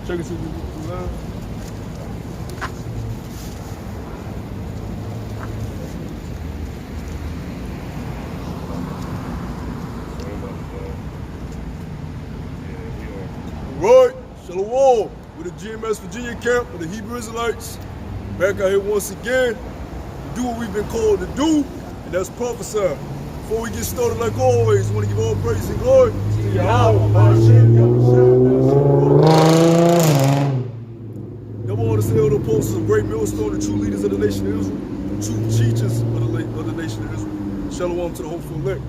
Check it to the line. Right, Shalom, with the Gms Virginia Camp with the Hebrew Israelites. Back out here once again to do what we've been called to do, and that's prophesy. Before we get started, like always, I want to give all praise and glory to Yahweh. Number one, the elder apostles of great millstone, the true leaders of the nation of Israel, the true teachers of the nation of Israel. Shalom to the hopeful elect.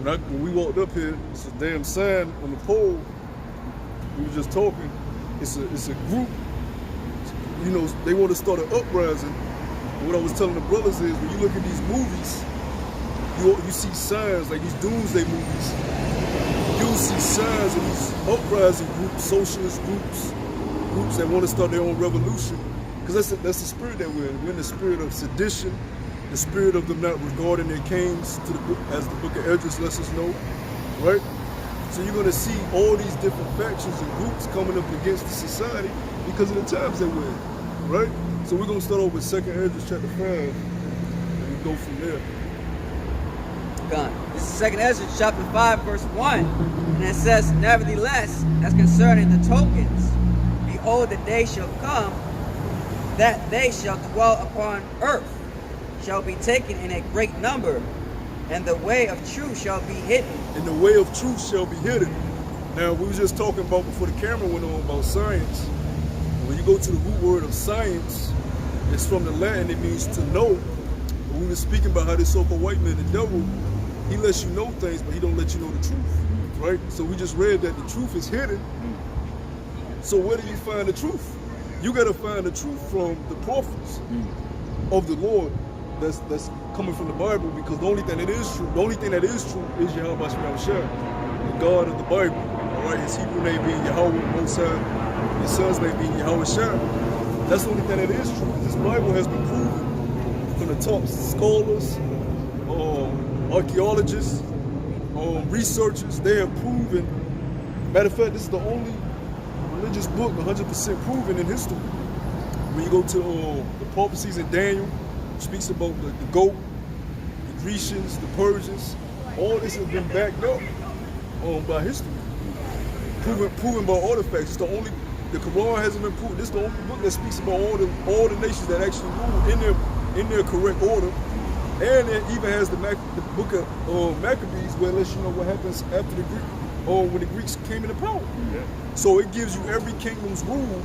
When we walked up here, it's a damn sign on the pole. We were just talking. It's a group. You know, they want to start an uprising. And what I was telling the brothers is, when you look at these movies, you see signs like these doomsday movies. You'll see signs of these uprising groups, socialist groups that want to start their own revolution. Because that's the spirit that we're in. We're in the spirit of sedition, the spirit of them not regarding their kings, as the book of Esdras lets us know, right? So you're going to see all these different factions and groups coming up against the society because of the times that we're in, right? So we're going to start off with 2nd Esdras chapter 5, and we go from there. This is 2nd Esdras chapter 5, verse 1, and it says, "Nevertheless, as concerning the tokens, behold, the day shall come that they shall dwell upon earth, shall be taken in a great number, and the way of truth shall be hidden." And the way of truth shall be hidden. Now, we were just talking about, before the camera went on, about science. When you go to the root word of science, it's from the Latin, it means to know. But we were speaking about how this so-called white man, the devil, he lets you know things, but he don't let you know the truth, right? So we just read that the truth is hidden. So where do you find the truth? You got to find the truth from the prophets of the Lord. That's coming from the Bible, because the only thing that is true is Yahweh Shemashah, the God of the Bible. All right, his Hebrew name being Yahweh Most High, his son's name being Yahweh Shah. That's the only thing that is true. This Bible has been proven from the top scholars, archaeologists, researchers. They have proven. Matter of fact, this is the only religious book 100% proven in history. When you go to the prophecies in Daniel, speaks about the goat, the Grecians, the Persians. All this has been backed up by history, proven by artifacts. The Quran hasn't been proven. This is the only book that speaks about all the nations that actually rule in their correct order, and it even has the book of Maccabees, where it lets you know what happens after the Greek, when the Greeks came into power. So it gives you every kingdom's rule.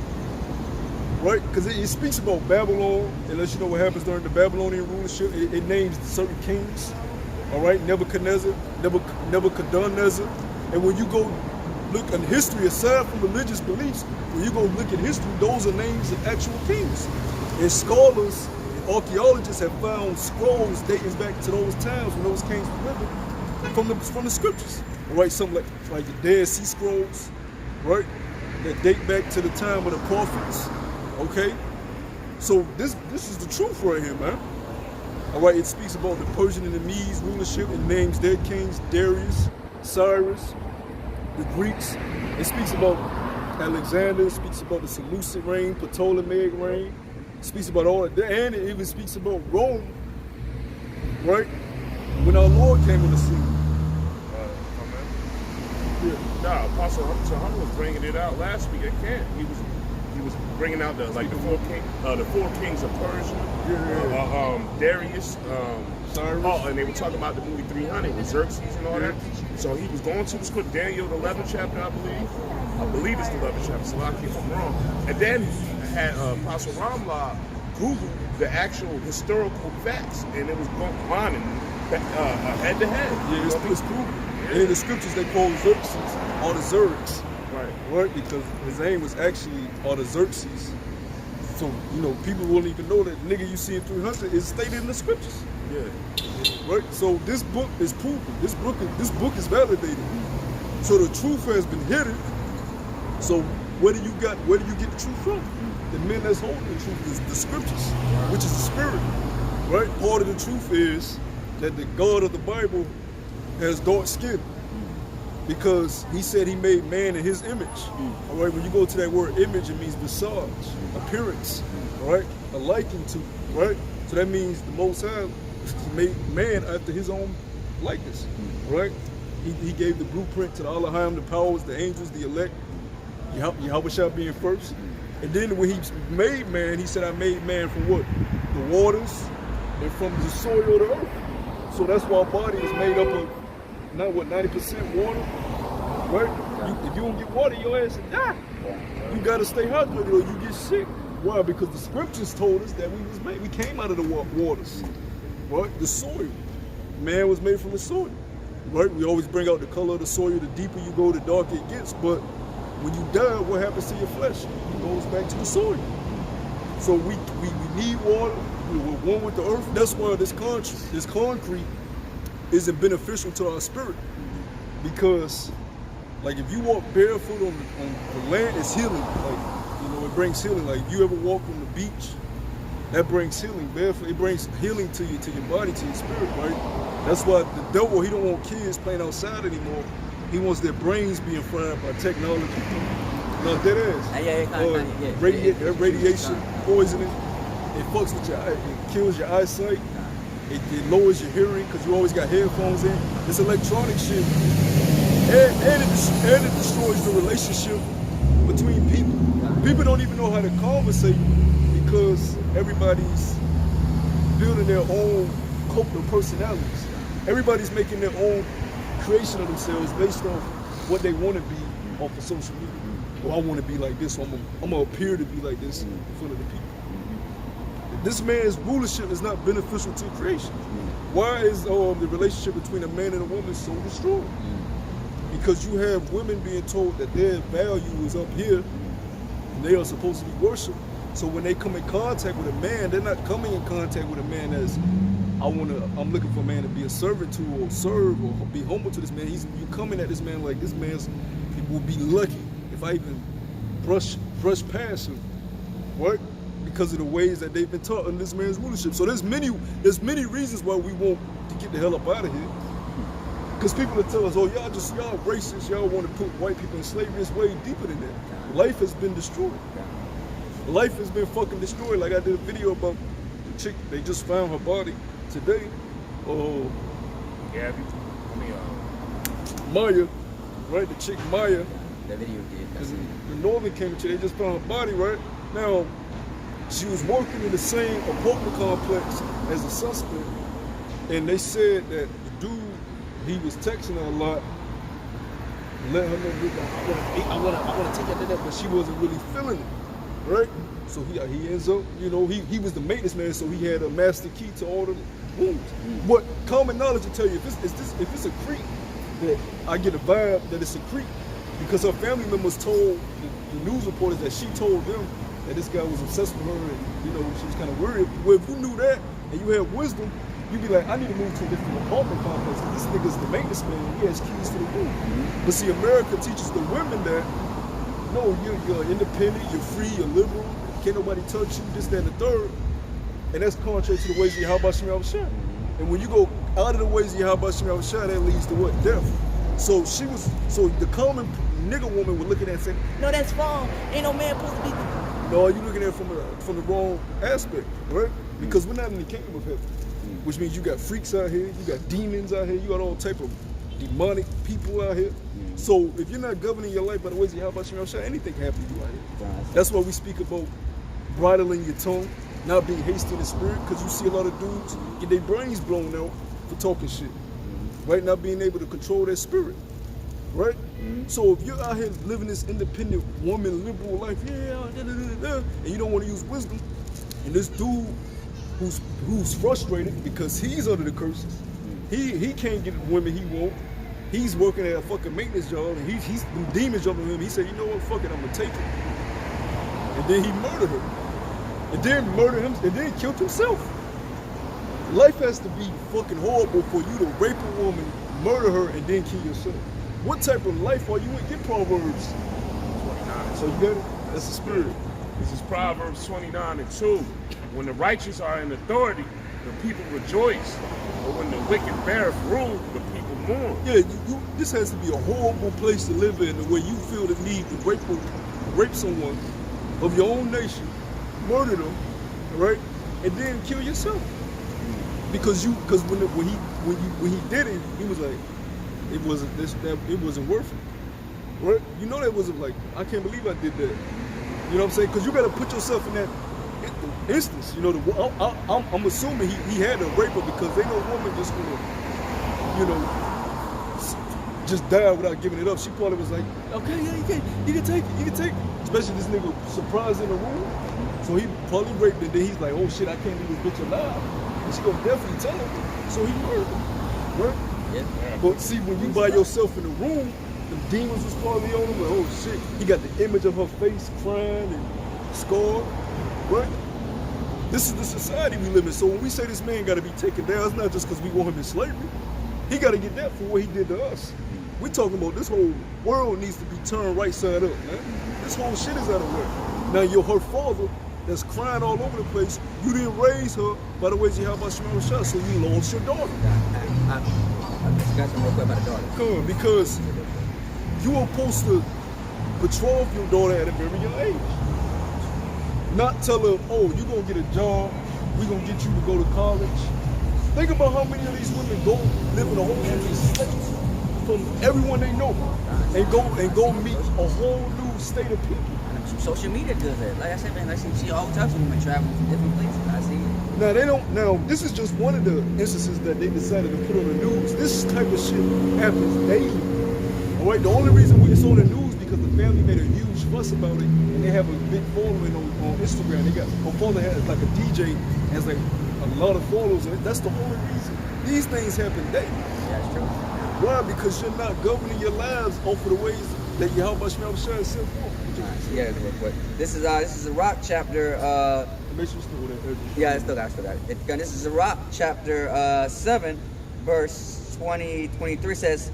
Right, because it speaks about Babylon. It lets you know what happens during the Babylonian rulership. It names certain kings. All right, Nebuchadnezzar. And when you go look at history, aside from religious beliefs, when you go look at history, those are names of actual kings. And scholars, archaeologists have found scrolls dating back to those times when those kings were living from the scriptures. All right, something like the Dead Sea Scrolls, right, that date back to the time of the prophets. Okay, so this is the truth right here, man. All right, it speaks about the Persian and the Medes rulership. It names their kings, Darius, Cyrus, the Greeks. It speaks about Alexander. It speaks about the Seleucid reign, Ptolemaic reign. It speaks about all of that, and it even speaks about Rome, right? When our Lord came in the scene. Yeah. Apostle Hunter was bringing it out last week at camp. He was bringing out the four kings of Persia, Darius, Cyrus. and they were talking about the movie 300 with Xerxes and all that. So he was going to the script, Daniel, the 11th chapter, I believe it's the 11th chapter, so I keep them wrong. And then he had Apostle Ramla Google the actual historical facts, and it was running head to head. Yeah, it's proven. And in the scriptures they call Xerxes Artaxerxes. Right, because his name was actually Artaxerxes. So, you know, people won't even know that nigga you see in 300 is stated in the scriptures. Yeah. Right? So this book is proven. This book is validated. So the truth has been hidden. So where do you get the truth from? The men that's holding the truth is the scriptures, which is the spirit. Right? Part of the truth is that the God of the Bible has dark skin. because he said he made man in his image. All right, when you go to that word image, it means visage, appearance, all right, a liking to, right? So that means the Most High made man after his own likeness, right? He gave the blueprint to the Elohim, the powers, the angels, the elect, Yahweh shall being first. And then when he made man, he said, I made man from what? The waters and from the soil of the earth. So that's why our body is made up of, not what, 90% water, right? If you don't get water, your ass will die. You gotta stay hydrated or you get sick. Why? Because the scriptures told us that we came out of the waters, right? The soil. Man was made from the soil, right? We always bring out the color of the soil. The deeper you go, the darker it gets. But when you die, what happens to your flesh? It goes back to the soil. So we need water. We're one with the earth. That's why this concrete isn't beneficial to our spirit. Because, like, if you walk barefoot on the land, it's healing. Like, you know, it brings healing. Like, if you ever walk on the beach, that brings healing. Barefoot, it brings healing to you, to your body, to your spirit, right? That's why the devil, he don't want kids playing outside anymore. He wants their brains being fried by technology. No, dead ass. Radiation, poisoning. It fucks with your eye. It kills your eyesight. It lowers your hearing because you always got headphones in. It's electronic shit. And it destroys the relationship between people. People don't even know how to conversate because everybody's building their own cult of personalities. Everybody's making their own creation of themselves based on what they want to be off of social media. Well, I want to be like this, so I'm going to appear to be like this in front of the people. This man's rulership is not beneficial to creation. Why is the relationship between a man and a woman so destroyed? Because you have women being told that their value is up here and they are supposed to be worshipped. So when they come in contact with a man, they're not coming in contact with a man as I'm looking for a man to be a servant to or serve or be humble to this man. You coming at this man like this man's will be lucky if I even brush past him. What? Because of the ways that they've been taught in this man's rulership. So there's many reasons why we want to get the hell up out of here. Because people will tell us, oh, y'all racist, y'all want to put white people in slavery. It's way deeper than that. Life has been destroyed. Life has been fucking destroyed. Like I did a video about the chick, they just found her body today. Oh, Gabby. Maya, right? The chick Maya. That video did. The Northern came to, they just found her body, right? Now, she was working in the same apartment complex as the suspect, and they said that the dude, he was texting her a lot, let her know, I want to take her to that, but she wasn't really feeling it, right? So he ends up, you know, he was the maintenance man, so he had a master key to all the rooms. But common knowledge will tell you, if it's a creep, that I get a vibe that it's a creep, because her family members told the news reporters that she told them that this guy was obsessed with her and, you know, she was kind of worried. Well, if you knew that and you had wisdom, you'd be like, I need to move to a different apartment complex because this nigga's the maintenance man. He has keys to the room. But see, America teaches the women that, no, you're independent, you're free, you're liberal, can't nobody touch you, this, that, and the third. And that's contrary to the ways of Yahweh Shem Yahushua. And when you go out of the ways of Yahweh Shem Yahushua, that leads to what? Death. So the common nigga woman was looking at it and saying, no, that's wrong. Ain't no man supposed to be. No, you're looking at it from the wrong aspect, right? Because we're not in the kingdom of heaven, which means you got freaks out here, you got demons out here, you got all type of demonic people out here. So if you're not governing your life by the ways of Yahweh Shem Yahushua, anything can happen to you out here. That's why we speak about bridling your tongue, not being hasty in the spirit, because you see a lot of dudes get their brains blown out for talking shit, right? Not being able to control their spirit, right? So if you're out here living this independent woman, liberal life, and you don't want to use wisdom, and this dude who's frustrated because he's under the curses, he can't get the women he want. He's working at a fucking maintenance job, and he's them demons jumping him. He said, you know what, fuck it, I'm gonna take it. And then he murdered her, and then murdered him, and then killed himself. Life has to be fucking horrible for you to rape a woman, murder her, and then kill yourself. What type of life are you in? Get Proverbs 29. So you got it? That's the spirit. This is Proverbs 29:2. When the righteous are in authority, the people rejoice. But when the wicked beareth rule, the people on. Yeah, this has to be a horrible place to live in, where you feel the need to rape someone of your own nation, murder them, right, and then kill yourself. Because when he did it, he was like, it wasn't worth it, right? You know that wasn't like, I can't believe I did that. You know what I'm saying? Because you got to put yourself in that instance. You know, I'm assuming he had to rape her, because they know woman just gonna, you know, just die without giving it up. She probably was like, okay, yeah, you can take it. Especially this nigga surprised in the room. So he probably raped her. Then he's like, oh shit, I can't leave this bitch alive. And she gonna definitely tell him. So he murdered her, right? Yeah. But see, when you by yourself in the room, the demons was probably on him. Like, oh shit, he got the image of her face crying and scarred, right? This is the society we live in. So when we say this man got to be taken down, it's not just because we want him in slavery. He got to get that for what he did to us. We're talking about this whole world needs to be turned right side up, man. This whole shit is out of whack. Now her father that's crying all over the place, you didn't raise her by the way you have about Shemar Shah, so you lost your daughter. I'm discussing real quick about the daughter. Good, because you were supposed to betroth your daughter at a very young age. Not tell her, oh, you're going to get a job, we're going to get you to go to college. Think about how many of these women go live in a whole country from everyone they know and go meet a whole new state of people. Social media does that. Like I said, man, I see all types of women traveling from different places. I see it. Now they don't. Now this is just one of the instances that they decided to put on the news. This type of shit happens daily. All right. The only reason it's on the news because the family made a huge fuss about it, and they have a big following on Instagram. They got her father has like a DJ, has like a lot of followers, and that's the only reason. These things happen daily. Yeah, it's true. Why? Because you're not governing your lives off of the ways that Yahweh Shemar Shah has set forth. Yeah, real quick. This is a Rock chapter. Make sure you still with that. Yeah, I still got it. This is a Rock chapter 7, verse 23 says,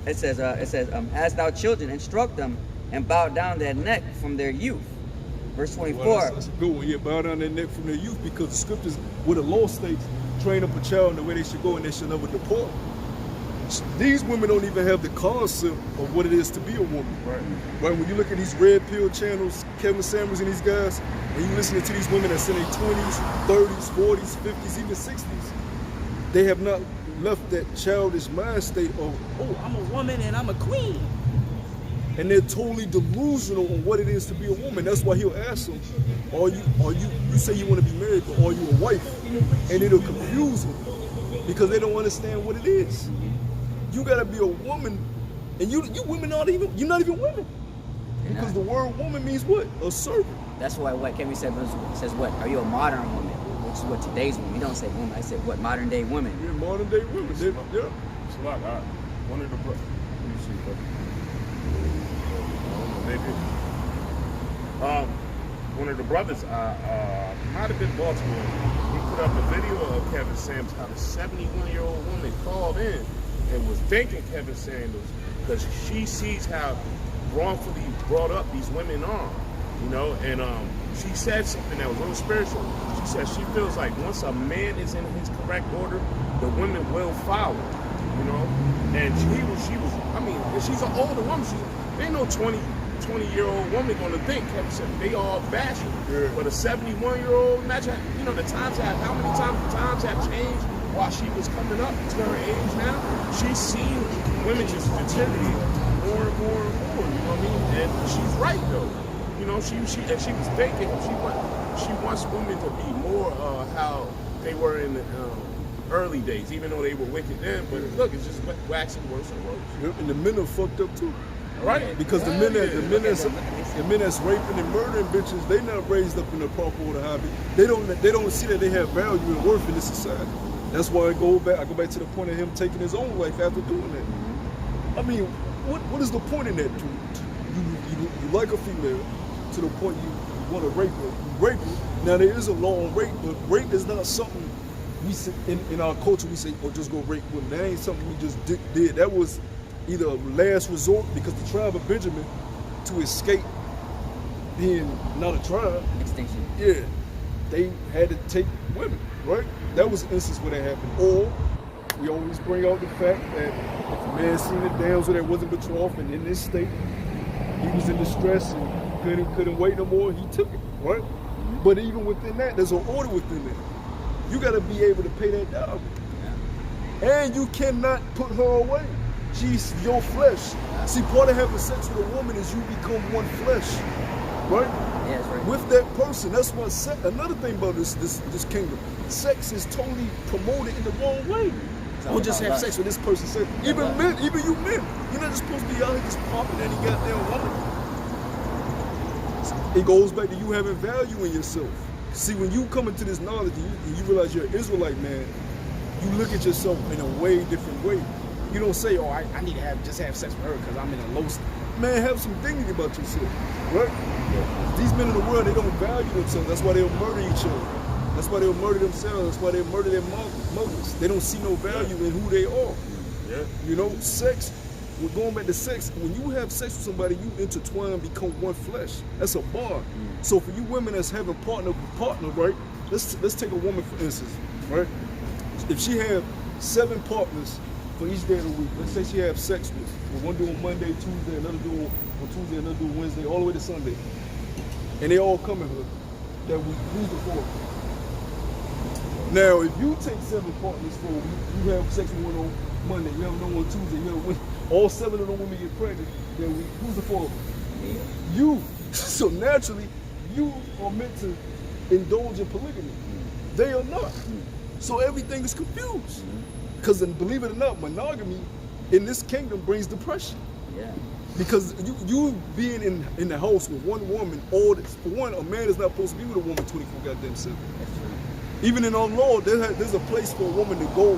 as thou children instruct them and bow down their neck from their youth. Verse 24. Well, that's a good one. Yeah, bow down their neck from their youth, because the scriptures, where the law states, train up a child in the way they should go and they should never depart. These women don't even have the concept of what it is to be a woman. Right? When you look at these red pill channels, Kevin Samuels and these guys, and you listening to these women that's in their 20s, 30s, 40s, 50s, even 60s, they have not left that childish mind state of, oh, I'm a woman and I'm a queen. And they're totally delusional on what it is to be a woman. That's why he'll ask them, you say you want to be married, but are you a wife? And it'll confuse them because they don't understand what it is. You gotta be a woman, and you women you're not even women. Because the word woman means what? A servant. That's why what Kevin says what? Are you a modern woman? Which is what today's woman. You don't say woman, I said what? Modern day women. Yeah, modern day women. It's a lot. One of the brothers. Let me see, brother. Maybe. One of the brothers, might have been Baltimore. He put up a video of Kevin Samuels, how the 71-year-old woman called in and was thanking Kevin Samuels because she sees how wrongfully brought up these women are, you know, and she said something that was real spiritual. She said she feels like once a man is in his correct order, the women will follow, you know, and she was, I mean, she's an older woman. There ain't no 20-year-old woman gonna think, Kevin said, they all bashing. Yeah. But a 71-year-old, imagine, you know, how many times the times have changed while she was coming up to her age now. She's seen women just deteriorate more and more and more, you know what I mean? And she's right though. You know, she was thinking she wants women to be more how they were in the early days, even though they were wicked then. But look, it's just waxing worse and worse. Yep, and the men are fucked up too. Right. Because the men that's raping and murdering bitches, they not raised up in the proper order hobby. They don't see that they have value and worth in this society. That's why I go back to the point of him taking his own life after doing that. I mean, what is the point in that? You like a female to the point you want to rape her. You rape her. Now there is a law on rape, but rape is not something we say, in our culture we say, oh, just go rape women. That ain't something we just did. That was either a last resort because the tribe of Benjamin, to escape being not a tribe, Extinction. Yeah, they had to take women, right? That was an instance where that happened. Or we always bring out the fact that if a man seen a damsel that wasn't betrothed and in this state, he was in distress and couldn't wait no more, he took it, right? But even within that, there's an order within that. You got to be able to pay that dowry. And you cannot put her away. She's your flesh. See, part of having sex with a woman is you become one flesh, right? Yeah, that's right. With that person. That's why another thing about this kingdom, sex is totally promoted in the wrong way. Don't just have sex with this person. Even men, even you men, you're not just supposed to be out here just popping any goddamn woman. It goes back to you having value in yourself. See, when you come into this knowledge and you realize you're an Israelite, man, you look at yourself in a way different way. You don't say, oh, I need to just have sex with her because I'm in a low state. Man, have some dignity about yourself, right? Yeah. These men in the world, they don't value themselves. That's why they'll murder each other. That's why they'll murder themselves. That's why they'll murder their mothers. They don't see no value in who they are. Yeah. You know, sex, we're going back to sex. When you have sex with somebody, you intertwine and become one flesh. That's a bond. So for you women that's having partner, right? Let's take a woman for instance, right? If she have 7 partners for each day of the week, let's say she have sex with one do on Monday, Tuesday, another do on Tuesday, another do on Wednesday, all the way to Sunday, and they all come in her that week. Who's the fourth? Now, if you take 7 partners for a week, you have sex with one on Monday, you have one on Tuesday, you have all 7 of them women get pregnant that week. Who's the fourth? You. So naturally, you are meant to indulge in polygamy. They are not. So everything is confused. Because believe it or not, monogamy in this kingdom brings depression. Yeah. Because you being in the house with one woman, for one, a man is not supposed to be with a woman 24 goddamn 7. That's true. Even in our law, there's a place for a woman to go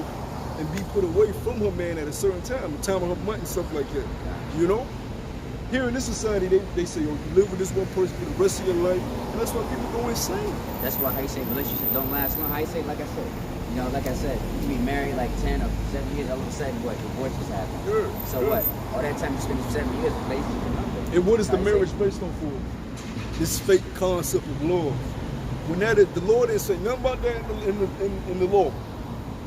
and be put away from her man at a certain time, the time of her month and stuff like that. You know? Here in this society, they say, oh, you live with this one person for the rest of your life, and that's why people go insane. That's why how you say relationships don't last long. How you say, like I said, you know, like I said, you be married like 10 or 7 years, all of a sudden, what, divorces happen. So what? All that time you spend 7 years, the relationship is nothing. And what is the marriage based on for? This fake concept of love. When the Lord didn't say nothing about that in the law.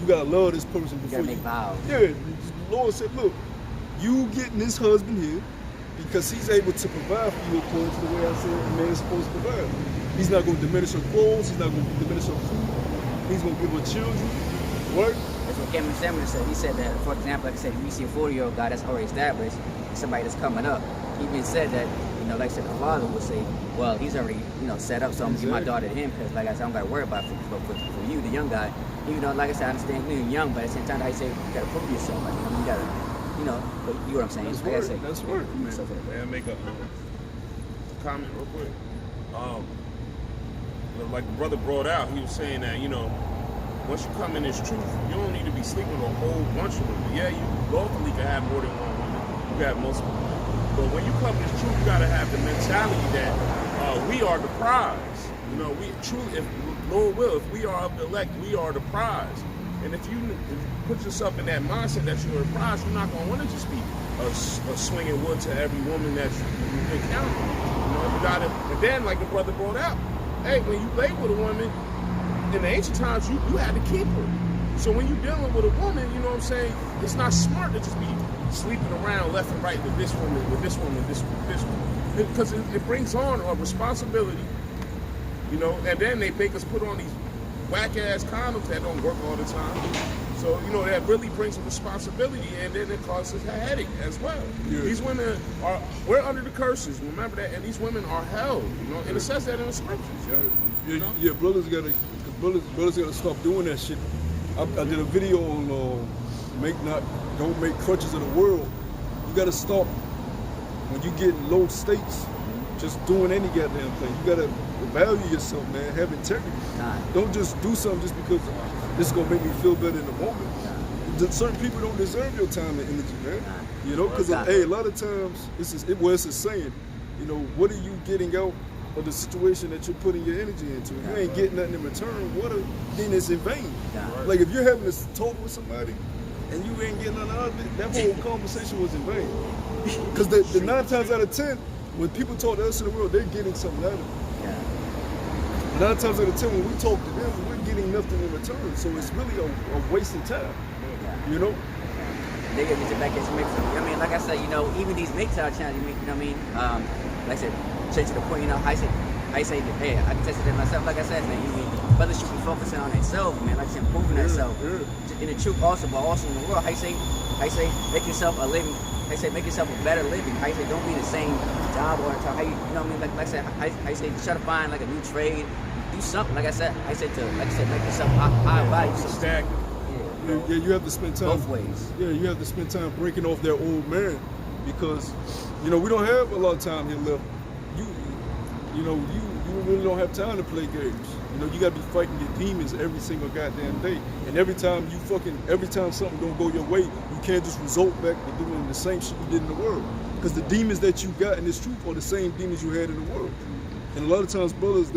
You gotta love this person before you gotta make vows. Yeah, the Lord said, look, you getting this husband here because he's able to provide for you according to the way I said a man is supposed to provide. He's not going to diminish her clothes. He's not going to diminish her food. He's going to give her children. Work. That's what Gms Virginia said. He said that, for example, like I said, if you see a 40-year-old guy that's already established, somebody that's coming up, he even said that, you know, like I said, the father would say, well, he's already, you know, set up, so I'm going to give my daughter to him because, like I said, I don't got to worry about it. But for you, the young guy, even though, like I said, I understand you're young, but at the same time, I say, you got to prove yourself. Like, you got to, you know, but you know what I'm saying? That's like word. I say, That's word. May I make a comment real quick? Like the brother brought out, he was saying that, you know, once you come in this truth, you don't need to be sleeping with a whole bunch of women. Yeah, you lawfully can have more than one woman. You got multiple. But when you come in this truth, you got to have the mentality that we are the prize. You know, we truly, if Lord will, if we are of the elect, we are the prize. And if you put yourself in that mindset that you're a prize, you're not going to want to just be a swinging wood to every woman that you encounter. You know, you got to, and then like the brother brought out, hey, when you lay with a woman, in the ancient times, you had to keep her. So when you're dealing with a woman, you know what I'm saying, it's not smart to just be sleeping around left and right with this woman, this woman. Because it brings on a responsibility, you know, and then they make us put on these whack-ass condoms that don't work all the time. So, you know, that really brings a responsibility, and then it causes a headache as well. Yeah. These women we're under the curses, remember that, and these women are held, you know, and it says that in the scriptures. Yeah, you know? Yeah, brothers gotta stop doing that shit. I did a video on don't make crutches of the world. You gotta stop when you get in low states, just doing any goddamn thing. You gotta value yourself, man. Have integrity. Don't just do something just because this is gonna make me feel better in the moment. Certain people don't deserve your time and energy, man. You know, because hey, a lot of times it's a saying. You know, what are you getting out of the situation that you're putting your energy into? If you ain't getting nothing in return, then it's in vain. Like if you're having this talk with somebody and you ain't getting nothing out of it, that whole conversation was in vain. Because the 9 times out of 10, when people talk to us in the world, they're getting something out of it. 9 times out of 10, when we talk to them, we're getting nothing in return. So it's really a waste of time. You know? They get to back into mix. I mean, like I said, even these MGTOW channels, you know what I mean? Like I said, straight to the point, I say, hey, I can test it myself. Like I said, man, brothers should be focusing on themselves, man. Like I said, improving themselves. In the truth also, but also in the world. How you say, make yourself a living. How you say, make yourself a better living. How you say, don't be the same job all the time. How you know what I mean? Like I said, how you say, try to find like a new trade. Do something. Like I said, make yourself high value. Stack. Yeah, you have to spend time both ways. Yeah, you have to spend time breaking off that old man, because we don't have a lot of time here left. You really don't have time to play games. You gotta be fighting your demons every single goddamn day. And every time something don't go your way, you can't just resort back to doing the same shit you did in the world. Because the demons that you got in this truth are the same demons you had in the world. And a lot of times brothers,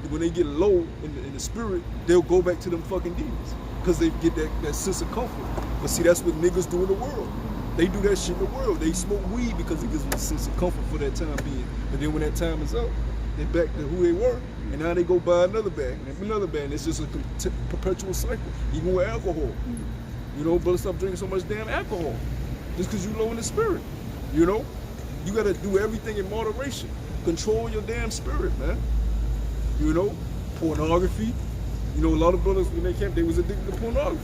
when they get low in the spirit, they'll go back to them fucking demons. Because they get that sense of comfort. But see, that's what niggas do in the world. They do that shit in the world. They smoke weed because it gives them a sense of comfort for that time being. But then when that time is up, they back to who they were, and now they go buy another bag, and another bag. It's just a perpetual cycle. Even with alcohol. Brothers stop drinking so much damn alcohol. Just because you low in the spirit. You gotta do everything in moderation. Control your damn spirit, man. Pornography. A lot of brothers when they came, they was addicted to pornography.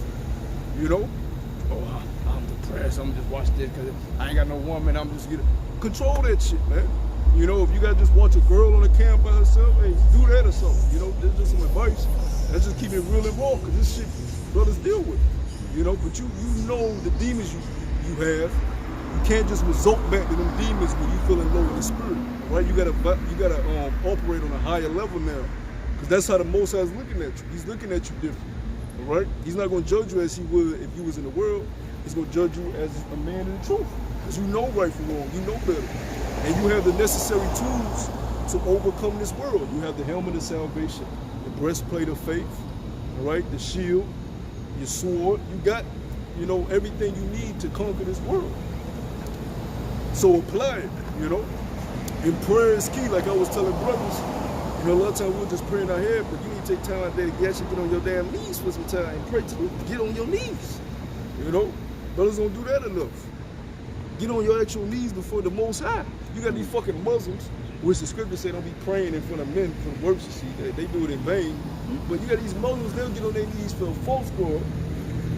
Oh, I'm depressed. I'm just watch this because I ain't got no woman. I'm just getting control that shit, man. If you gotta just watch a girl on a camp by herself, hey, do that or something. There's just some advice. Let's just keep it real and raw, because this shit brothers deal with. But you know the demons you have. You can't just resort back to them demons when you feeling low in the spirit, right? You gotta operate on a higher level now. Because that's how the Most High is looking at you. He's looking at you different, all right? He's not going to judge you as he would if you was in the world. He's going to judge you as a man in the truth. Because you know right from wrong. You know better. And you have the necessary tools to overcome this world. You have the helmet of salvation, the breastplate of faith, all right? The shield, your sword. You got, everything you need to conquer this world. So apply it, And prayer is key, like I was telling brothers. A lot of times we'll just pray in our head, but you need to take time out there to actually get on your damn knees for some time and pray get on your knees. Brothers don't do that enough. Get on your actual knees before the Most High. You got these fucking Muslims, which the scripture say don't be praying in front of men for the works you see. They do it in vain. But you got these Muslims, they'll get on their knees for a false God,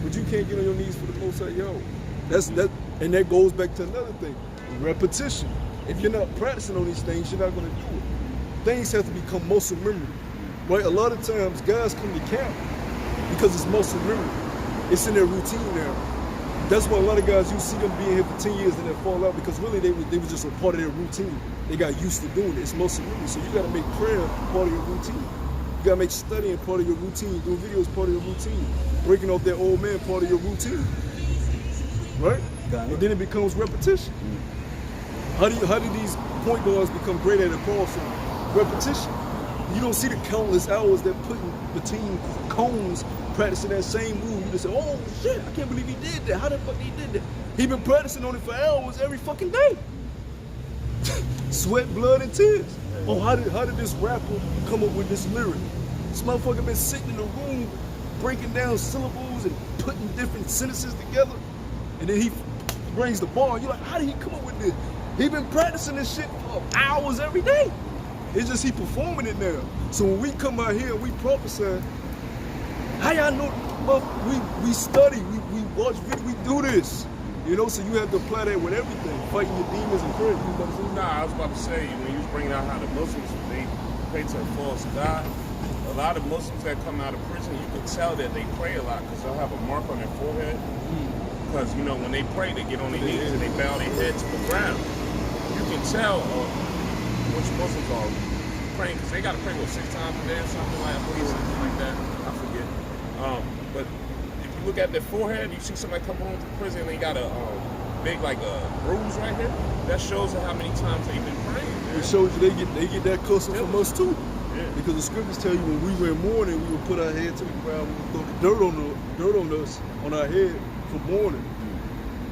but you can't get on your knees for the Most High. And that goes back to another thing, repetition. If you're not practicing on these things, you're not going to do it. Things have to become muscle memory, right? A lot of times guys come to camp because it's muscle memory. It's in their routine now. That's why a lot of guys, you see them being here for 10 years and then fall out, because really they were just a part of their routine. They got used to doing it. It's muscle memory. So you got to make prayer part of your routine. You got to make studying part of your routine. Doing videos part of your routine. Breaking off that old man part of your routine, right? And then it becomes repetition. How do these point guards become great at it, Paul? Repetition. You don't see the countless hours they're putting between cones practicing that same move. You just say, oh shit, I can't believe he did that. How the fuck he did that? He been practicing on it for hours every fucking day. Sweat, blood, and tears. Oh, how did this rapper come up with this lyric? This motherfucker been sitting in the room breaking down syllables and putting different sentences together, and then he brings the bar. You're like, how did he come up with this? He been practicing this shit for hours every day. It's just he performing it now. So when we come out here and we prophesy, how y'all know? Well, we study, we watch video, we do this. So you have to apply that with everything. Fighting your demons and prayer. Nah, I was about to say, when you was bringing out how the Muslims, they pray to a false God. A lot of Muslims that come out of prison, you can tell that they pray a lot because they'll have a mark on their forehead. Because, when they pray, they get on their knees and they bow their head to the ground. You can tell which Muslims are praying, because they got to pray 6 times a day or something like that. I forget. But if you look at their forehead, you see somebody come home from prison and they got a big bruise right here. That shows how many times they've been praying. Man. It shows you they get that custom from us too. Yeah. Because the scriptures tell you when we were in mourning, we would put our head to the ground, we would throw the dirt on us on our head for mourning,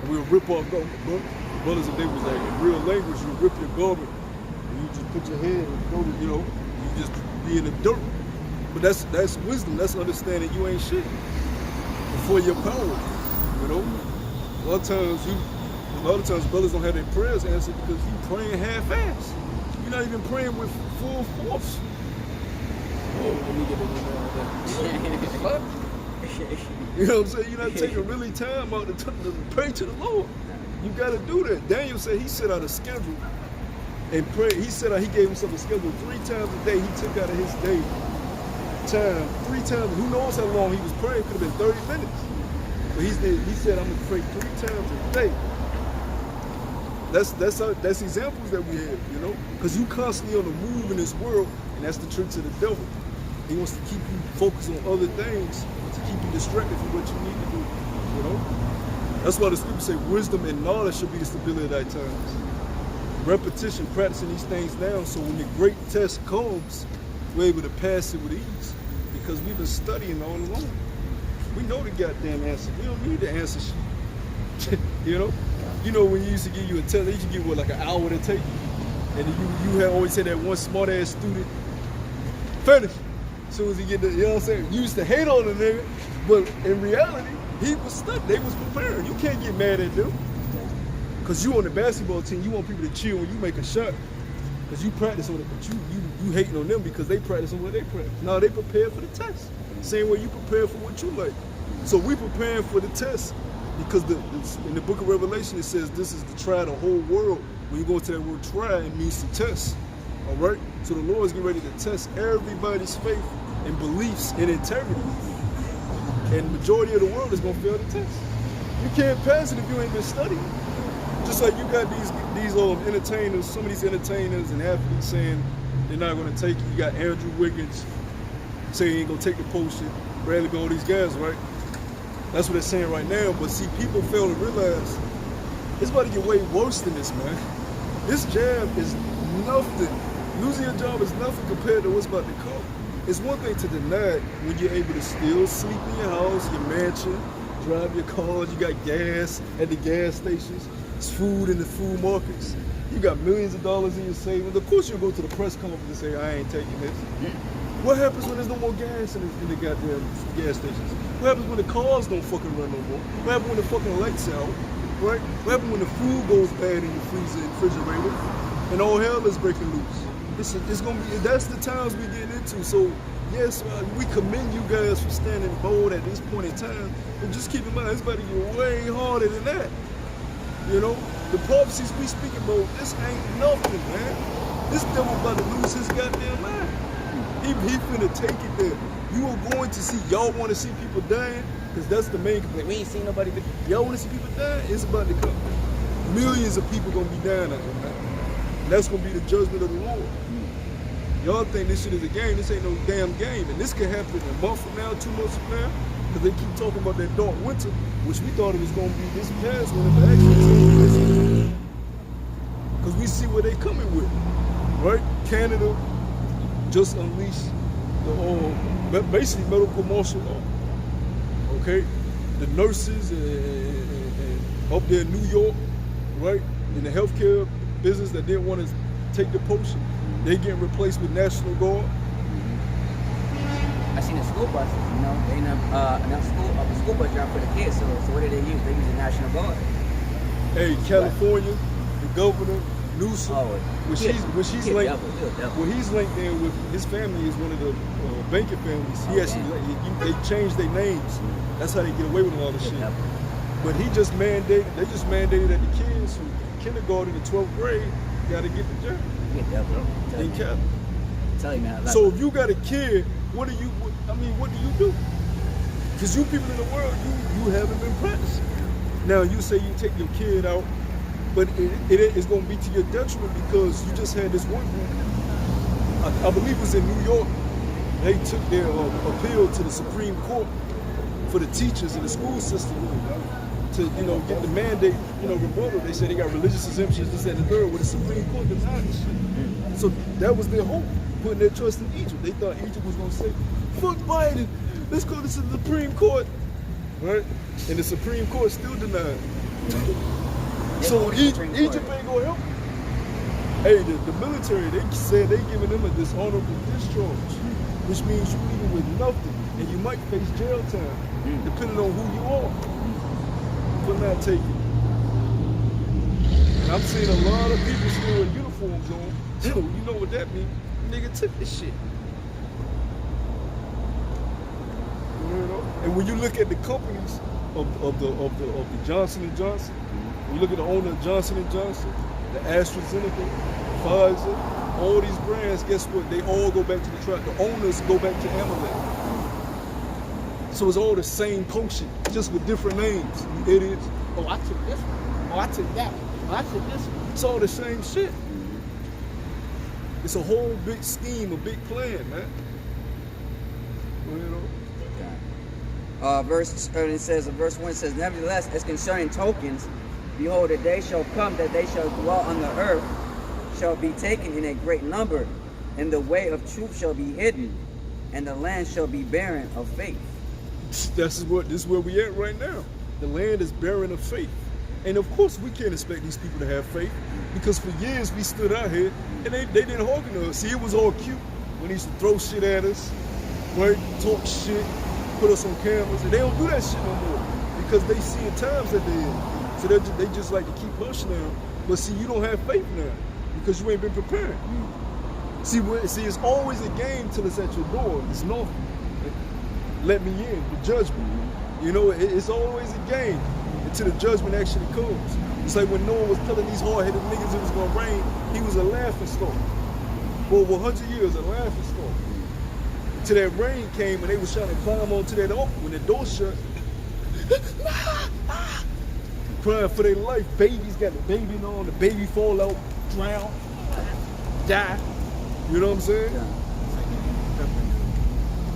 and we would rip off brothers. If they was like in real language, you would rip your garment. You just put your head and go to, you just be in the dirt. But that's wisdom. That's understanding you ain't shit before your power. You know, a lot of times brothers don't have their prayers answered because you praying half-assed. You're not even praying with full force. Let me get a Fuck. You know what I'm saying? You're not taking really time out to pray to the Lord. You got to do that. Daniel said he set out a schedule and prayed. He said he gave himself a schedule 3 times a day. He took out of his day time 3 times. Who knows how long he was praying? Could have been 30 minutes. But he said, I'm going to pray 3 times a day. That's examples that we have, you know? Because you constantly on the move in this world, and that's the tricks of the devil. He wants to keep you focused on other things to keep you distracted from what you need to do, you know? That's why the scriptures say wisdom and knowledge should be the stability of thy times. Repetition, practicing these things down, so when the great test comes, we're able to pass it with ease because we've been studying all along. We know the goddamn answer. We don't need the answer sheet. You know? You know when you used to give you a test, they used to give you like an hour to take, and then you had always had that one smart ass student finish. As soon as he get the, you know what I'm saying? You used to hate on the nigga, but in reality, he was stuck. They was preparing. You can't get mad at them. Cause you on the basketball team, you want people to cheer when you make a shot. Cause you practice on it, but you hating on them because they practice on what they practice. No, they prepare for the test. Same way you prepare for what you like. So we preparing for the test because in the book of Revelation it says this is to try the whole world. When you go to that word try, it means to test. All right? So the Lord is getting ready to test everybody's faith and beliefs and integrity. And the majority of the world is gonna fail the test. You can't pass it if you ain't been studying. Just like you got these entertainers, some of these entertainers and athletes saying they're not gonna take it. You got Andrew Wiggins saying he ain't gonna take the potion. Bradley Beal, all these guys, right? That's what they're saying right now. But see, people fail to realize it's about to get way worse than this, man. This jab is nothing. Losing your job is nothing compared to what's about to come. It's one thing to deny it when you're able to still sleep in your house, your mansion, drive your cars, you got gas at the gas stations, it's food in the food markets. You got millions of dollars in your savings. Of course you'll go to the press conference and say, I ain't taking this. What happens when there's no more gas in the goddamn gas stations? What happens when the cars don't fucking run no more? What happens when the fucking lights out? Right? What happens when the food goes bad in your freezer and refrigerator? And all hell is breaking loose. It's gonna be, that's the times we get into. So yes, we commend you guys for standing bold at this point in time. But just keep in mind, it's about to get way harder than that. You know, the prophecies we speak about, this ain't nothing, man. This devil about to lose his goddamn mind. He finna take it there. You are going to see, y'all want to see people dying? Because that's the main complaint. We ain't seen nobody. Y'all want to see people dying? It's about to come. Millions of people gonna be dying out there, man. And that's gonna be the judgment of the Lord. Y'all think this shit is a game. This ain't no damn game. And this could happen a month from now, 2 months from now. Because they keep talking about that dark winter, which we thought it was gonna be this past one, but actually because we see what they coming with, right? Canada just unleashed the basically medical martial law. Okay, the nurses and up there in New York, right, in the healthcare business that didn't want to take the potion, they getting replaced with National Guard. I seen the school buses, you know, they enough school bus drive for the kids. So what do they use? They use the National Guard. Hey, California, the governor Newsom, which he's linked, well, he's linked in with his family is one of the banking families. He actually, they changed their names. That's how they get away with a lot of shit. But they just mandated that the kids from kindergarten to 12th grade got to get the job. In Cali. Tell you, man. So if you got a kid, what do you do? Because you people in the world, you haven't been practicing. Now you say you take your kid out, but it is going to be to your detriment because you just had this one group. I believe it was in New York. They took their appeal to the Supreme Court for the teachers in the school system to, you know, get the mandate, you know, rebuttal. They said they got religious exemptions, this, that, and the third, where the Supreme Court denied this shit. So that was their hope, putting their trust in Egypt. They thought Egypt was going to say, fuck Biden, let's go to the Supreme Court, right? And the Supreme Court still denied. So Egypt ain't going to help. Hey, the military, they said they giving them a dishonorable discharge, which means you leaving with nothing, and you might face jail time, depending on who you are. for not taking. And I'm seeing a lot of people still in uniforms on. So you know what that means? Nigga took this shit. You know? And when you look at the companies of the Johnson & Johnson, when you look at the owner of Johnson & Johnson, the AstraZeneca, Pfizer, all these brands, guess what? They all go back to the truck. The owners go back to Amalek. So it's all the same potion, just with different names, you idiots. Oh, I took this one. Oh, I took that one. Oh, I took this one. It's all the same shit. It's a whole big scheme, a big plan, man. You know? Verse 1 says, nevertheless, as concerning tokens, behold, the day shall come that they shall dwell on the earth, shall be taken in a great number, and the way of truth shall be hidden, and the land shall be barren of faith. This is where we at right now. The land is barren of faith. And of course we can't expect these people to have faith, because for years we stood out here and they didn't hug us. See, it was all cute when they used to throw shit at us, right? Talk shit, put us on cameras, and they don't do that shit no more because they see the times that they're in. So they just like to keep pushing them. But see, you don't have faith now because you ain't been prepared. See, it's always a game till it's at your door. It's no, let me in, the judgment. You know, it's always a game until the judgment actually comes. It's like when Noah was telling these hard-headed niggas it was gonna rain, he was a laughing stock. For over 100 years, a laughing stock. Till that rain came and they was trying to climb onto that door. When the door shut, crying for their life. Babies got the baby on, the baby fall out, drown, die. You know what I'm saying? Yeah.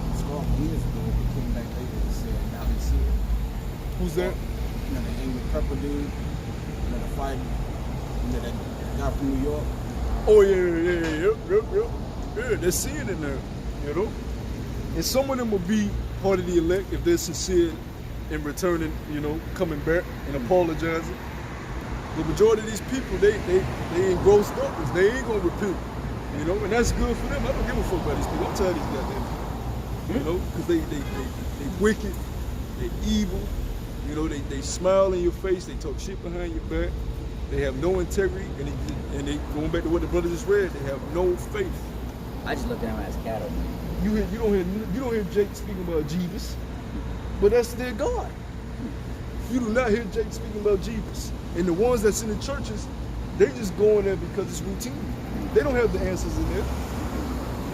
It's like years ago, he came back later and said, now they see it. Who's that? You know, the angry pepper dude, you know, the fight, you know, that guy from New York. Oh yeah. Yeah, they're seeing it now, you know? And some of them will be part of the elect if they're sincere in returning, you know, coming back and apologizing. The majority of these people, they engrossed up. They ain't gonna repent, you know? And that's good for them. I don't give a fuck about these people. I'm tired of these goddamn people, you know? Because they wicked, they evil, you know, they smile in your face, they talk shit behind your back, they have no integrity, and they going back to what the brother just read, they have no faith. I just look at them as cattle, man. You don't hear Jake speaking about Jesus, but that's their God. You do not hear Jake speaking about Jesus. And the ones that's in the churches, they just go in there because it's routine. They don't have the answers in there.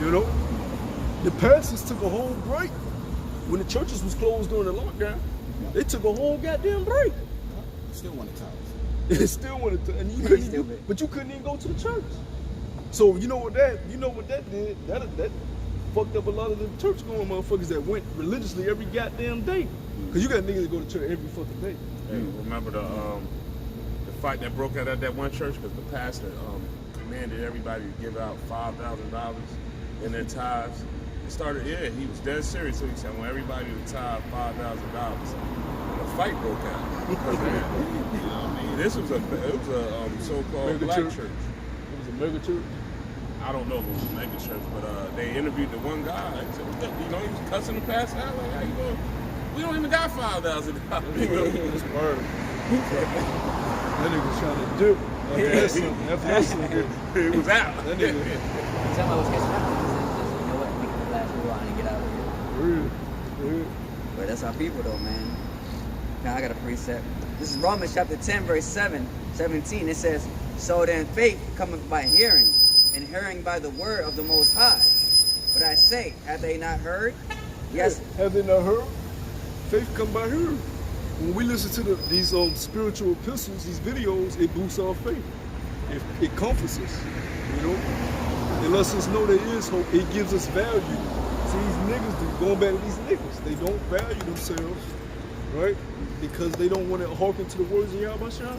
You know? The pastors took a whole break. When the churches was closed during the lockdown, they took a whole goddamn break. Still want to talk. They still wanted to, and you but you couldn't even go to the church. So you know what that did? That fucked up a lot of the church going motherfuckers that went religiously every goddamn day. Cause you got niggas that go to church every fucking day. Hey, remember the fight that broke out at that one church because the pastor commanded everybody to give out $5,000 in their tithes. It started, he was dead serious. So he said, I want everybody to tithe $5,000. And a fight broke out. Because this was a so-called black church. It was a mega church. I don't know if it was a mega church, but they interviewed the one guy. He said, you know, he was cussing the pastor out. Like, how you doing? We don't even got $5,000. That's word. That nigga was trying to dip. It was out. That nigga. Somebody was catching up. You know what? We can flash move on and get out of here. Real. But that's our people, though, man. Now I got a precept. This is Romans chapter 10, verse 17. It says, so then faith cometh by hearing, and hearing by the word of the Most High. But I say, have they not heard? Yes. Have they not heard? Faith come by hearing. When we listen to these spiritual epistles, these videos, it boosts our faith. It comforts us, you know. It lets us know there is hope. It gives us value. See, these niggas, going back to these niggas, they don't value themselves, right? Because they don't want to hearken to the words of Yahweh Shah.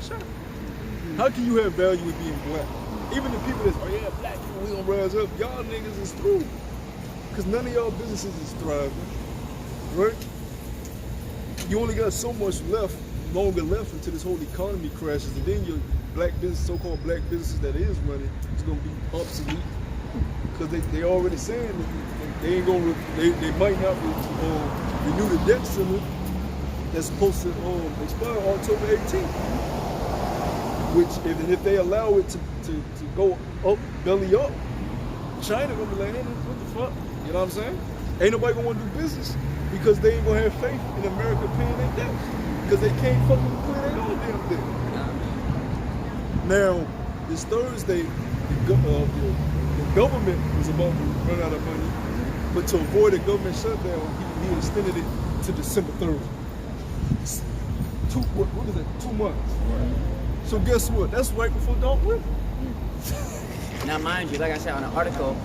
How can you have value with being black? Even the people that's, black people, we gonna rise up. Y'all niggas is through. Because none of y'all businesses is thriving, right? You only got so much longer left until this whole economy crashes, and then your black business, so-called black businesses that is running, is gonna be obsolete. Because they already saying that they ain't gonna, they might not renew the debt ceiling, that's supposed to expire October 18th. Which, if they allow it to go up, belly up, China gonna be like, hey, what the fuck? You know what I'm saying? Ain't nobody gonna want to do business because they ain't gonna have faith in America paying their debts because they can't fucking clear their own damn debt. Now, this Thursday, the government was about to run out of money, but to avoid a government shutdown, he extended it to December 3rd. What is it? 2 months. So guess what? That's right before Dark Winter. Now, mind you, like I said on an article,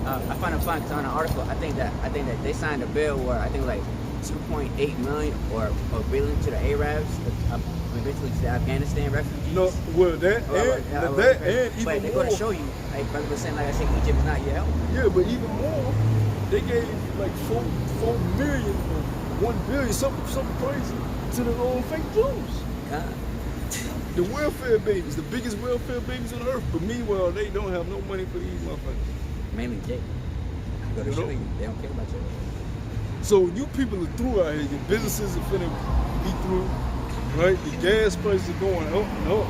I find it fun because on an article, I think that they signed a bill where I think like 2.8 million or billion to the Arabs, basically to the Afghanistan refugees. No, well that and even but they're more. going to show you, like brother was saying, like I said, Egypt is not yet helping. Yeah, but even more, they gave like 4 million or 1 billion, something crazy to the fake Jews. God. The welfare babies, the biggest welfare babies on earth. But meanwhile, they don't have no money for these motherfuckers. Mainly Jake. Go to show you, they don't care about you. So you people are through out here. Your businesses are finna be through, right? The gas prices are going up and up.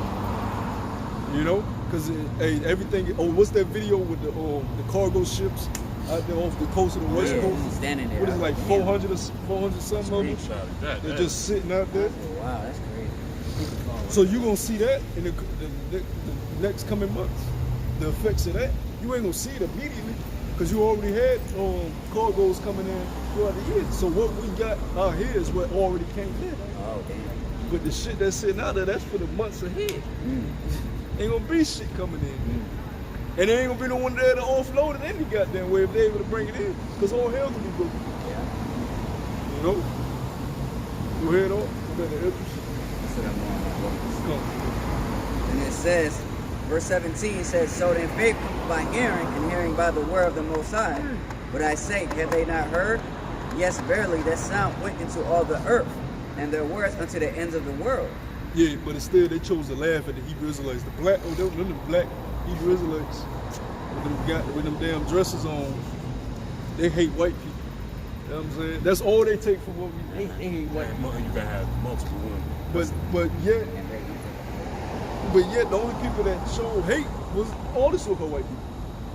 You know, because everything. Oh, what's that video with the cargo ships out there off the coast of the West Coast? He's standing there. What is it, like 400 something of them? They're just sitting out there. Wow, that's crazy. So you're going to see that in the next coming months. The effects of that. You ain't going to see it immediately because you already had cargoes coming in throughout the year. So what we got out here is what already came in. Oh, damn. But the shit that's sitting out there, that's for the months ahead. Ain't going to be shit coming in. And there ain't going to be no one there to offload it any goddamn way if they're able to bring it in. Because all hell can be broken. Yeah. You know? Go ahead on. And it says, verse 17 says, so then faith comes by hearing, and hearing by the word of the Most High. But I say, have they not heard? Yes, verily, that sound went into all the earth, and their words unto the ends of the world. Yeah, but instead they chose to laugh at the Hebrew Israelites. The black Hebrew Israelites with them damn dresses on, they hate white people. You know what I'm saying? That's all they take from what we hate. They hate white people. You can have multiple women. But yet the only people that showed hate was all the so-called white people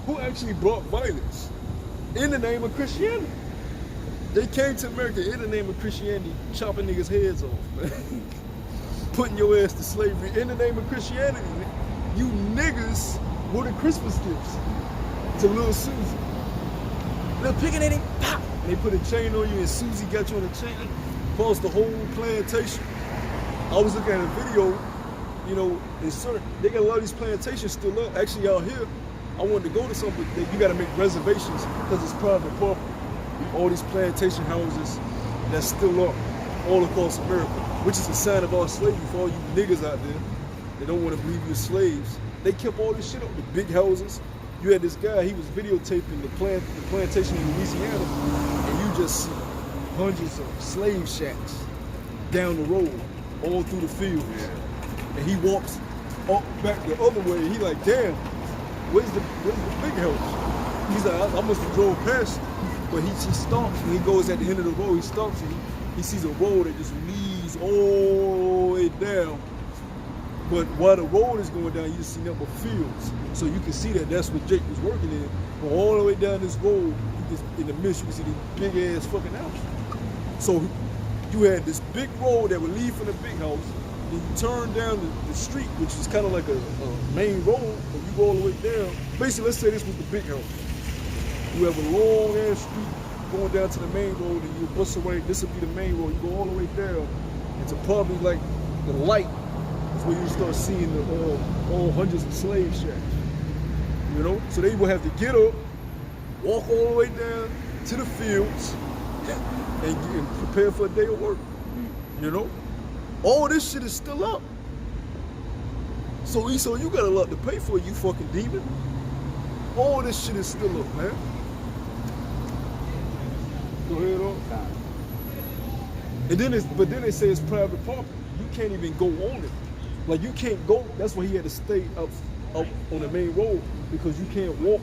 who actually brought violence in the name of Christianity. They came to America in the name of Christianity, chopping niggas' heads off, man. Putting your ass to slavery in the name of Christianity. You niggas were the Christmas gifts to little Susie. Little pickaninny, pop! And they put a chain on you and Susie got you on a chain across the whole plantation. I was looking at a video, you know, they got a lot of these plantations still up. Actually out here, I wanted to go to some, but you gotta make reservations because it's private property. All these plantation houses that's still up all across America, which is a sign of our slavery for all you niggas out there that don't want to believe you're slaves. They kept all this shit up, the big houses. You had this guy, he was videotaping the plantation in Louisiana, and you just see hundreds of slave shacks down the road, all through the fields. Yeah. And he walks up back the other way, and he like, damn, where's the big house? He's like, I must have drove past it. But he stops, and he goes at the end of the road, he stops, and he sees a road that just leads all the way down. But while the road is going down, you just see nothing but fields. So you can see that that's what Jake was working in. But all the way down this road, in the midst, you can see these big ass fucking houses. So you had this big road that would lead from the big house, then you turn down the street, which is kind of like a main road, and you go all the way down. Basically, let's say this was the big house. You have a long ass street going down to the main road, and you bust away. This would be the main road. You go all the way down into probably like the light. That's where you start seeing all hundreds of slave shacks. You know, so they would have to get up, walk all the way down to the fields, and prepare for a day of work. You know, all this shit is still up. So Esau, you got a lot to pay for, you fucking demon. All this shit is still up, man. Go ahead on. And then they say it's private property. You can't even go on it. Like you can't go. That's why he had to stay up on the main road because you can't walk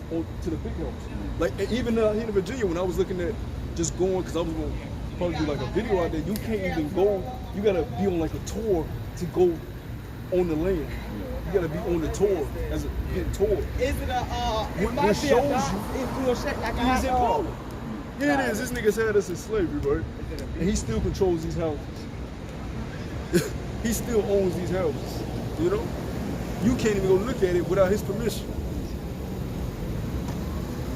to the big house. Like even here in Virginia, when I was looking at just going, because I was going to probably do like a video out there. You can't even go. You gotta be on like a tour to go on the land. You gotta be on the tour as a getting toured. Is it a What shows you it's real shit like a he's in power? Yeah, it is. This nigga's had us in slavery, right? And he still controls these houses. He still owns these houses. You know? You can't even go look at it without his permission.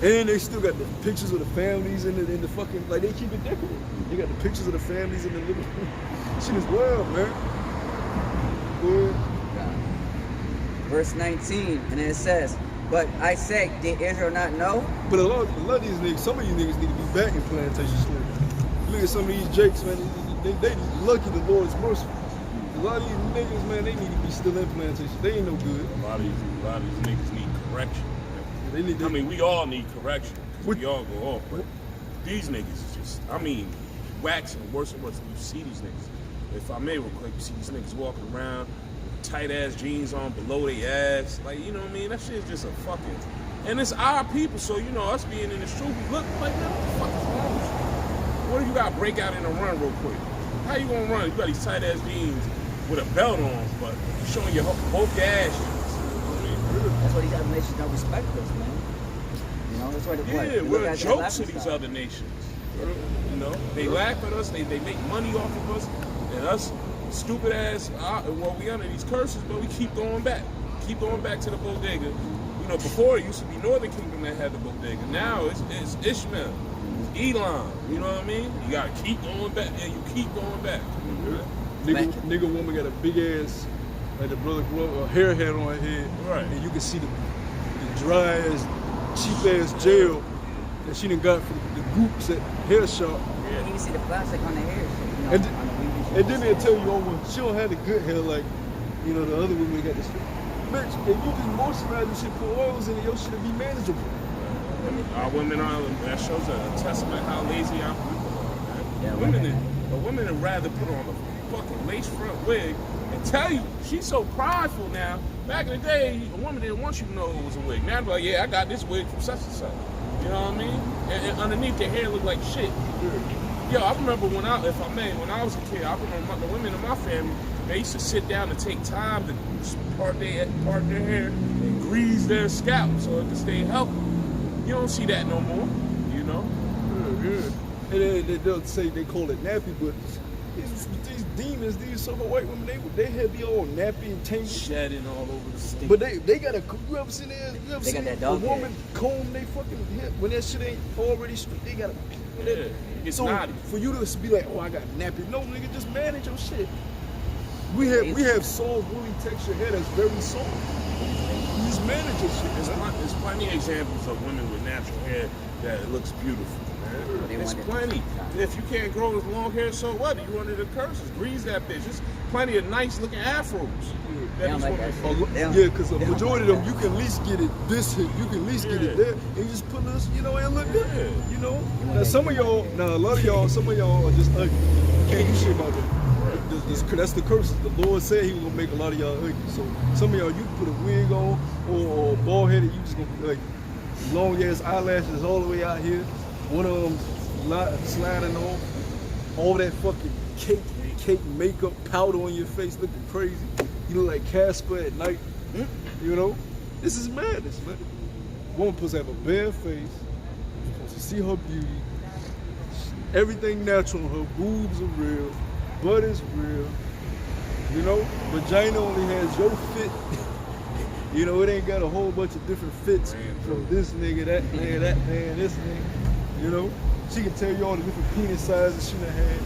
And they still got the pictures of the families in the fucking, like they keep it decorated. They got the pictures of the families in the living room. Shit is wild, man. Good. Verse 19, and it says, but I say, did Israel not know? But a lot of these niggas, some of these niggas need to be back in plantation slavery. Look at some of these jakes, man. They lucky the Lord is merciful. A lot of these niggas, man, they need to be still in plantation. They ain't no good. A lot of these niggas need correction. They need I mean, we all need correction because we all go off. But these niggas is just, I mean, waxing worse and worse. You see these niggas. If I may real quick, you see these niggas walking around with tight ass jeans on below their ass. Like, you know what I mean? That shit is just a fucking. And it's our people, so you know, us being in the street, we look like, man, what the fuck is wrong with you? What if you got to break out in a run real quick? How you gonna run? You got these tight ass jeans with a belt on, but you're showing your both your ass. That's why these other nations don't respect us, man. You know, that's why the Yeah, we're a joke to these other nations. You know, they laugh at us, they make money off of us, and us stupid ass, well, we under these curses, but we keep going back. Keep going back to the bodega. You know, before it used to be Northern Kingdom that had the bodega. Now it's Ishmael, Elon, you know what I mean? You gotta keep going back, and you keep going back. Nigga woman got a big ass, like the brother grew up, a hair hat on her head, Right. and you can see the dry ass, cheap ass gel that she done got from the groups at hair shop. You can see the plastic on the hair. You know, And, on the and then they'll tell you, oh, well, she don't have the good hair like, you know, the other women got this. Bitch, if you just moisturize and shit, put oils in it, your shit will be manageable. Our women are, that shows a testament how lazy our people are, man. Yeah, Women would rather put on a fucking lace front wig and tell you, she's so prideful now. Back in the day, a woman didn't want you to know it was a wig. Now they're like, yeah, I got this wig from such and such. You know what I mean? And underneath their hair look like shit. Yo, I remember when I was a kid, I remember the women in my family, they used to sit down and take time to part their hair and grease their scalp so it could stay healthy. You don't see that no more, you know? And they'll say they call it nappy, but these demons, these so-called white women, they had be all nappy and tangled. Shedding all over the skin. But they got you ever seen that? You ever They got seen that a dog woman comb they fucking hair when that shit ain't already straight? They got to. Yeah, it's so naughty. for you to be like, oh, I got nappy. No, nigga, just manage your shit. We have soft, woolly texture hair that's very soft. You just manage your shit. There's plenty of examples of women with natural hair that it looks beautiful, man. There's plenty. If you can't grow with long hair, so what? You under the curses. Grease that bitch. There's plenty of nice looking afros. They don't like that shit. Yeah, because a majority of them, you can at least get it this hit, you can at least get it there, and you just put this, you know, and look good. You know? Now, a lot of y'all, some of y'all are just ugly. You can't do shit about that. That's the curses. The Lord said He was gonna make a lot of y'all ugly. So some of y'all, you put a wig on or bald headed, you just gonna be ugly. Long ass eyelashes all the way out here. One of them sliding off. All that fucking cake makeup powder on your face, looking crazy. You look like Casper at night. You know, this is madness, man. Woman supposed to have a bare face. Supposed to see her beauty. Everything natural. Her boobs are real. Butt is real. You know, vagina only has your fit. You know, it ain't got a whole bunch of different fits from this nigga, that man, this nigga. You know, she can tell you all the different penis sizes she done had.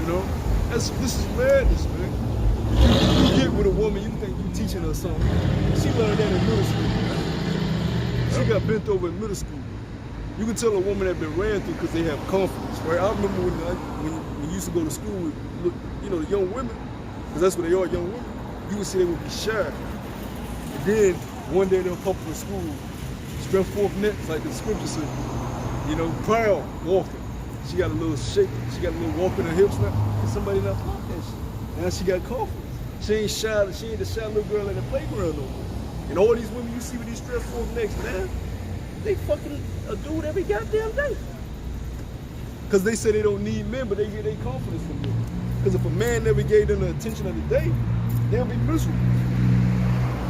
You know, this is madness, man. You get with a woman, you think you teaching her something. She learned that in middle school. She got bent over in middle school. You can tell a woman that been ran through because they have confidence, right? I remember when you used to go to school with, you know, the young women, because that's what they are, young women. You would see they would be shy. And then one day they'll come to school, spread forth necks like the scripture said. You know, proud walking. She got a little shake. She got a little walk in her hips now. And somebody not pop that shit. Now she got confidence. She ain't shy. She ain't the shy little girl in the playground no more. And all these women you see with these spread forth necks, man, they fucking a dude every goddamn day. Because they say they don't need men, but they get their confidence from men. Because if a man never gave them the attention of the day, they'll be miserable.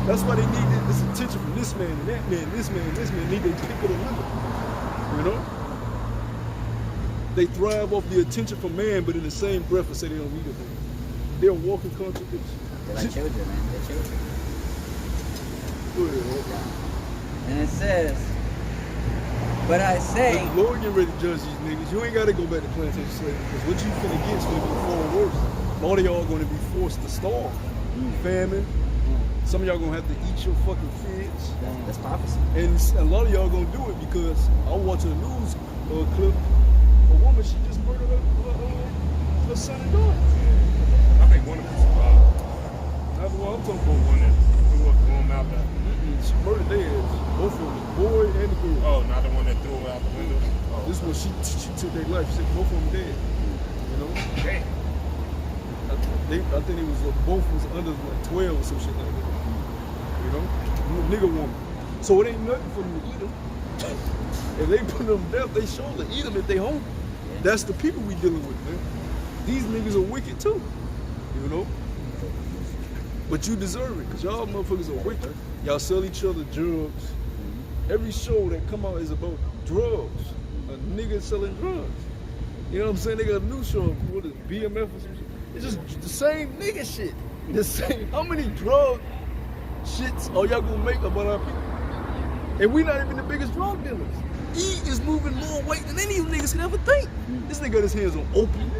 That's why they need this attention from this man and that man, this man and this man. Need their pick of the litter. You know? They thrive off the attention from man, but in the same breath and say they don't need a man. They're walking contradiction. They're like children, man. They're children. Go ahead, man. And it says, but I say, the Lord get ready to judge these niggas. You ain't got to go back to plantation slavery because what you finna get is gonna be far worse. A lot of y'all gonna be forced to starve, famine. Some of y'all gonna have to eat your fucking kids. That's prophecy. And a lot of y'all gonna do it because I was watching a news clip. A woman, she just murdered her son and daughter. I think one of them survived. That's what I'm talking The about. one that threw him out there. She murdered their ass. Both of them, the boy and the girl. Oh, not the one that threw him out the window. Oh. This one, she took their life. She said both of them dead. You know? Damn. I think it was both was under like 12 or some shit like that. You know? Nigga woman. So it ain't nothing for them to eat them. If they put them to death, they sure to eat them if they hungry. That's the people we dealing with, man. These niggas are wicked too. You know? But you deserve it, because y'all motherfuckers are wicked. Y'all sell each other drugs. Every show that come out is about drugs. A nigga selling drugs. You know what I'm saying? They got a new show, what is it, BMF or some shit? It's just the same nigga shit. The same. How many drug shits are y'all gonna make about our people? And we not even the biggest drug dealers. E is moving more weight than any of you niggas can ever think. This nigga got his hands on opium.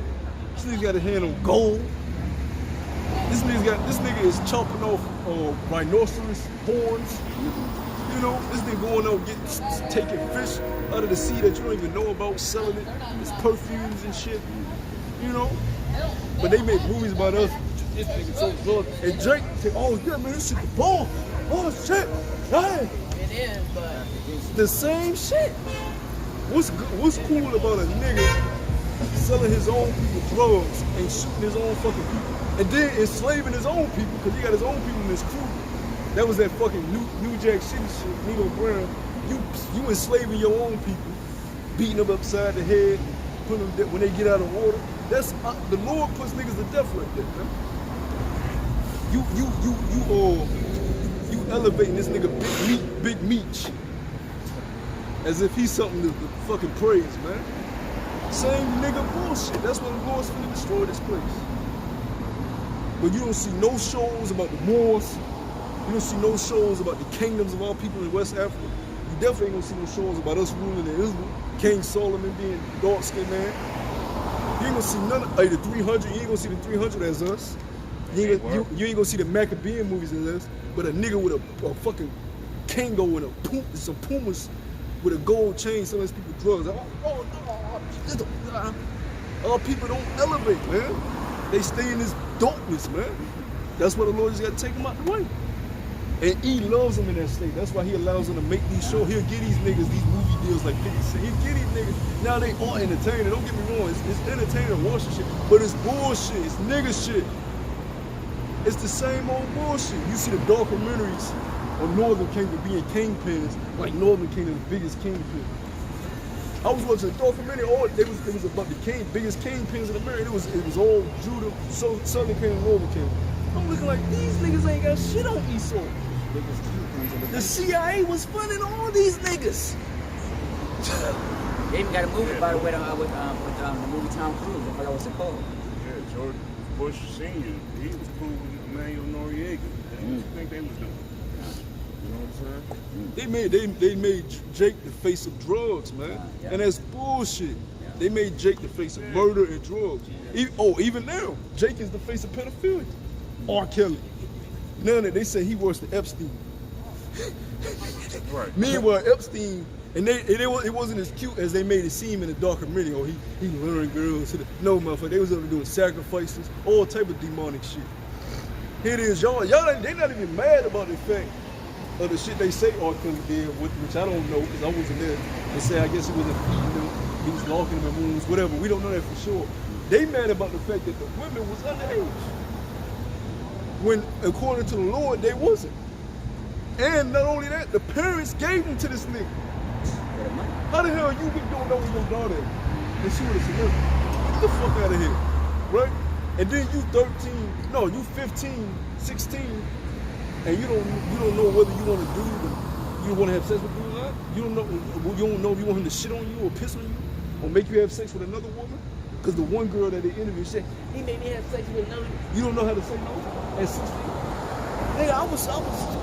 This nigga got his hand on gold. This nigga is chopping off rhinoceros horns. You know, this nigga going out taking fish out of the sea that you don't even know about, selling it. It's perfumes and shit. You know? But they make movies about us. This nigga so good. And Drake say, oh yeah, man, this shit the ball. Oh shit. Hey. It is, but The same shit. What's cool about a nigga selling his own people drugs and shooting his own fucking people and then enslaving his own people because he got his own people in his crew? That was that fucking New Jack City shit, Nino Brown. You enslaving your own people, beating them upside the head, putting them when they get out of water. That's the Lord puts niggas to death like that, man. You elevating this nigga Big Meech as if he's something to fucking praise, man. Same nigga bullshit. That's why the Lord's finna destroy this place. But you don't see no shows about the Moors. You don't see no shows about the kingdoms of our people in West Africa. You definitely ain't gonna see no shows about us ruling in Israel. King Solomon being dark-skinned man. You ain't gonna see none of the 300. You ain't gonna see the 300 as us. You ain't gonna see the Maccabean movies as us. But a nigga with a fucking Kango and some Pumas with a gold chain selling his people drugs. Our people don't elevate, man. They stay in this darkness, man. That's why the Lord just got to take them out the way. And E loves them in that state. That's why he allows them to make these shows. He'll get these niggas these movie deals like 50 Cent. He'll get these niggas. Now they are entertaining. Don't get me wrong. It's entertaining to watch this shit. But it's bullshit. It's nigga shit. It's the same old bullshit. You see the documentaries on Northern Kingdom being kingpins, like Northern Kingdom, the biggest kingpin. I was watching a documentary. It was about the biggest kingpins in America. It was all Judah, Southern Kingdom, Northern Kingdom. I'm looking like these niggas ain't got shit on Esau. The CIA was funding all these niggas. They even got a movie, by the way, with the movie Tom Cruise. I forgot what's it called. Yeah, George Bush Sr., he was cool with Emmanuel Noriega. What do you think they was doing? You know what I'm saying? They made Jake the face of drugs, man. Yeah. And that's bullshit. They made Jake the face of murder and drugs. Even now, Jake is the face of pedophilia. R. Kelly. None of they say he worse than Epstein. Right. Meanwhile, Epstein, and it wasn't as cute as they made it seem in the documentary. Oh, he luring girls. No, motherfucker, they was over doing sacrifices, all type of demonic shit. Here it is, y'all. They not even mad about the fact of the shit they say R. Kelly did, which I don't know because I wasn't there. They say I guess he wasn't feeding them, he was locking them in rooms, whatever. We don't know that for sure. They mad about the fact that the women was underage, when according to the Lord they wasn't. And not only that, the parents gave them to this nigga. How the hell you don't know who your daughter is? and she was a celebrity. Get the fuck out of here, right? And then you 15, 16, and you don't know whether you want to do you want to have sex with dude or not. You don't know if you want him to shit on you or piss on you or make you have sex with another woman. Because the one girl that they interviewed said, he made me have sex with another. You don't know how to say no at 16? Nigga, I was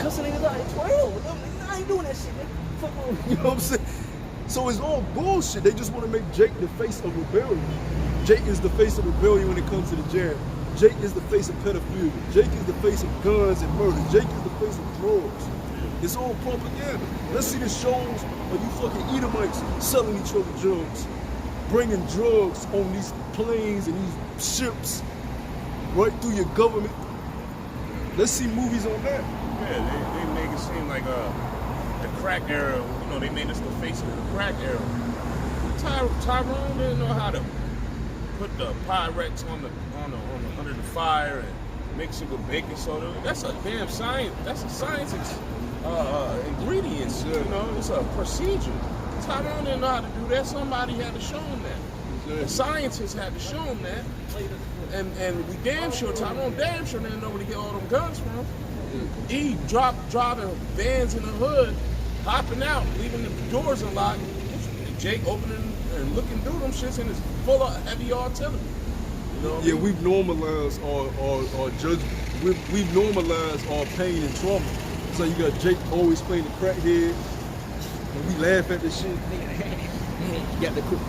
cussing niggas out at 12. I'm like, I ain't doing that shit, nigga. Fuck on. You know what I'm saying? So it's all bullshit. They just want to make Jake the face of rebellion. Jake is the face of rebellion when it comes to the jam. Jake is the face of pedophilia. Jake is the face of guns and murder. Jake is the face of drugs. It's all propaganda. Let's see the shows of you fucking Edomites selling each other drugs, bringing drugs on these planes and these ships right through your government. Let's see movies on that. Yeah, they make it seem like the crack era. You know, they made us the face of the crack era. Tyrone didn't know how to put the Pyrex on the under the fire and mix it with baking soda. That's a damn science. That's a science ingredients. You know, it's a procedure. Tyrone didn't know how to do that. Somebody had to show him that. The scientists had to show him that. And we damn sure, Tyrone damn sure didn't know where to get all them guns from. He driving vans in the hood, hopping out, leaving the doors unlocked. Jake opening and looking through them shits and it's full of heavy artillery. You know yeah, we've normalized our judgment. We've normalized our pain and trauma. So you got Jake always playing the crackhead, and we laugh at this shit.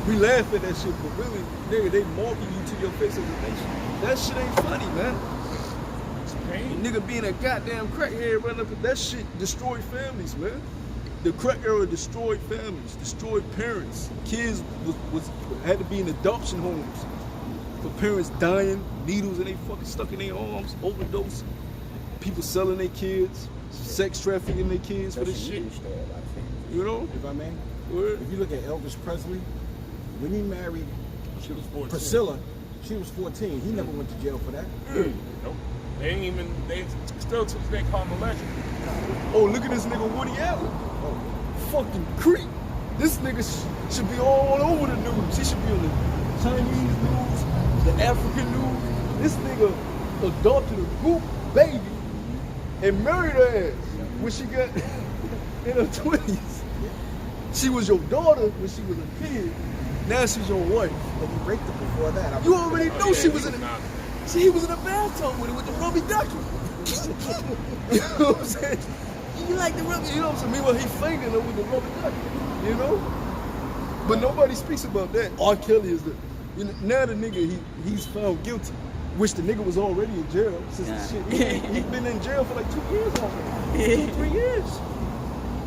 We laugh at that shit, but really, nigga, they marking you to your face as a nation. That shit ain't funny, man. It's pain. Nigga being a goddamn crackhead running up, that shit destroyed families, man. The crack era destroyed families, destroyed parents. Kids had to be in adoption homes for parents dying, needles in they fucking stuck in their arms, overdose. People selling their kids, sex trafficking their kids for this shit. You know? If I may, Word. if you look at Elvis Presley, when he married She was 14. Priscilla, she was 14. He never went to jail for that. Nope. They still to this day call him a legend. Oh, look at this nigga Woody Allen. Fucking creep. This nigga should be all over the news. He should be on the Chinese news, the African news. This nigga adopted a group baby and married her ass when she got in her 20s. She was your daughter when she was a kid. Now she's your wife. But he raped her before that. You already know she was in a not. See, he was in a bathtub with the rubby ducky. You know what I'm saying? You like the rubby, you know what I'm saying? Meanwhile, he fingered her with the rubby ducky, you know? But nobody speaks about that. R. Kelly is now the nigga, he's found guilty, which the nigga was already in jail since the shit. He's been in jail for like 2 years already. 2-3 years.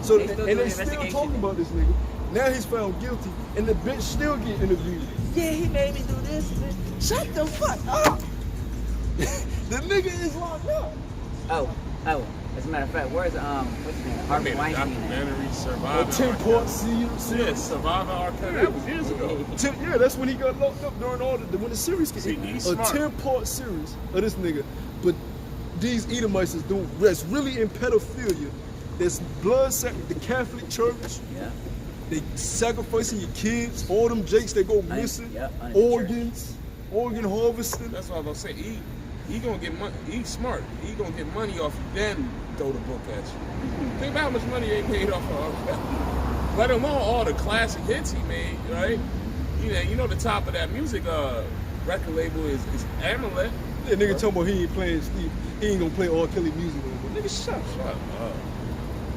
So, and they still talking about this nigga. Now he's found guilty, and the bitch still get interviewed. Yeah, he made me do this. Shut the fuck up. The nigga is locked up. Oh. As a matter of fact, where's what's his name? Harvey Weinstein. Documentary Survivor. 10-part series. Yeah, Survivor R. Kelly. That was years ago. Yeah, that's when he got locked up during when the series came. See, he's a smart. 10-part series of this nigga. But these Edomites is doing that's really in pedophilia. There's blood the Catholic Church. Yeah. They sacrificing your kids. All them jakes that go missing. Organs, organ harvesting. That's what I was gonna say. He gonna get money. He's smart. He gonna get money off you, then throw the book at you. Think about how much money they made off of. Let alone all the classic hits he made, right? You know the top of that music record label is Amulet. Yeah, nigga talking about he ain't playing Steve. He ain't gonna play R. Kelly music no more. Nigga, shut up.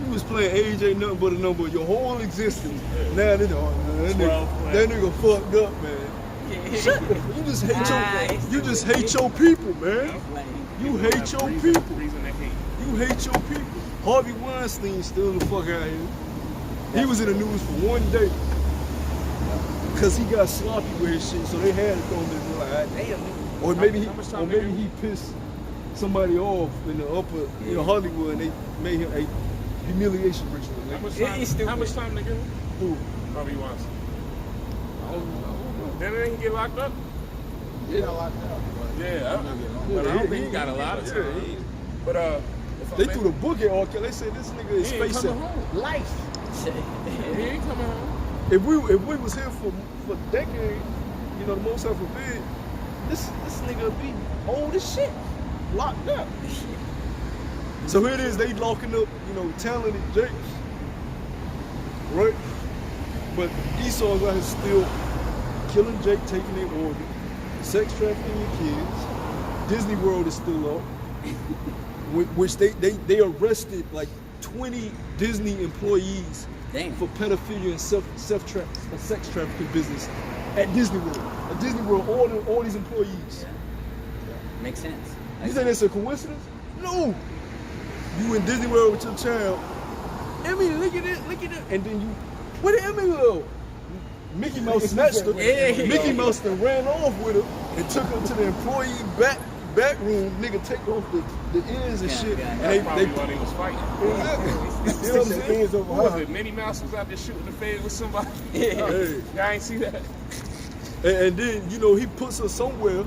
You was playing Age Ain't Nothing But a Number your whole existence. Yeah. Now that nigga fucked up, man. Shut up. You just hate your people, man. You hate your people. You hate your people. Harvey Weinstein still the fuck out here. He was in the news for one day because he got sloppy with his shit, so they had to throw him in like, or maybe he pissed somebody off in the upper, Hollywood, and they made him a humiliation ritual. How much time they give him? Who? Harvey Weinstein. Didn't he get locked up? He got locked up. Yeah, but I don't think he got a lot of time. But they threw the book at R. Kelly. They said this nigga is facing life. He ain't coming home. if we was here for decades, you know, the most I forbid, this nigga be old as shit, locked up. So here it is, they locking up, you know, talented Jakes, right? But Esau's out here still killing Jake, taking their organ, sex trafficking your kids. Disney World is still up, which they arrested like 20 Disney employees for pedophilia and sex trafficking business at Disney World. At Disney World, all these employees. Yeah. Makes sense. You think that's a coincidence? No. You in Disney World with your child. Emmy, look at it. And then you, where the Emmy go? Mickey Mouse snatched her. Mickey Mouse then ran off with her and took her to the employee back room. Nigga take off the ears and shit. That's And probably why they was fighting. Exactly. You know what I'm saying? What was it? Minnie Mouse was out there shooting the fade with somebody. Hey. Y'all ain't see that? And then, you know, he puts her somewhere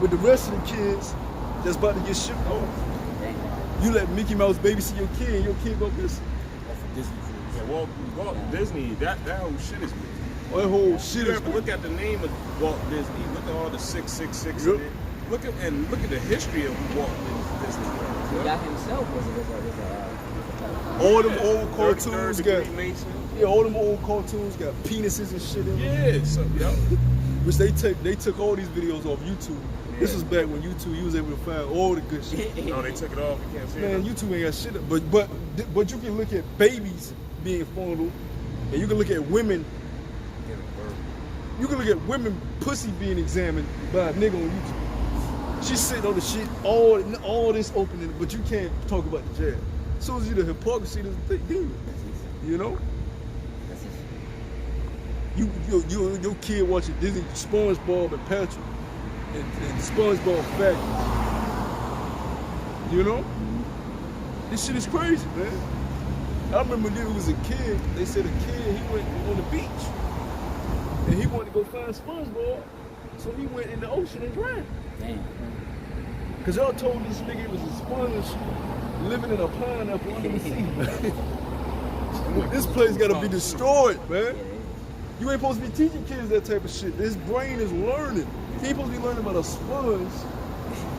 with the rest of the kids that's about to get shipped off. You let Mickey Mouse babysit your kid go missing. Yeah, Walt Disney, that whole shit is weird. That whole shit You is ever look at the name of Walt Disney, look at all the 666 Yep. in it. Look at the history of Walt Disney. The guy himself was all them old cartoons got, Mason. yeah, all them old cartoons got penises and shit in them. Yeah, so Which they took all these videos off YouTube. Yeah. This was back when YouTube, you was able to find all the good shit. No, they took it off. You can't see it. Man, YouTube ain't got shit. But you can look at babies being fondled, and you can look at women. You can look at women pussy being examined by a nigga on YouTube. She's sitting on the shit, all this opening, but you can't talk about the jab. As soon as you the hypocrisy, there's a thing, demon. You know? Your kid watching Disney, SpongeBob and Patrick, and SpongeBob Factory. You know? This shit is crazy, man. I remember when he was a kid, they said a kid, he went on the beach, and he wanted to go find SpongeBob, so he went in the ocean and drowned. Damn. Cause y'all told this nigga it was a sponge living in a pineapple under the sea. This place gotta be destroyed, man. You ain't supposed to be teaching kids that type of shit. His brain is learning. He ain't supposed to be learning about a sponge.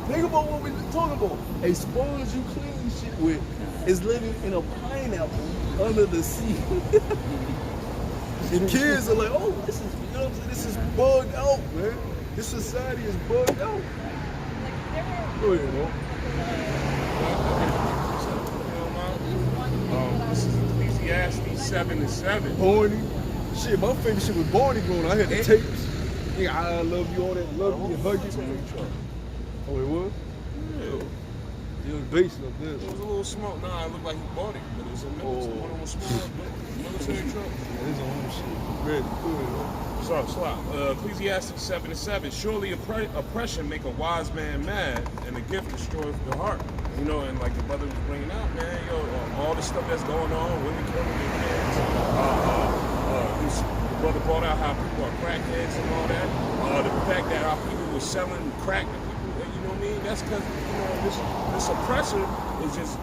Think about what we're talking about. A sponge you clean shit with is living in a pineapple under the sea. And kids are like, oh, this is, you know what I'm saying? This is bugged out, man. This society is bugged out. Go ahead, bro. This is Ecclesiastes 7:7. Barney. Shit, my favorite shit was Barney growing up. I had the tapes. Nigga, I love you, all that love you, hug you. Oh, it was? Yeah. It was based up there. It was a little smoke. Nah, it looked like he bought it, but it was a military, one of them small military trucks. Yeah, his own shit. Ready. Go ahead, bro. Ecclesiastes 7:7. Surely oppression make a wise man mad, and a gift destroys the heart. You know, and like the brother was bringing out, man, all the stuff that's going on, women killing their kids. The brother brought out how people are crackheads and all that. The fact that our people were selling crack to people, you know what I mean? That's because, you know, this oppressor is just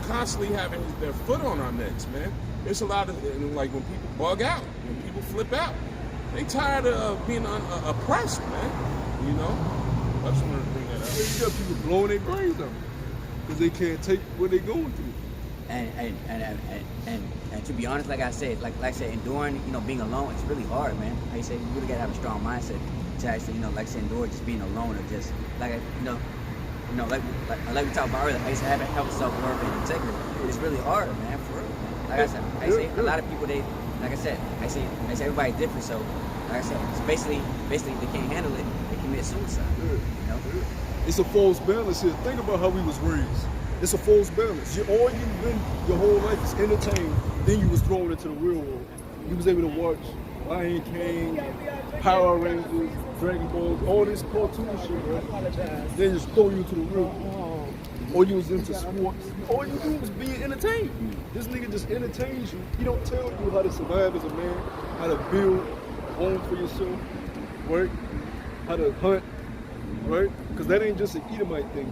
constantly having their foot on our necks, man. There's a lot of, like, when people bug out, when people flip out, they tired of being oppressed, man. You know? I just wanted to bring that up. You got people blowing their brains out because they can't take what they're going through. And to be honest, like I said, enduring, you know, being alone, it's really hard, man. Like you said, you really gotta have a strong mindset to actually, you know, like I said, endure just being alone or just like like we talked about earlier. I used to have self-worth and integrity. It's really hard, man, for real. Man. Like I said, a lot of people I say everybody's different. So like I said, it's basically they can't handle it. They commit suicide. Yeah. You know? It's a false balance here. Think about how we was raised. It's a false balance. All you've been your whole life is entertained. Then you was thrown into the real world. You was able to watch Lion King, Power Rangers, Dragon Ball, all this cartoon shit, right? Then just throw you into the real world. Or you was into sports. All you do was being entertained. This nigga just entertains you. He don't tell you how to survive as a man, how to build a home for yourself, right? How to hunt, right? Because that ain't just an Edomite thing.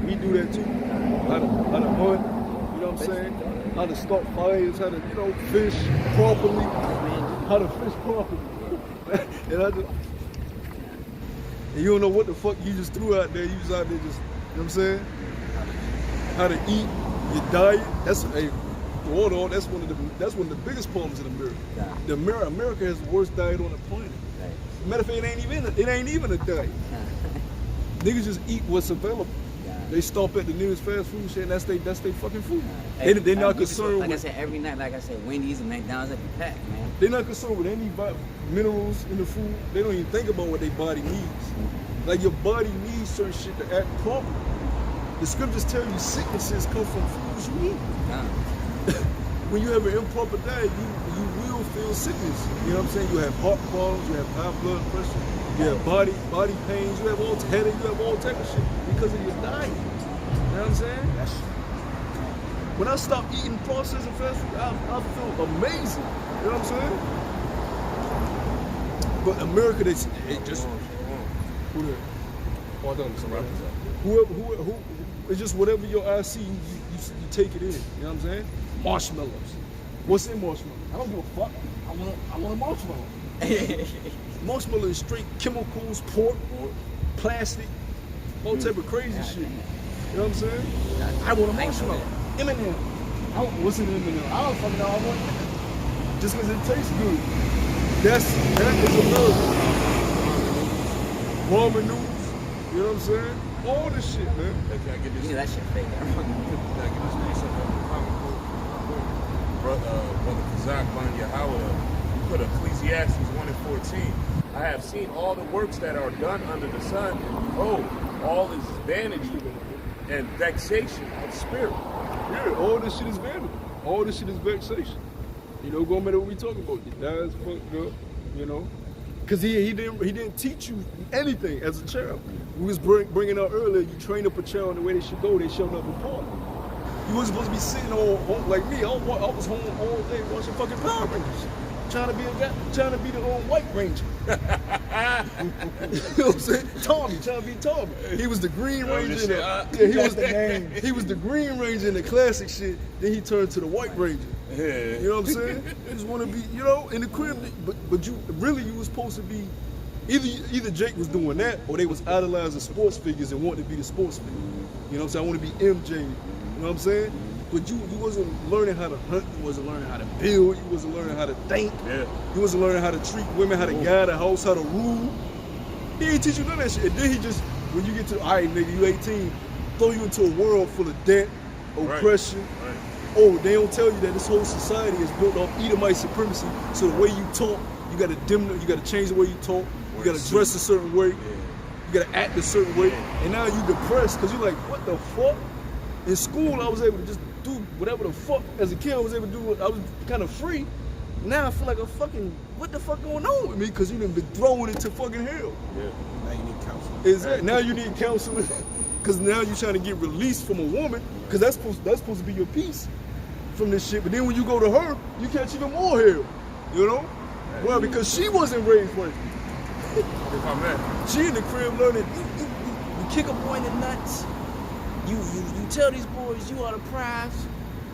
We do that too. How to hunt, you know what I'm saying? how to start fires, how to, you know, fish properly, how to fish properly. And you don't know what the fuck you just threw out there. You just out there just, you know what I'm saying? How to eat, your diet. That's that's one of the biggest problems in America. Yeah. America has the worst diet on the planet. Right. Matter of fact, it ain't even a diet. Niggas just eat what's available. Yeah. They stop at the nearest fast food shit, and that's they fucking food. Hey, They're not concerned like with. I said, every night, like I said, Wendy's and McDonald's at the pack, man. They're not concerned with any minerals in the food. They don't even think about what their body needs. Like your body needs certain shit to act properly. The scriptures tell you sicknesses come from foods you eat. Yeah. When you have an improper diet, you will feel sickness. You know what I'm saying? You have heart problems, you have high blood pressure, you have body pains, you have all headache, you have all type of shit because of your diet. You know what I'm saying? When I stopped eating processed and fast food, I feel amazing. You know what I'm saying? But America, they just who the oh, I thought it was somebody. Who it's just whatever your eyes see, you take it in. You know what I'm saying? Marshmallows. What's in marshmallows? I don't give a fuck. I want a marshmallow. Marshmallow is straight chemicals, pork, plastic, all type of crazy shit. You know what I'm saying? I want a marshmallow. M&M. What's in M&M? I don't fucking know. I want it. Just because it tastes good. That is America. Ramen noodles. You know what I'm saying? All this shit, man. Hey, can I get this? Yeah, that shit fake. Can I get this piece of the comic book? Brother Kazak Ban Yahweh put Ecclesiastes 1:14. I have seen all the works that are done under the sun, and behold, all is vanity and vexation of spirit. Yeah, all this shit is vanity. All this shit is vexation. You know, going back to what we talking about. Your dad's fucked up, you know. Because he didn't teach you anything as a child. We was bringing up earlier, you train up a child the way they should go, they showed up apart. You wasn't supposed to be sitting home like me. I was home all day watching fucking Power Rangers. Trying to be the White Ranger. You know what I'm saying? Tommy, trying to be Tommy. He was the Green Ranger. He was the Green Ranger in the classic shit. Then he turned to the White Ranger. Yeah. You know what I'm saying? You just want to be, you know, in the crib. But you was supposed to be. Either Jake was doing that, or they was idolizing sports figures and wanted to be the sports figure. You know what I'm saying? I want to be MJ. You know what I'm saying? But you wasn't learning how to hunt, you wasn't learning how to build, you wasn't learning how to think, you wasn't learning how to treat women, how to guide a house, how to rule. He ain't teach you none of that shit. And then he just, when you get to, all right, nigga, you 18, throw you into a world full of debt, oppression. Right. Oh, they don't tell you that this whole society is built off Edomite supremacy. So the way you talk, you gotta you gotta change the way you talk, you gotta dress a certain way, you gotta act a certain way, and now you depressed because you're like, what the fuck? In school, I was able to just do whatever the fuck. As a kid, I was able to do what I was kind of free. Now I feel like a fucking, what the fuck going on with me? Because you done been thrown into fucking hell. Yeah. Now you need counseling. Exactly. Now you need counseling because now you're trying to get released from a woman because that's supposed to be your peace from this shit. But then when you go to her, you catch even more hell. You know? Well, because she wasn't raised right. She in the crib learning. You kick a boy in the nuts. You tell these boys you are the prize,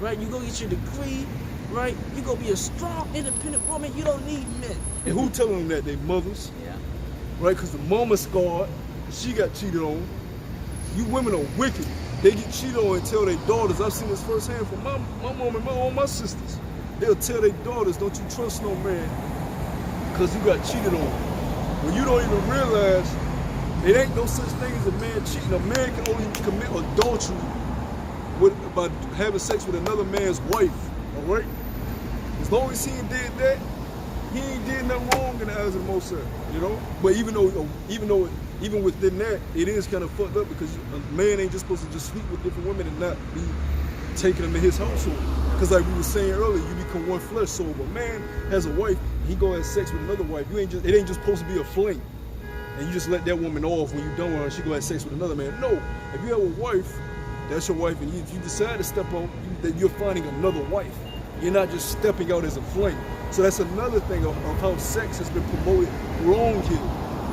right? You go get your degree, right? You go be a strong, independent woman. You don't need men. And who telling them that? They mothers, right? Because the mama scarred, she got cheated on. You women are wicked. They get cheated on and tell their daughters. I've seen this firsthand from my mom and all my sisters. They'll tell their daughters, don't you trust no man because you got cheated on. When you don't even realize it ain't no such thing as a man cheating. A man can only commit adultery by having sex with another man's wife, all right? As long as he ain't did that, he ain't did nothing wrong in the eyes of the Most High, you know? But even within that, it is kind of fucked up because a man ain't just supposed to just sleep with different women and not be taking them in his household. Because like we were saying earlier, you become one flesh. So if a man has a wife, he go have sex with another wife, it ain't just supposed to be a fling. And you just let that woman off when you done with her, she go have sex with another man. No, if you have a wife, that's your wife, and if you decide to step out, you're finding another wife. You're not just stepping out as a fling. So that's another thing of how sex has been promoted wrong here.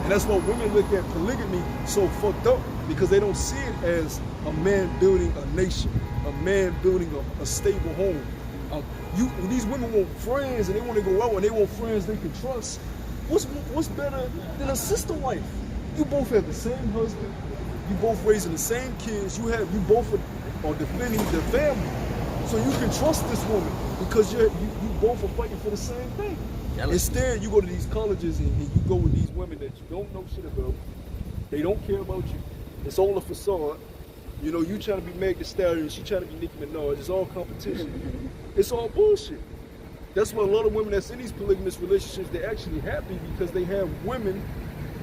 And that's why women look at polygamy so fucked up, because they don't see it as a man building a nation. a man building a stable home. These women want friends and they want to go out and they want friends they can trust. What's better than a sister wife? You both have the same husband. You both raising the same kids. You both are defending the family. So you can trust this woman because you both are fighting for the same thing. Instead, you go to these colleges and you go with these women that you don't know shit about. They don't care about you. It's all a facade. You know, you trying to be Meg Thee Stallion, she trying to be Nicki Minaj. It's all competition. It's all bullshit. That's why a lot of women that's in these polygamous relationships, they're actually happy because they have women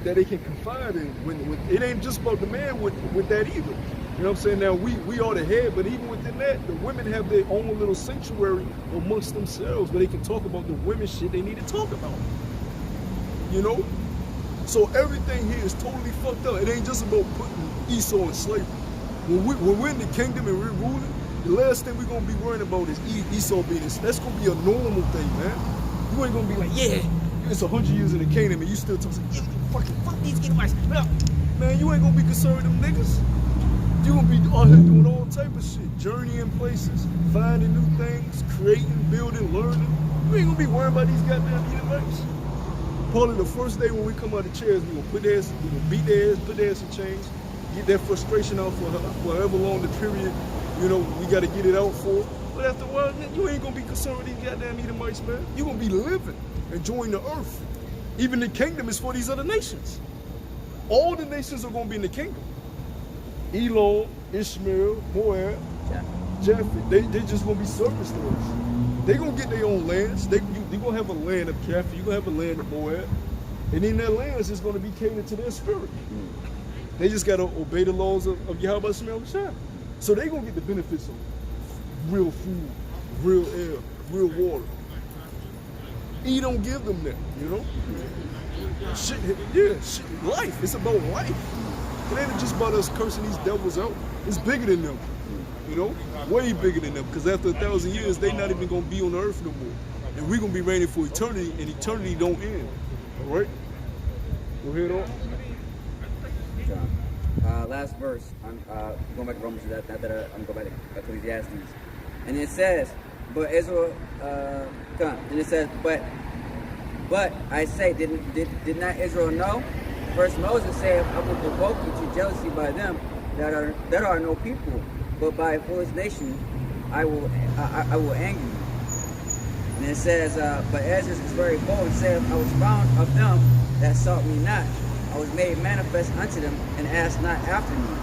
that they can confide in. When it ain't just about the man with that either. You know what I'm saying? Now, we are the head, but even within that, the women have their own little sanctuary amongst themselves where they can talk about the women shit they need to talk about. You know? So everything here is totally fucked up. It ain't just about putting Esau in slavery. When we're in the kingdom and we're ruling, the last thing we're gonna be worrying about is Esau being this. That's gonna be a normal thing, man. You ain't gonna be like, yeah, it's 100 years in the kingdom and you still talking, yeah, fuck these Edomites. Man, you ain't gonna be concerned with them niggas. You gonna be out here doing all type of shit, journeying places, finding new things, creating, building, learning. You ain't gonna be worrying about these goddamn Edomites. Probably the first day when we come out of chairs, we gonna put their ass, we gonna beat their ass, put their ass in chains, get that frustration out for however long the period, you know, we gotta get it out for. But after a while, you ain't gonna be concerned with these goddamn Edomites, man. You gonna be living, enjoying the earth. Even the kingdom is for these other nations. All the nations are gonna be in the kingdom. Elon, Ishmael, Moab, Japheth, they just gonna be service to us. They gonna get their own lands. They gonna have a land of Japheth, you gonna have a land of Moab. And in their lands is gonna be catered to their spirit. They just gotta obey the laws of Yahweh Shemel. So they gonna get the benefits of real food, real air, real water. He don't give them that, you know? Shit, life. It's about life. It ain't just about us cursing these devils out. It's bigger than them, you know? Way bigger than them. Because after 1,000 years, they not even gonna be on the earth no more. And we're gonna be reigning for eternity, and eternity don't end. All right? Go ahead on. Last verse. I'm going back to Romans. I'm going back to Ecclesiastes, and it says, "But Israel, come." And it says, "But I say, did not Israel know? First Moses said, I will provoke you to jealousy by them that are no people, but by a foolish nation I will anger you." And it says, "But Ezra is very bold and said, I was found of them that sought me not. I was made manifest unto them, and asked not after me.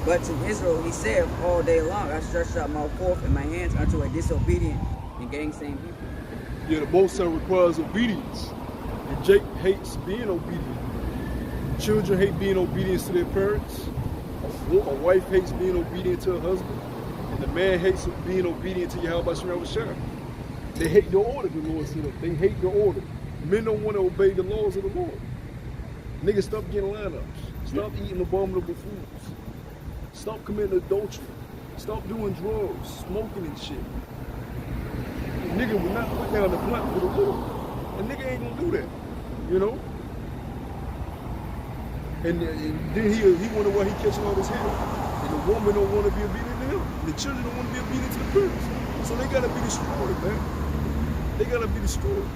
But to Israel he said, all day long I stretched out my forth and my hands unto a disobedient and gainsaying people." Yeah, the Most High requires obedience. And Jake hates being obedient. Children hate being obedient to their parents. A wife hates being obedient to her husband. And the man hates being obedient to Yahweh Shemel. They hate the order the Lord set up. They hate the order. Men don't want to obey the laws of the Lord. Niggas, stop getting lineups. Stop eating abominable foods. Stop committing adultery. Stop doing drugs, smoking and shit. A nigga will not put down the blunt for the Lord. A nigga ain't gonna do that, you know? And then he wonder why he catching all this hell. And the woman don't want to be obedient to him. And the children don't want to be obedient to the parents. So they gotta be destroyed, man. They gotta be destroyed.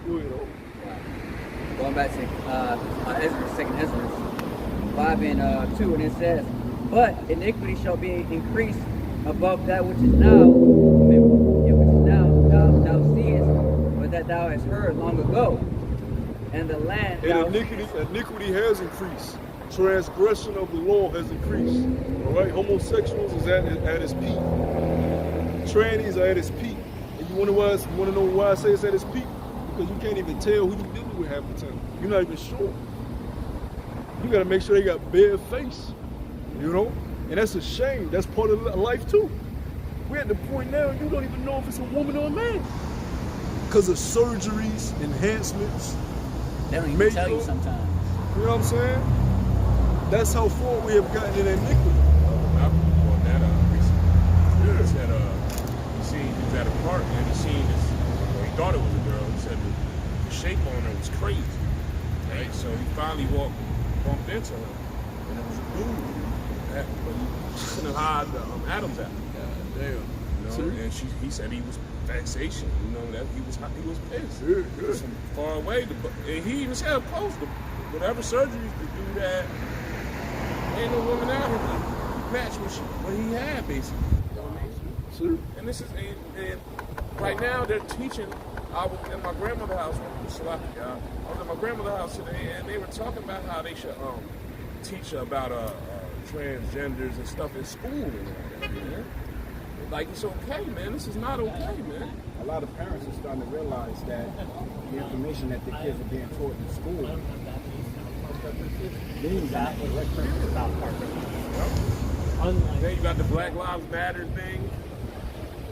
You know. Going back to Ezra, 2nd Ezra 5 and 2, and it says, "But iniquity shall be increased above that which is now, thou seest, but that thou hast heard long ago, and the land." And iniquity has increased. Transgression of the law has increased. All right, homosexuals is at its peak. Trannies are at its peak. And you want to know why I say it's at its peak? Because you can't even tell who you dealing with half the time. You're not even sure. You gotta make sure they got bare face, you know? And that's a shame. That's part of life too. We're at the point now you don't even know if it's a woman or a man. Because of surgeries, enhancements. They don't even tell you sometimes. You know what I'm saying? That's how far we have gotten in iniquity. On that recently. He said he was at a park and he seen this, he thought it was a girl. He said the shape on her was crazy. Right? So he finally bumped into her. And it was a dude. She couldn't hide the Adams apple. Damn. You know, Serious? and he said he was vexation. You know that he was pissed. Yeah. From far away, and he even said, "Close whatever surgeries to do that. Ain't no woman out here to match what he had, basically." You know what I mean? Serious? And this is and right now they're teaching. I was at my grandmother's house. I was at my grandmother's house today, and they were talking about how they should teach about transgenders and stuff in school and all that, man. Like, it's okay, man. This is not okay, man. A lot of parents are starting to realize that the information that their kids are being taught in school means that Then you got the Black Lives Matter thing.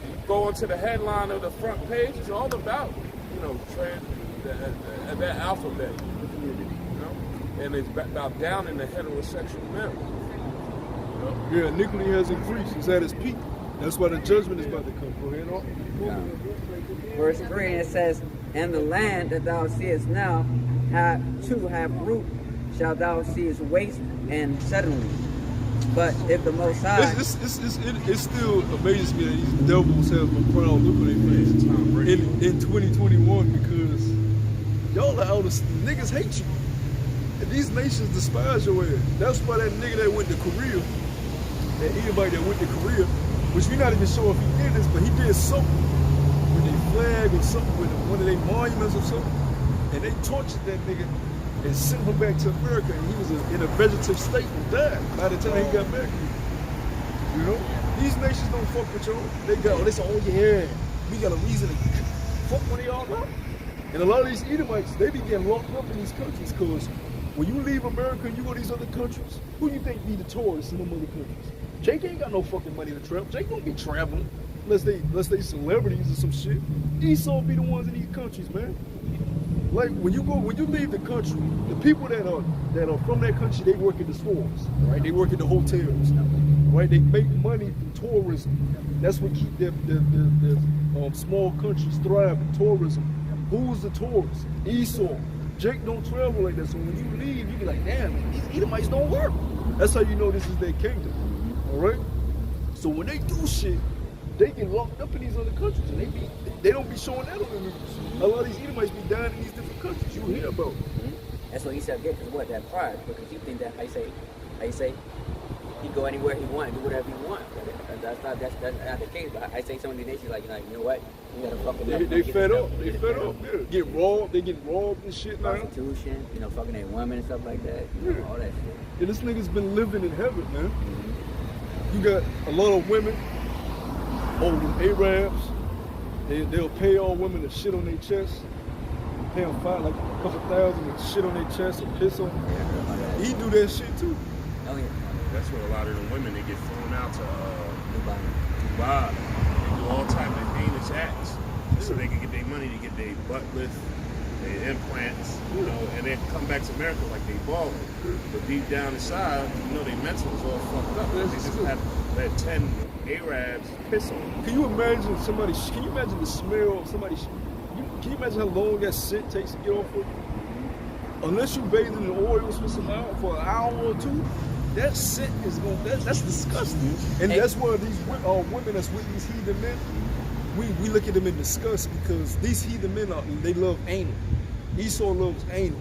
You go into the headline of the front page, it's all about, that alphabet, and it's about downing the heterosexual men. Yeah, iniquity has increased. It's at its peak. That's why the judgment is about to come. Go ahead, on. Verse 3, it says, "And the land that thou seest now have root, shall thou see its waste and suddenly. But if the Most High..." It still amazes me that these devils have a proud look on their face in 2021 because y'all are out of niggas hate you. And these nations despise your ass. That's why that nigga that went to Korea, that anybody that went to Korea, which we not even sure if he did this, but he did something with a flag or something with one of their monuments or something, and they tortured that nigga and sent him back to America, and he was in a vegetative state and died by the time he got back here. You know? These nations don't fuck with y'all. They go, they say, "Oh yeah, we got a reason to fuck with y'all now." And a lot of these Edomites, they be getting locked up in these countries because when you leave America and you go to these other countries, who you think be the tourists in them other countries? Jake ain't got no fucking money to travel. Jake don't be traveling unless they celebrities or some shit. Esau be the ones in these countries, man. Like when you leave the country, the people that are from that country, they work in the stores, right? They work in the hotels, right? They make money from tourism. That's what keep their small countries thriving. Tourism. Who's the tourist? Esau. Jake don't travel like that. So when you leave, you be like, damn, man, these Edomites don't work. That's how you know this is their kingdom. All right. So when they do shit, they get locked up in these other countries, and they don't be showing that on the news. A lot of these Edomites be dying in these different countries. You hear about. That's what he said, because what, that pride, because you think that, how you say, he go anywhere he want, do whatever he want. That's not the case. But I say some of these nations, like, you know what, you gotta fuck with them. They fed up. They fed up. Yeah. Get robbed. They get robbed and shit now. Prostitution, fucking their women and stuff like that. All that shit. Yeah, this nigga's been living in heaven, man. You got a lot of women, them Arabs. They'll pay all women to shit on their chest. Pay them like a couple thousand to shit on their chest or piss on them. He do that shit too. Oh yeah. That's what a lot of the women, they get flown out to Dubai. They do all types of heinous acts so they can get their money to get their butt lift, their implants, and then come back to America like they balling. But deep down inside, their mental is all fucked up. They just have let 10 Arabs piss on them. Can you imagine can you imagine the smell of somebody? Can you imagine how long that shit takes to get off of? Unless you bathe in the oils for an hour or two, that shit is that's disgusting. And that's why these women that's with these heathen men, we look at them in disgust because these heathen men they love anal. Esau loves anal.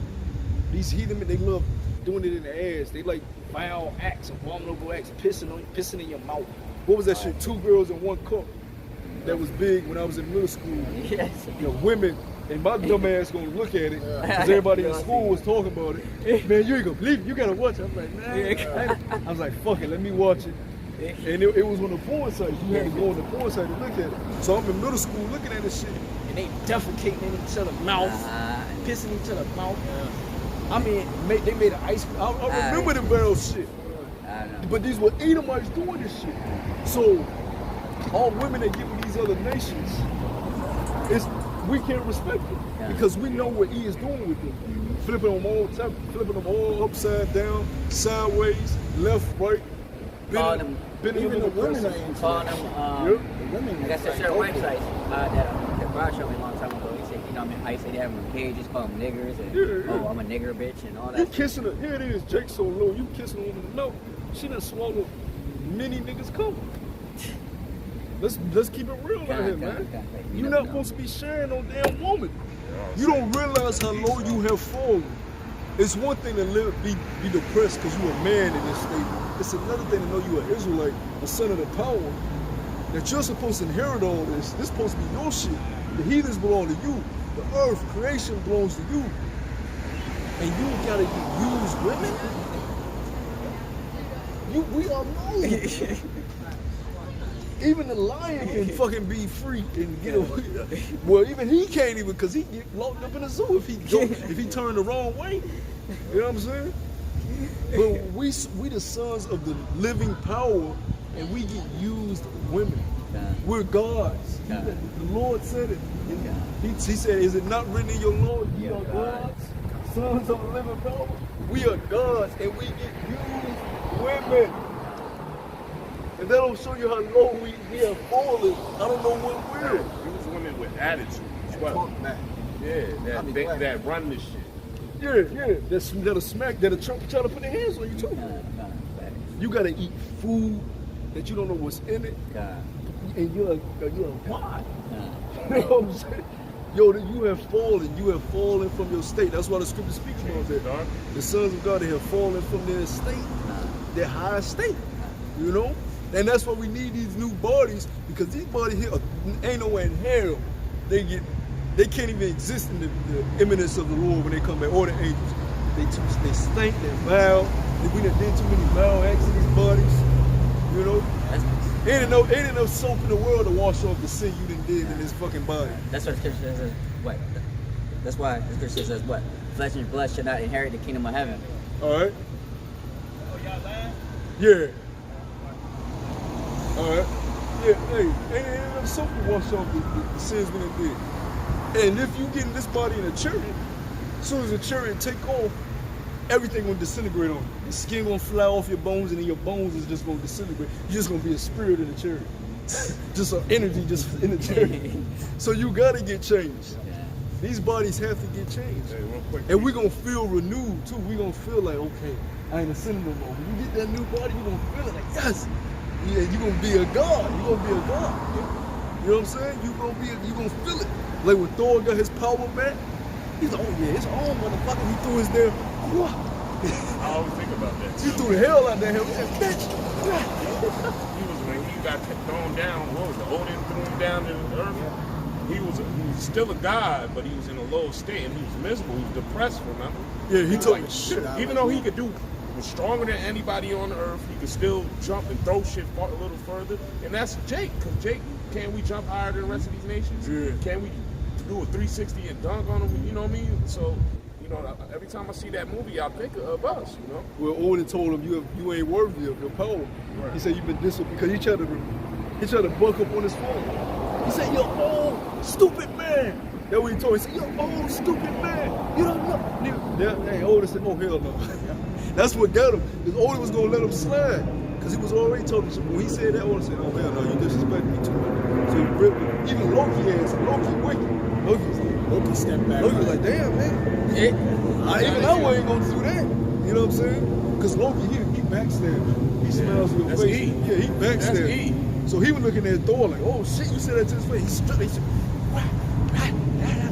These heathen men, they love doing it in the ass. They like foul acts, abominable acts, pissing in your mouth. What was that shit? 2 girls in 1 cup. That was big when I was in middle school. Yes. Women, and my dumb ass gonna look at it because everybody in school was talking about it. Man, you ain't gonna believe it. You gotta watch it. I'm like, nah. I was like, fuck it, let me watch it. And it was on the porn site. You had to go on the porn site to look at it. So I'm in middle school looking at this shit, and they defecating in each other's mouth, pissing in each other's mouth. I mean, they made an ice cream. I remember the barrel shit. But these were Edomites doing this shit. So all women that get with these other nations, we can't respect them because we know what he is doing with them. Flipping them all upside down, sideways, left, right. Even the women are into calling them. Like I said, certain websites that Brad showed me a long time ago. He said, I say they have them pages, call them niggers, and I'm a nigger bitch, and all that. You kissing her? Here it is, Jake so low. You kissing a woman in the mouth. She done swallowed many niggas come. Let's keep it real out here, man. You're not supposed to be sharing no damn woman. You don't realize how low you have fallen. It's one thing to be depressed because you're a man in this state. It's another thing to know you're an Israelite, a son of the power, that you're supposed to inherit all this. This is supposed to be your shit. The heathens belong to you. The earth, creation belongs to you. And you gotta use women? We are known. Even the lion can fucking be free and get away. Well, even he can't even, because he get locked up in the zoo if he turned the wrong way. You know what I'm saying? But we the sons of the living power, and we get used women. We're gods. The Lord said it. He said, is it not written in your law, ye are gods, sons of the living power? We are gods, and we get used women. And that don't show you how low we have fallen. I don't know what we're. Use women with attitude as well. Yeah, that run this shit. Yeah, that'll smack, that'll try to put their hands on you too. You gotta eat food that you don't know what's in it. And you're a god. You know what I'm saying? Yo, you have fallen from your state. That's why the scripture speaks about that. The sons of God, they have fallen from their state, their high state. You know? And that's why we need these new bodies, because these bodies here ain't nowhere in hell. They can't even exist in the imminence of the Lord when they come back, or the angels. They stink, they vile. We done did too many vile acts in these bodies. You know? Ain't enough soap in the world to wash off the sin you done did in this fucking body. That's what the scripture says. What? That's why the scripture says what? Flesh and blood should not inherit the kingdom of heaven. Alright. Yeah. Alright. Yeah, hey, ain't enough soap to wash off the sins we done did. And if you get in this body in a chariot, as soon as the chariot take off, everything will disintegrate on you. Your skin gonna fly off your bones, and then your bones is just gonna disintegrate. You're just gonna be a spirit in the chariot. Just an energy just in the chariot. So you gotta get changed. These bodies have to get changed. Hey, real quick, and we're gonna feel renewed too. We're gonna feel like, okay, I ain't a sinner no more. When you get that new body, you're gonna feel it like, yes. Yeah, you're gonna be a god. You're gonna be a god. You know what I'm saying? You're gonna feel it. Like when Thor got his power back, he's like, oh yeah, it's on, motherfucker. He threw his there. I always think about that. He threw the hell out of him. He said, bitch. He was, when he got thrown down, what was it, Odin threw him down to the earth? He was still a god, but he was in a low state, and he was miserable. He was depressed, remember? Yeah, he took like, shit. Even though he was stronger than anybody on the earth, he could still jump and throw shit a little further. And that's Jake, because Jake, can we jump higher than the rest of these nations? Yeah. Can we do a 360 and dunk on them? You know what I mean? So, you know, every time I see that movie, I think of us, you know? Well, Odin told him, you ain't worthy of your power. Right. He said, you've been disobedient, because he tried to buck up on his phone. He said, you're old, stupid man. That's what he told him. He said, you're old, stupid man. You don't know. Hey, Odin said, oh, hell no. That's what got him. Because Odin was going to let him slide. Because he was already talking to him. When he said that, Odin said, oh, hell no, you disrespect me too much. So he ripped him. Even Loki asked him. Loki wicked. Loki stepped back. Loki was like, damn, man. Even I ain't going to do that. You know what I'm saying? Because Loki, he backstabbed. He smiles in your That's face. E. Yeah, he backstabbed. That's E. So he was looking at Thor like, oh shit, you said that to his face. He struck. He said,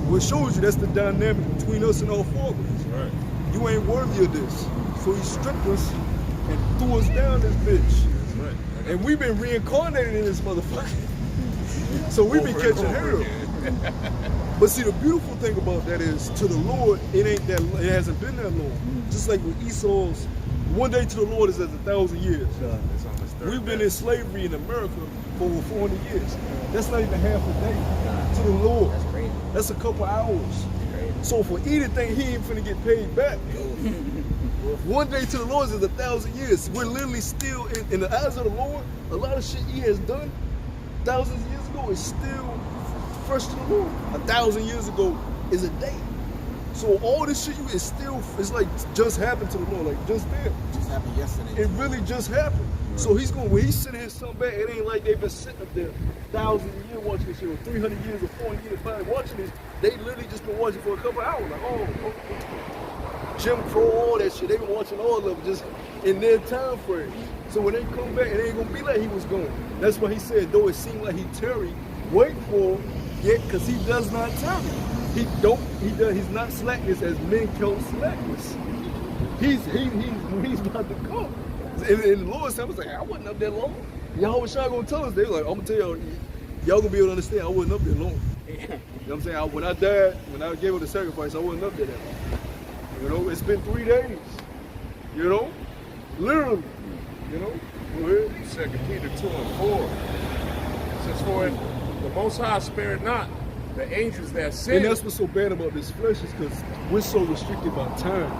well, it shows you that's the dynamic between us and our fathers. Right. You ain't worthy of this. So he stripped us and threw us down this bitch. That's right. And we've been reincarnated in this motherfucker. So we've been catching hell. But see, the beautiful thing about that is, to the Lord, it hasn't been that long. Just like with Esau's, one day to the Lord is as 1,000 years. We've been in slavery in America for over 400 years. That's not even half a day to the Lord. That's crazy. That's a couple hours. So for anything, he ain't finna get paid back. One day to the Lord is 1,000 years. We're literally still, in the eyes of the Lord, a lot of shit he has done thousands of years ago is still fresh to the Lord. 1,000 years ago is a day. So all this shit it's like just happened to the Lord, like just there. Just happened yesterday. It really just happened. Right. So when he's sending his son back, it ain't like they've been sitting up there thousands of years watching this shit, or 300 years or 400 years probably watching this. They literally just been watching for a couple hours, like, Jim Crow, all that shit. They've been watching all of it just in their time frame. So when they come back, it ain't gonna be like he was going. That's why he said, though it seemed like he tarried, wait for him, yet, because he does not tarry. He's not slackness as men count slackness. When he's about to come. And the Lord said, I was like, I wasn't up that long. Y'all was gonna tell us. They were like, I'm gonna tell y'all gonna be able to understand I wasn't up that long. You know what I'm saying? When I died, when I gave up the sacrifice, I wasn't up there that long. You know, it's been 3 days. You know? Literally. You know? Go ahead. 2 Peter 2:4 says, for if the Most High spared not the angels that sinned. And that's what's so bad about this flesh is because we're so restricted by time.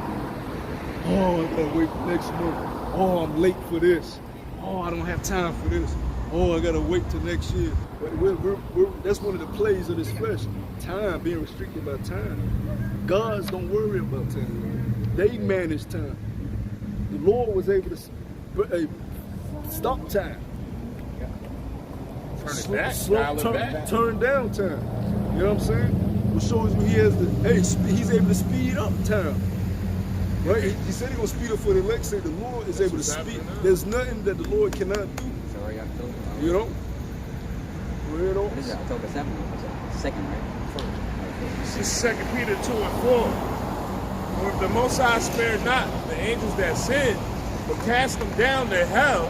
Oh, I gotta wait for next month. Oh, I'm late for this. Oh, I don't have time for this. Oh, I gotta wait till next year. But that's one of the plays of this flesh. Time, being restricted by time. Gods don't worry about time. They manage time. The Lord was able to stop time. Turn it back, turn down time. You know what I'm saying? Which shows me he has he's able to speed up time. Right? He said he's going to speed up for the elect. Say the Lord is able to speed. There's nothing that the Lord cannot do. Sorry, October. You know? Well, This is October 7th. Second, right? This is 2 Peter 2:4. For if the Most High spared not the angels that sinned, but cast them down to hell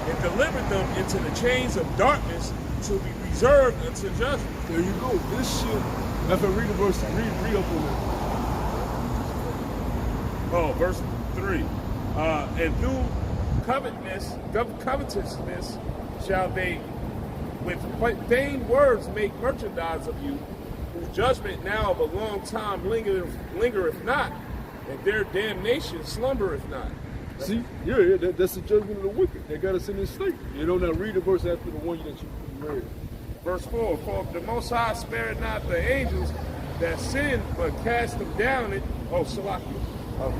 and delivered them into the chains of darkness to be reserved unto judgment. there you go. This shit. If I read the verse, read up on it. Oh, verse 3. And through covetousness shall they with vain words make merchandise of you, whose judgment now of a long time lingereth not, and their damnation slumbereth not. See, yeah, that's the judgment of the wicked. They got us in this state. You know, now read the verse after the one that you read. Verse 4, for the Most High spared not the angels that sinned, but cast them down it. Oh, Salaki.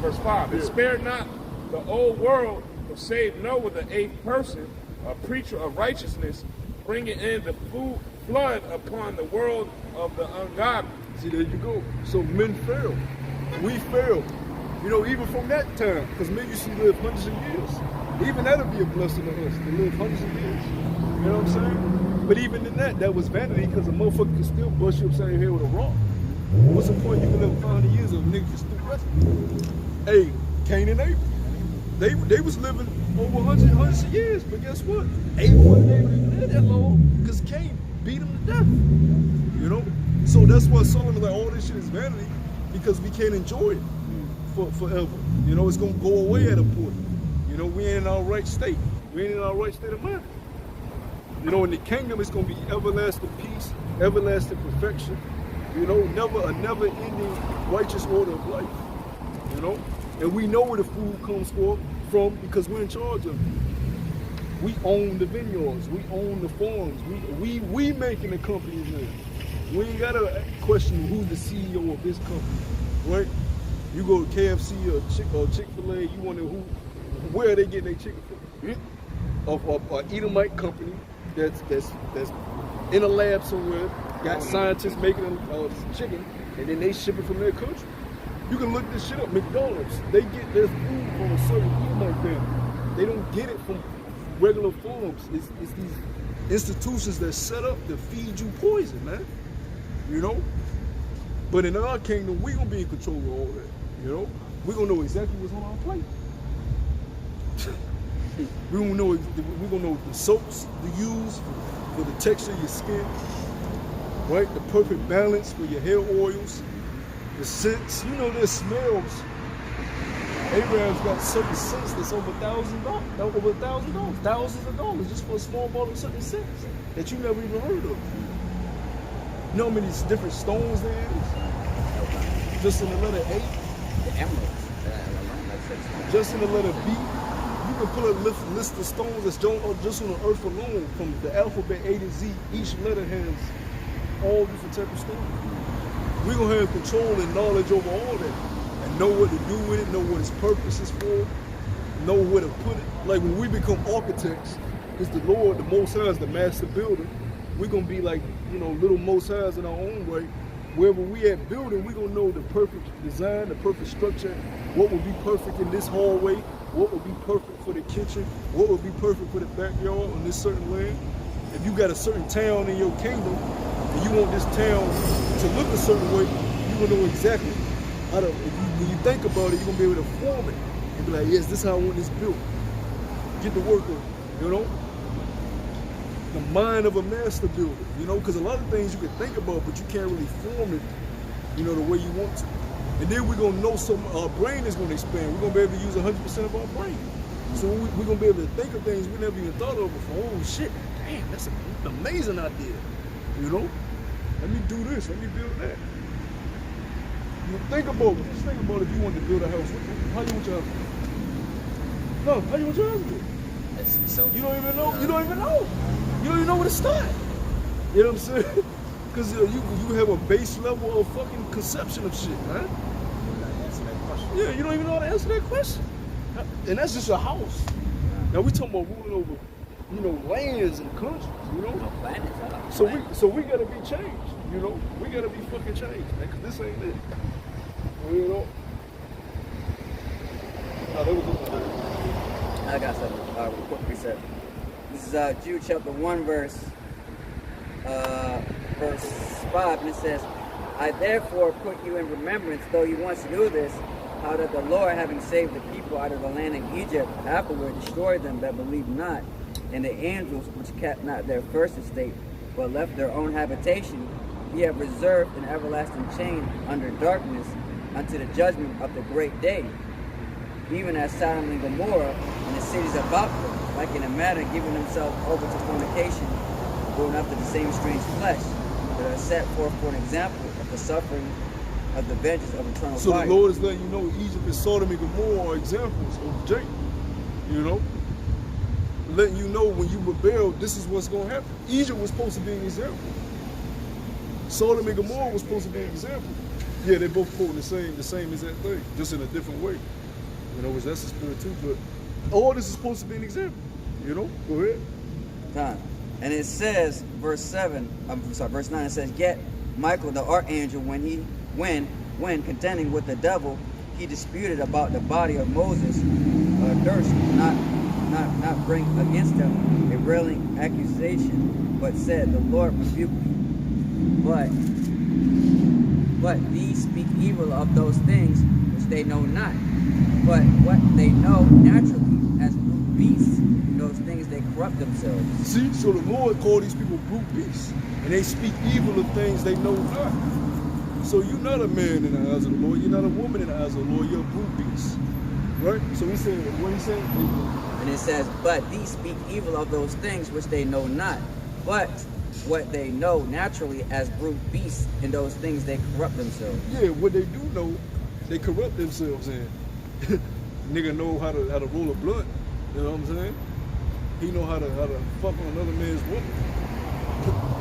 Verse 5, and spared not the old world, but saved Noah, the 8th person, a preacher of righteousness, bringing in the flood upon the world of the ungodly. See, there you go. So men fail. We fail. You know, even from that time, because men used to live hundreds of years. Even that'll be a blessing to us, to live hundreds of years. You know what I'm saying? But even in that was vanity, because a motherfucker can still bust you upside your head with a rock. What's the point? You can live 500 years of niggas still resting. Hey, Cain and Abel. They was living over hundreds of years, but guess what? Abel wasn't able to live that long because Cain beat him to death. You know? So that's why Solomon like all this shit is vanity, because we can't enjoy it forever. You know, it's gonna go away at a point. You know, we ain't in our right state. We ain't in our right state of mind. You know, in the kingdom it's gonna be everlasting peace, everlasting perfection. You know, a never-ending righteous order of life. You know, and we know where the food comes from because we're in charge of it. We own the vineyards, we own the farms, we making the companies name. We ain't gotta question who's the CEO of this company, right? You go to KFC or Chick-fil-A, you wonder where are they getting their chicken from? Or Edomite company that's in a lab somewhere, got scientists making chicken, and then they ship it from their country. You can look this shit up. McDonald's, they get their food from a certain Edomite family. They don't get it from regular farms. It's these institutions that set up to feed you poison, man. You know? But in our kingdom, we're gonna be in control of all that. You know? We're gonna know exactly what's on our plate. We're gonna know the soaps to use for the texture of your skin, right? The perfect balance for your hair oils, the scents. You know, there's smells. Abraham's got certain scents that's over $1,000, thousands of dollars just for a small bottle of certain scents that you never even heard of. You know how many different stones there is? Just in the letter A. The emeralds. Just in the letter B. You can pull a list of stones that's just on the earth alone, from the alphabet A to Z. Each letter has all different types of stones. We're gonna have control and knowledge over all that, and know what to do with it, know what its purpose is for, know where to put it. Like when we become architects, because the Lord, the Most High, is the master builder. We're gonna be like, you know, little Most Highs in our own way, wherever we at building, we gonna know the perfect design, the perfect structure, what would be perfect in this hallway, what would be perfect for the kitchen, what would be perfect for the backyard on this certain land. If you got a certain town in your kingdom, and you want this town to look a certain way, you gonna know exactly how to, when you think about it, you're gonna be able to form it. And be like, yes, this is how I want this built. Get to work on it, you know? The mind of a master builder, you know, because a lot of things you can think about, but you can't really form it, you know, the way you want to. And then we're gonna know our brain is gonna expand. We're gonna be able to use 100% of our brain. So we're gonna be able to think of things we never even thought of before. Oh shit, damn, that's an amazing idea. You know? Let me do this, let me build that. You think about it. Just think about if you wanted to build a house. How you want your house? No, how you want your house to be? So You don't even know. You don't even know. You don't even know where to start. You know what I'm saying? Because you have a base level of fucking conception of shit, man. Answer that question. Yeah, you don't even know how to answer that question. And that's just a house. Now we talking about ruling over, you know, lands and countries, you know? So we gotta be changed, you know? We gotta be fucking changed, man, because this ain't it. You know? No, that was just I got something. Quick reset. This is Jude chapter 1, verse 5, and it says, I therefore put you in remembrance, though you once knew this, how that the Lord, having saved the people out of the land of Egypt, afterward destroyed them that believed not, and the angels which kept not their first estate, but left their own habitation, he have reserved an everlasting chain under darkness unto the judgment of the great day, even as Sodom and Gomorrah and the cities about them, like in a manner giving themselves over to fornication, going after the same strange flesh, that are set forth for an example of the suffering of the vengeance of eternal so fire. the Lord is letting you know Egypt and Sodom and Gomorrah are examples of Jacob, you know? Letting you know when you rebel, this is what's going to happen. Egypt was supposed to be an example. Sodom and Gomorrah was supposed to be an example. Yeah, they both quoting the same exact thing, just in a different way. You know, which that's the spirit too, but all this is supposed to be an example. You know? Go ahead. Time. And it says, verse 9, it says, yet Michael the archangel, when contending with the devil, he disputed about the body of Moses, durst not bring against him a railing accusation, but said, the Lord rebuke thee. But these speak evil of those things which they know not, but what they know naturally as brute beasts, those things they corrupt themselves. See, so the Lord called these people brute beasts, and they speak evil of things they know not. So you're not a man in the eyes of the Lord, you're not a woman in the eyes of the Lord, you're a brute beast. Right? So he said, what he said? And it says, but these speak evil of those things which they know not, but what they know naturally as brute beasts, in those things they corrupt themselves. Yeah, what they do know, they corrupt themselves in. Nigga know how to roll a blunt, you know what I'm saying? He know how to fuck on another man's woman.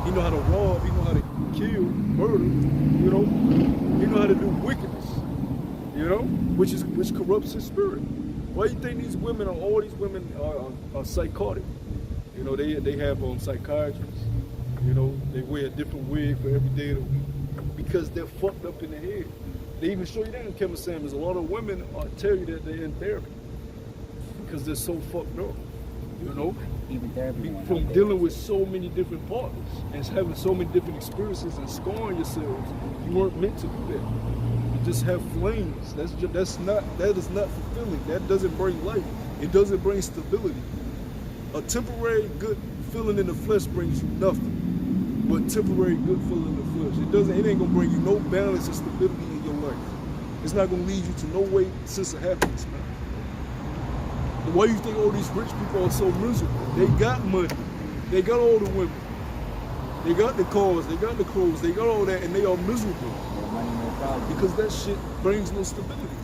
He know how to rob, he know how to kill, murder, you know? He know how to do wickedness, you know? Which corrupts his spirit. Why do you think all these women are psychotic? You know, they have psychiatrists, you know, they wear a different wig for every day of the week because they're fucked up in the head. They even show you that in Kevin Samuels. A lot of women tell you that they're in therapy because they're so fucked up, you know? Even therapy. From dealing with so many different partners and having so many different experiences and scarring yourselves. You weren't meant to do that. You just have flames. That is not fulfilling. That doesn't bring life. It doesn't bring stability. A temporary good feeling in the flesh brings you nothing. But temporary good feeling in the flesh. It ain't gonna bring you no balance and stability in your life. It's not gonna lead you to no way sense of happiness, man. Why do you think all these rich people are so miserable? They got money. They got all the women. They got the cars. They got the clothes. They got all that, and they are miserable. Because that shit brings no stability.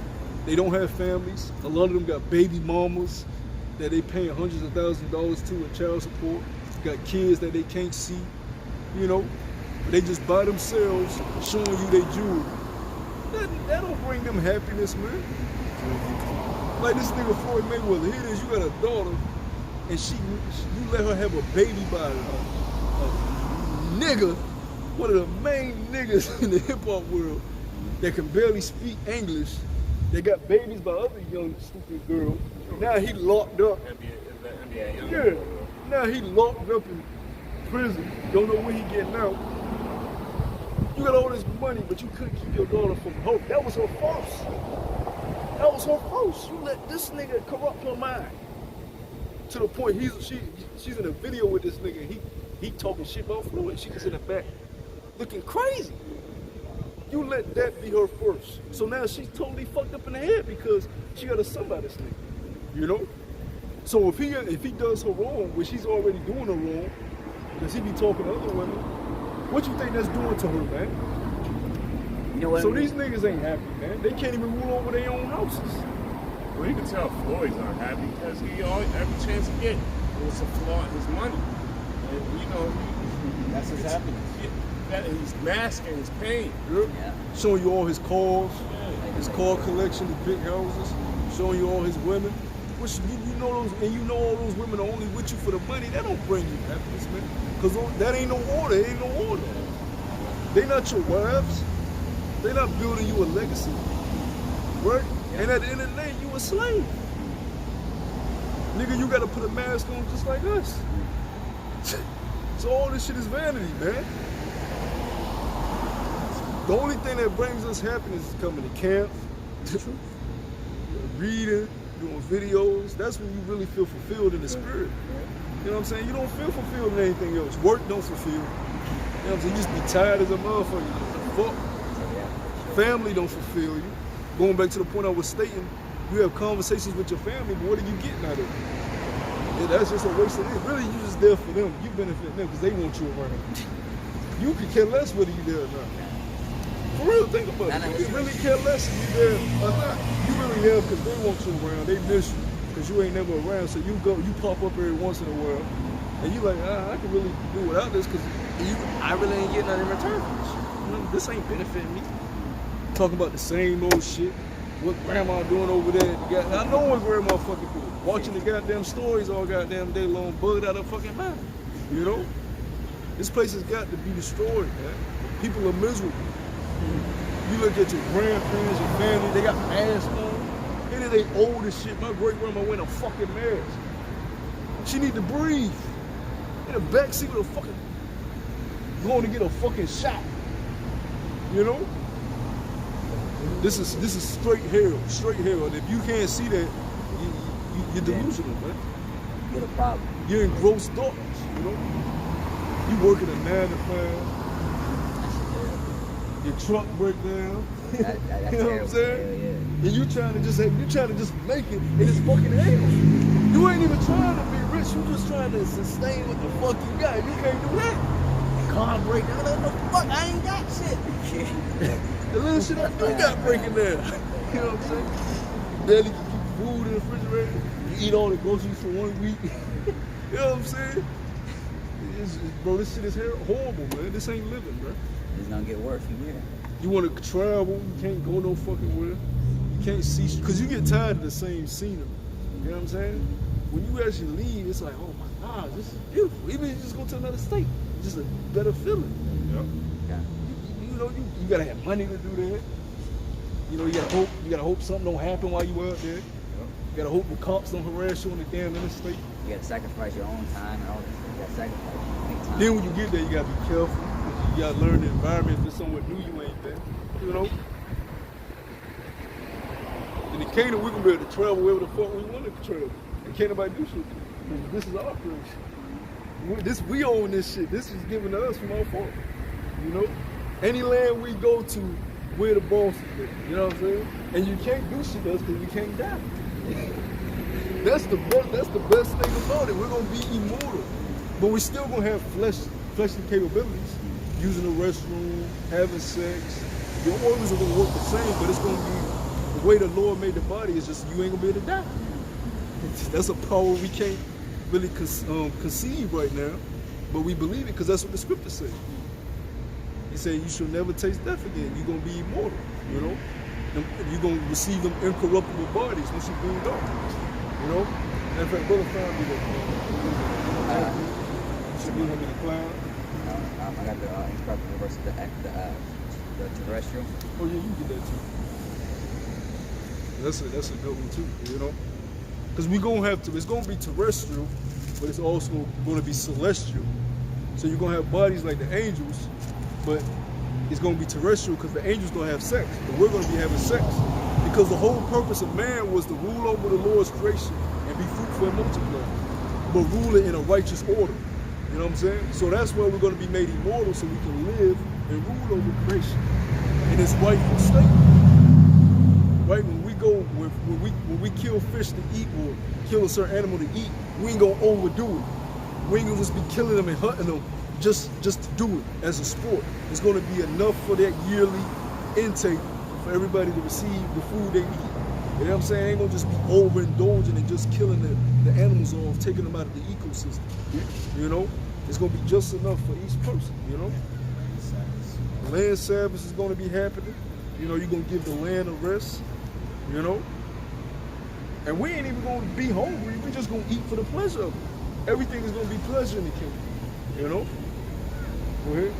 They don't have families. A lot of them got baby mamas that they paying hundreds of thousands of dollars to in child support. Got kids that they can't see, you know. They just by themselves showing you they jewelry. That don't bring them happiness, man. Like this nigga Floyd Mayweather, here it is, you got a daughter, and you let her have a baby by a nigga one of the main niggas in the hip hop world that can barely speak English. They got babies by other young stupid girls. Now he locked up. NBA Yeah. Now he locked up in prison. Don't know when he getting out. You got all this money, but you couldn't keep your daughter from hope. That was her fault. That was her fault. You let this nigga corrupt her mind to the point she's in a video with this nigga. He talking shit about Floyd. She just in the back looking crazy. You let that be her first. So now she's totally fucked up in the head because she got a son by this nigga. You know? So if he does her wrong, which he's already doing her wrong, because he be talking to other women, what you think that's doing to her, man? You know what? So these niggas ain't happy, man. They can't even rule over their own houses. Well, you can tell Floyd's not happy because every chance he get, it was a flaw in his money. And, you know, That's his happiness. He's masking his pain. Yeah. Showing you all his cars, his car collection, his big houses, showing you all his women. Which you know those, and you know all those women are only with you for the money. That don't bring you happiness, man. Cause that ain't no order. It ain't no order. They not your wives. They not building you a legacy, right? And at the end of the day, you a slave. Nigga, you gotta put a mask on just like us. So all this shit is vanity, man. The only thing that brings us happiness is coming to camp, reading, doing videos. That's when you really feel fulfilled in the spirit. You know what I'm saying? You don't feel fulfilled in anything else. Work don't fulfill. You know what I'm saying? You just be tired as a motherfucker. Fuck. Family don't fulfill you. Going back to the point I was stating, you have conversations with your family, but what are you getting out of it? Yeah, that's just a waste of it. Really, you just there for them. You benefit them because they want you around. You could care less whether you there or not. For real, think about it. You really care less if you there or not. You really there because they want you around. They miss you because you ain't never around. So you pop up every once in a while, and you like, I can really do without this because I really ain't getting nothing in return for this. You know, this ain't benefiting me. Talking about the same old shit. What grandma doing over there? I know what grandma fucking doing. Watching the goddamn stories all goddamn day long, bugged out of fucking mind. You know? This place has got to be destroyed, man. People are miserable. You look at your grandparents, your family, they got masks on. And then they old as shit. My great grandma went a fucking mask. She need to breathe. In the backseat with a fucking going to get a fucking shot. You know? This is straight hell, And if you can't see that, you're delusional, man. You're the problem. You're in gross darkness, you know? You working a 9 to 5. Your truck break down. That's you know what I'm saying? Hell yeah. And you trying to just make it in this fucking hell. You ain't even trying to be rich. You just trying to sustain what the fuck you got. You can't do that. Car break down. What the fuck? I ain't got shit. The little shit I do got breaking down. You know what I'm saying? Barely can keep food in the refrigerator. You eat all the groceries for 1 week. You know what I'm saying? Bro, this shit is horrible, man. This ain't living, bro. It's gonna get worse from here. You want to travel, you can't go no fucking where. You can't see, because you get tired of the same scenery. You know what I'm saying? When you actually leave, it's like, oh my God, this is beautiful. Even if you just go to another state, it's just a better feeling. Yep. Yeah. You know, you gotta have money to do that. You know, you gotta hope something don't happen while you out there. Yep. You gotta hope the cops don't harass you on the damn interstate. You gotta sacrifice your own time and all this. You gotta sacrifice your own time. Then when you get there, you gotta be careful. Because you gotta learn the environment. If it's somewhere new, you ain't there. You know? In the kingdom, we can be able to travel wherever the fuck we want to travel. And can't nobody do shit. This is our place. We own this shit. This is given to us from our fault. You know? Any land we go to, we're the bosses there. You know what I'm saying? And you can't do shit to us because we can't die. That's the best thing about it. We're gonna be immortal. But we're still gonna have fleshly capabilities. Using the restroom, having sex. Your organs are gonna work the same, but it's gonna be the way the Lord made the body is just you ain't gonna be able to die. That's a power we can't really conceive right now, but we believe it because that's what the scripture says. He said you shall never taste death again. You're gonna be immortal, you know. You're gonna receive them incorruptible bodies once you bring up. You know. And in fact, brother found me that. Should be him in the cloud. I got the incorruptible versus the terrestrial. Oh yeah, you can get that too. That's a good one too, you know? Because we gonna have to, it's gonna be terrestrial, but it's also gonna be celestial. So you're gonna have bodies like the angels, but it's gonna be terrestrial because the angels don't have sex, but we're gonna be having sex. Because the whole purpose of man was to rule over the Lord's creation and be fruitful and multiply, but rule it in a righteous order. You know what I'm saying? So that's why we're gonna be made immortal, so we can live and rule over creation in its rightful state. Right? When we kill fish to eat or kill a certain animal to eat, we ain't gonna overdo it. We ain't gonna just be killing them and hunting them just to do it as a sport. It's gonna be enough for that yearly intake for everybody to receive the food they eat. You know what I'm saying? Ain't gonna just be overindulging and just killing the animals off, taking them out of the ecosystem. You know? It's gonna be just enough for each person, you know? Land Sabbath is gonna be happening. You know, you're gonna give the land a rest. You know? And we ain't even gonna be hungry, we just gonna eat for the pleasure of it. Everything is gonna be pleasure in the kingdom. You know? Go ahead.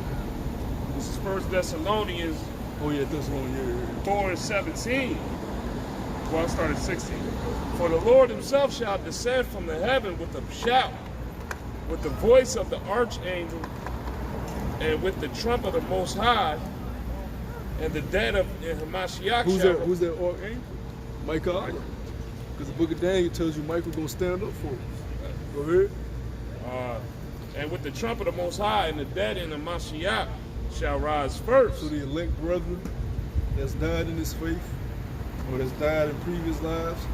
This is 1 Thessalonians Oh yeah, Thessalonians, 4:17. Well, I started 16. For the Lord himself shall descend from the heaven with a shout, with the voice of the archangel, and with the trump of the Most High, and the dead of Hamashiach shall... Who's that archangel? Michael. Because the book of Daniel tells you Michael gonna stand up for us. Go ahead. And with the trump of the Most High, and the dead in Hamashiach shall rise first. So the elect brethren that's died in this faith, or that's died in previous lives,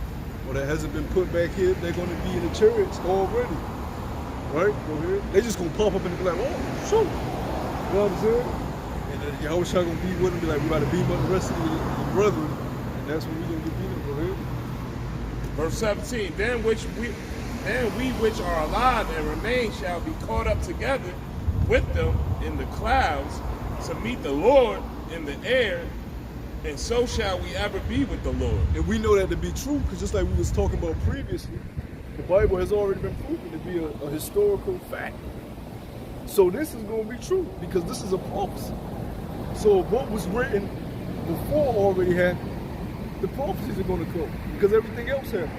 or that hasn't been put back here, they're going to be in the chariots already. Right? Go ahead. They just going to pop up and be like, oh, shoot. You know what I'm saying? And then Yahushua going to be with them, be like, we got to beat up the rest of the brethren. And that's when we're going to get beat up. Go ahead. Verse 17, then we which are alive and remain shall be caught up together with them in the clouds to meet the Lord in the air, and so shall we ever be with the Lord. And we know that to be true, because just like we was talking about previously, the Bible has already been proven to be a historical fact. So this is going to be true, because this is a prophecy. So what was written before already happened, the prophecies are going to come, because everything else happened.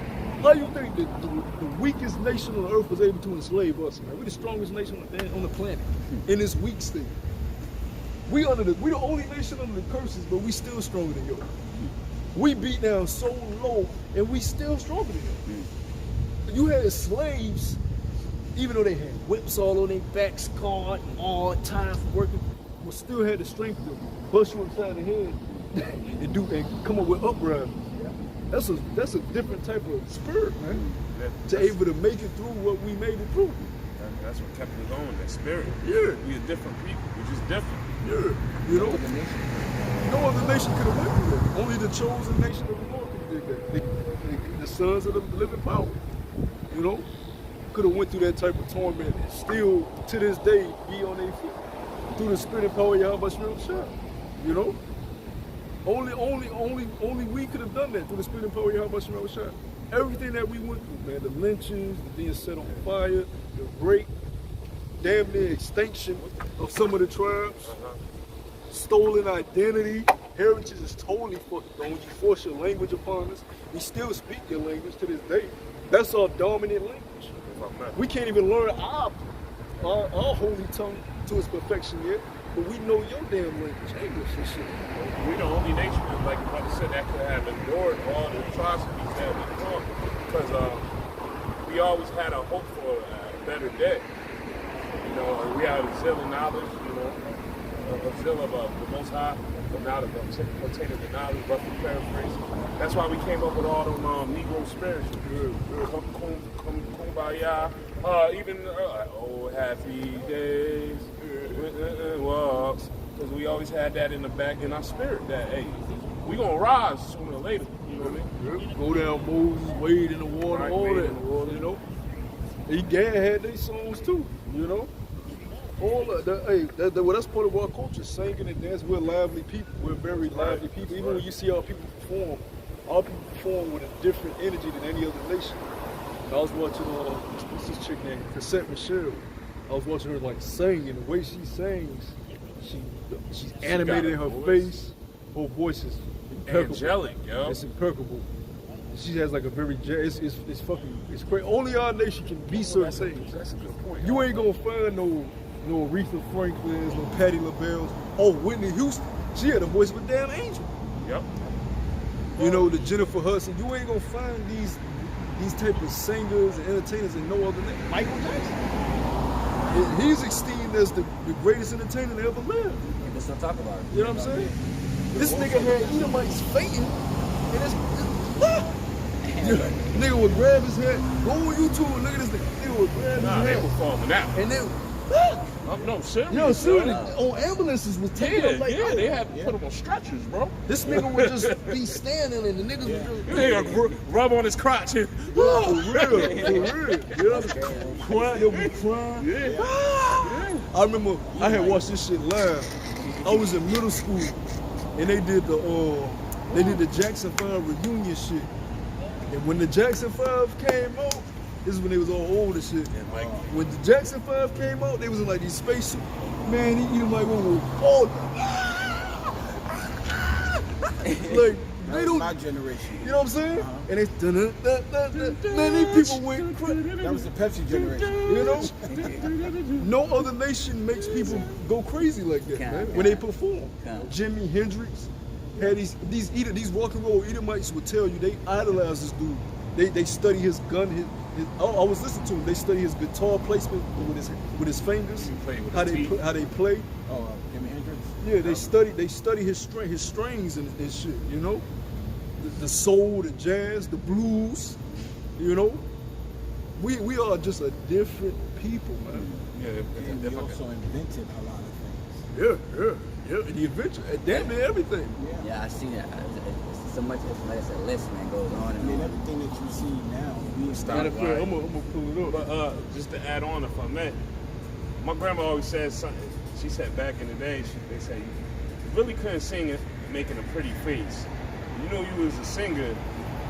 How do you think that the weakest nation on the earth was able to enslave us, man? We're the strongest nation on the planet in this weak state. We the only nation under the curses, but we still stronger than yours. We beat down so low, and we still stronger than yours. You had slaves, even though they had whips all on their backs, scarred, and all time for working, but still had the strength to bust you upside the head and come up with uprisings. That's a different type of spirit, man. To able to make it through what we made it through. That's what kept us going, that spirit. Yeah. We are different people. We're just different. Yeah. You know? No other nation could have went through that. Only the chosen nation of the Lord could have did that. The sons of the living power. You know? Could have went through that type of torment and still, to this day, be on their feet. Through the spirit and power of Yahweh Shah. You know? Only we could have done that through the spirit and power of Yahweh Shah. Everything that we went through, man, the lynchings, the being set on fire, the great damn near extinction of some of the tribes, stolen identity, heritage is totally fucked on. You force your language upon us. We still speak your language to this day. That's our dominant language. We can't even learn our holy tongue to its perfection yet. But we know your damn language, English and shit. We're the only nation, like your brother said, that could have endured all the atrocities that went on. Because we always had a hope for a better day. You know, we had a zeal of knowledge, you know, a zeal of the Most High, the knowledge of obtaining the knowledge, roughly paraphrase. That's why we came up with all them Negro spirituals. Kumbaya, even oh, happy days. Walks, because we always had that in the back in our spirit that hey, we gonna rise sooner or later. You know what I mean? Go down Moses, wade in the water, Right, all wade that. in the water. You know, Gad had their songs too. You know, all of that. Well, that's part of our culture, singing and dancing. We're lively people. We're very lively people. Even when you see our people perform with a different energy than any other nation. I was watching what's this chick named Cassette Michelle. I was watching her like sing, and the way she sings, she's animated in her face. Her voice is impeccable. Angelic, yo. It's impeccable. She has like a very it's fucking it's great. Only our nation can be certain things. That's a good point. You ain't gonna find no Aretha Franklin's, no Patti LaBelle's. Oh, Whitney Houston. She had a voice of a damn angel. Yep. You know, the Jennifer Hudson. You ain't gonna find these type of singers and entertainers in no other name. Michael Jackson. He's esteemed as the greatest entertainer that ever lived. People still talk about it. You know what I'm saying? This nigga had Edomites fainting, and it's nigga would grab his head, go on YouTube and look at this nigga. Nigga would grab his They head. were falling out. And then, No, serious. yo, seriously, on ambulances was taking them like, yeah, they had to put them on stretchers, bro. this nigga would just be standing and the niggas would just, They rub on his crotch and, for real. You know, crying, they'll be crying. yeah. I remember I had watched this shit live. I was in middle school and they did the Jackson 5 reunion shit. And when the Jackson 5 came out, this is when they was all old and shit. And like, When the Jackson 5 came out, they was in like these spacesuits. Man, he eating like one with all like they don't. My generation. You know what I'm saying? And they man, these people went crazy. That was the Pepsi generation. You know, no other nation makes people go crazy like that, man. When they perform, Jimi Hendrix had these rock and roll Edomites would tell you they idolize this dude. They study his gun. I was listening to him. They study his guitar placement with his fingers. How they play. Oh, Jimi Hendrix. Yeah, they study his strings and shit. You know, the soul, the jazz, the blues. You know, we are just a different people, man. yeah, And they also invented a lot of things. Yeah. The invention, damn near everything. Yeah, I see that. It's so much, like I said, list, man, goes on I and mean, on. everything that you see now, we Matter of fact, I'm gonna pull it up. But just to add on, if I may, my grandma always said something. She said back in the day, they said you really couldn't sing it making a pretty face. You know you was a singer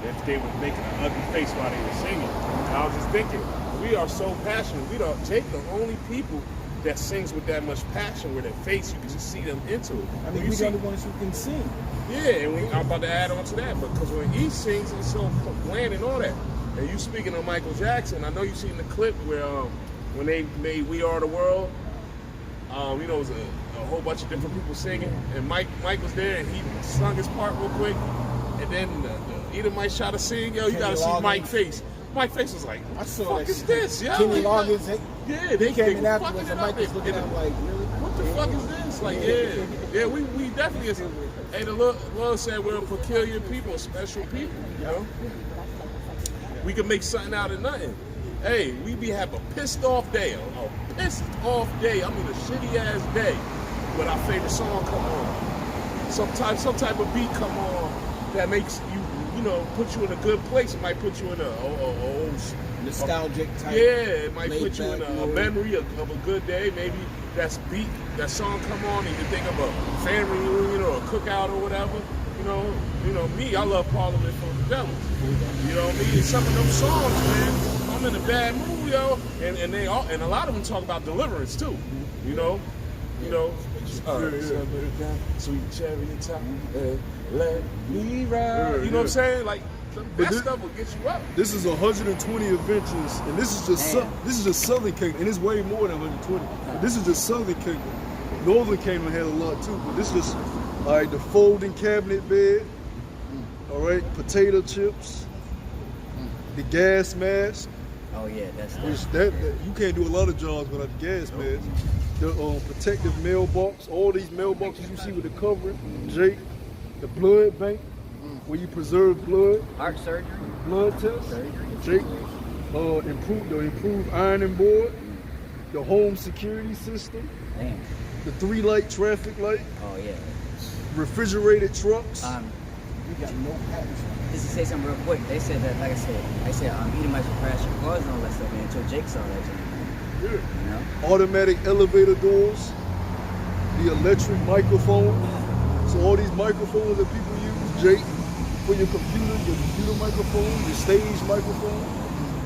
if they were making an ugly face while they were singing. And I was just thinking, we are so passionate. Jake the only people that sings with that much passion, where their face, you can just see them into it. I mean, we're the only ones who can sing. Yeah, and I'm about to add on to that, because when he sings, it's so bland and all that. And you speaking of Michael Jackson, I know you've seen the clip where when they made "We Are the World," you know, it was a whole bunch of different people singing, and Mike was there, and he sung his part real quick, and then the Edomites tried to sing, yo, you gotta see Mike's face. Mike's face was like, what the fuck is this, yo? Kenny Loggins, they came in were afterwards, fucking and it Mike up. was looking at him like, really? What the fuck is this? Like, yeah, we definitely is. Hey, the Lord said we're a peculiar people, special people, you know? We can make something out of nothing. Hey, we have a pissed off day, I mean a shitty ass day, when our favorite song come on. Some type of beat come on that makes you know, put you in a good place. It might put you in a Nostalgic type. yeah, it might put you in a memory of a good day. Maybe that song come on and you think of a family reunion or a cookout or whatever. You know me, I love Parliament for the Devil. You know what I mean? Some of them songs, man, I'm in a bad mood, yo, and a lot of them talk about deliverance too. You know, sweet chariot top, let me ride. You know what I'm saying? Like that stuff will get you up. This is 120 adventures, and this is just Southern Kingdom, and it's way more than 120. But this is just Southern Kingdom. Northern Kingdom had a lot too, but this is all right. The folding cabinet bed, all right. Potato chips, the gas mask. Oh yeah, that's That you can't do a lot of jobs without the gas mask. The protective mailbox, all these mailboxes you see with the covering, Jake, the blood bank, where you preserve blood, heart surgery, blood test, Jake, improved ironing board, the home security system, Damn. the 3-light traffic light, Oh yeah. refrigerated trucks. We got no patents. Just to say something real quick, they said that, like I said, Edomites would crash your cars and all that stuff, man, until Jake saw that. You know? Automatic elevator doors, the electric microphone. So all these microphones that people use, Jake, for your computer microphone, your stage microphone,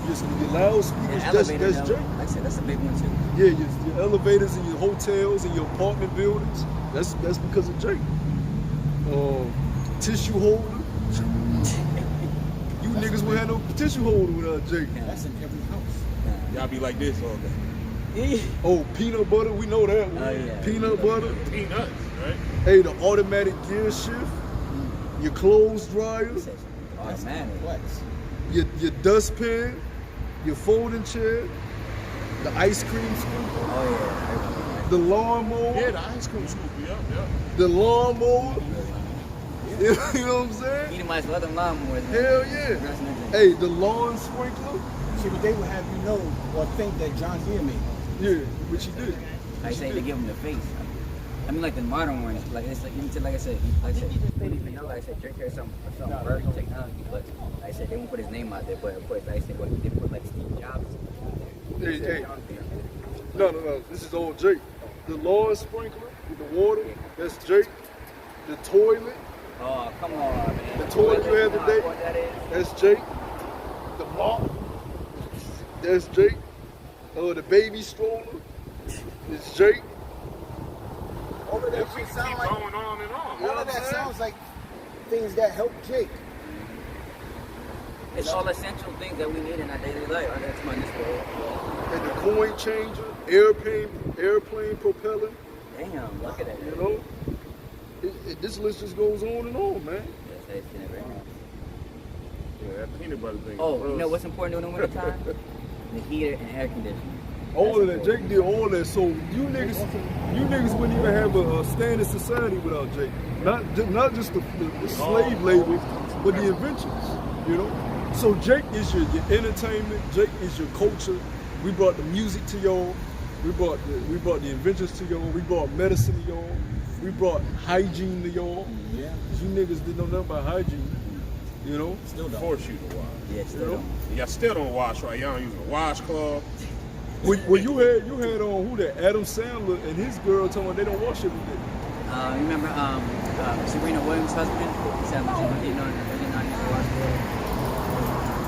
Your loudspeakers, Yeah, that's elevator, Jake. though. Like I said, that's a big one too. Yeah, your elevators in your hotels and your apartment buildings, that's because of Jake. Tissue holder. You niggas would have no tissue holder without Jake. That's in every house. Y'all be like this all day. Oh, peanut butter, we know that one. Oh, yeah. Peanut butter. Peanuts, right? Hey, the automatic gear shift. Your clothes dryer. That's Automatic. complex. Your dustpan. Your folding chair. The ice cream scoop. Oh The lawnmower. Yeah, the ice cream scoop. Yep. The lawnmower. yeah. You know what I'm saying? Eating my other lawnmowers. man. Hell yeah. Hey, the lawn sprinkler. See, but they would have you know or think that John Deere made. Yeah, which he did. I say they give him the face. I mean, like the modern ones, like it's like, like I said, they didn't even know. Like I said, Drake has some very technology, but like I said they won't put his name out there. But of course, like I said, what he did put like Steve Jobs. Hey. No. This is all Jake. The lawn sprinkler with the water, that's Jake. The toilet, Oh, come on, man. the toilet you had You know today, what that is? that's Jake. The mop, that's Jake. The baby stroller, it's Jake. All of that We shit keep sound like going on and on. all of that sounds like things that help Jake. It's all essential things that we need in our daily life. Oh, that's my this world. And the coin changer, airplane propeller, Damn, look at that. you know. This list just goes on and on, man. That's how it's in every house. Yeah, that peanut butter thing. Oh, you know what's important in the wintertime? The heater and air conditioning. All of that, Jake did all that. So you niggas wouldn't even have a standing society without Jake. Not just the slave labor, but the inventions. You know. So Jake is your entertainment. Jake is your culture. We brought the music to y'all. We brought the inventions to y'all. We brought medicine to y'all. We brought hygiene to y'all. Yeah. Cause you niggas didn't know nothing about hygiene. You know. Still don't. Force you to wash. Yeah, still. Y'all still don't wash right. Y'all don't use a washcloth. Well, you had on who that Adam Sandler and his girl told me they don't wash every day. Remember Serena Williams' husband? He said, you know, they're not using a washcloth.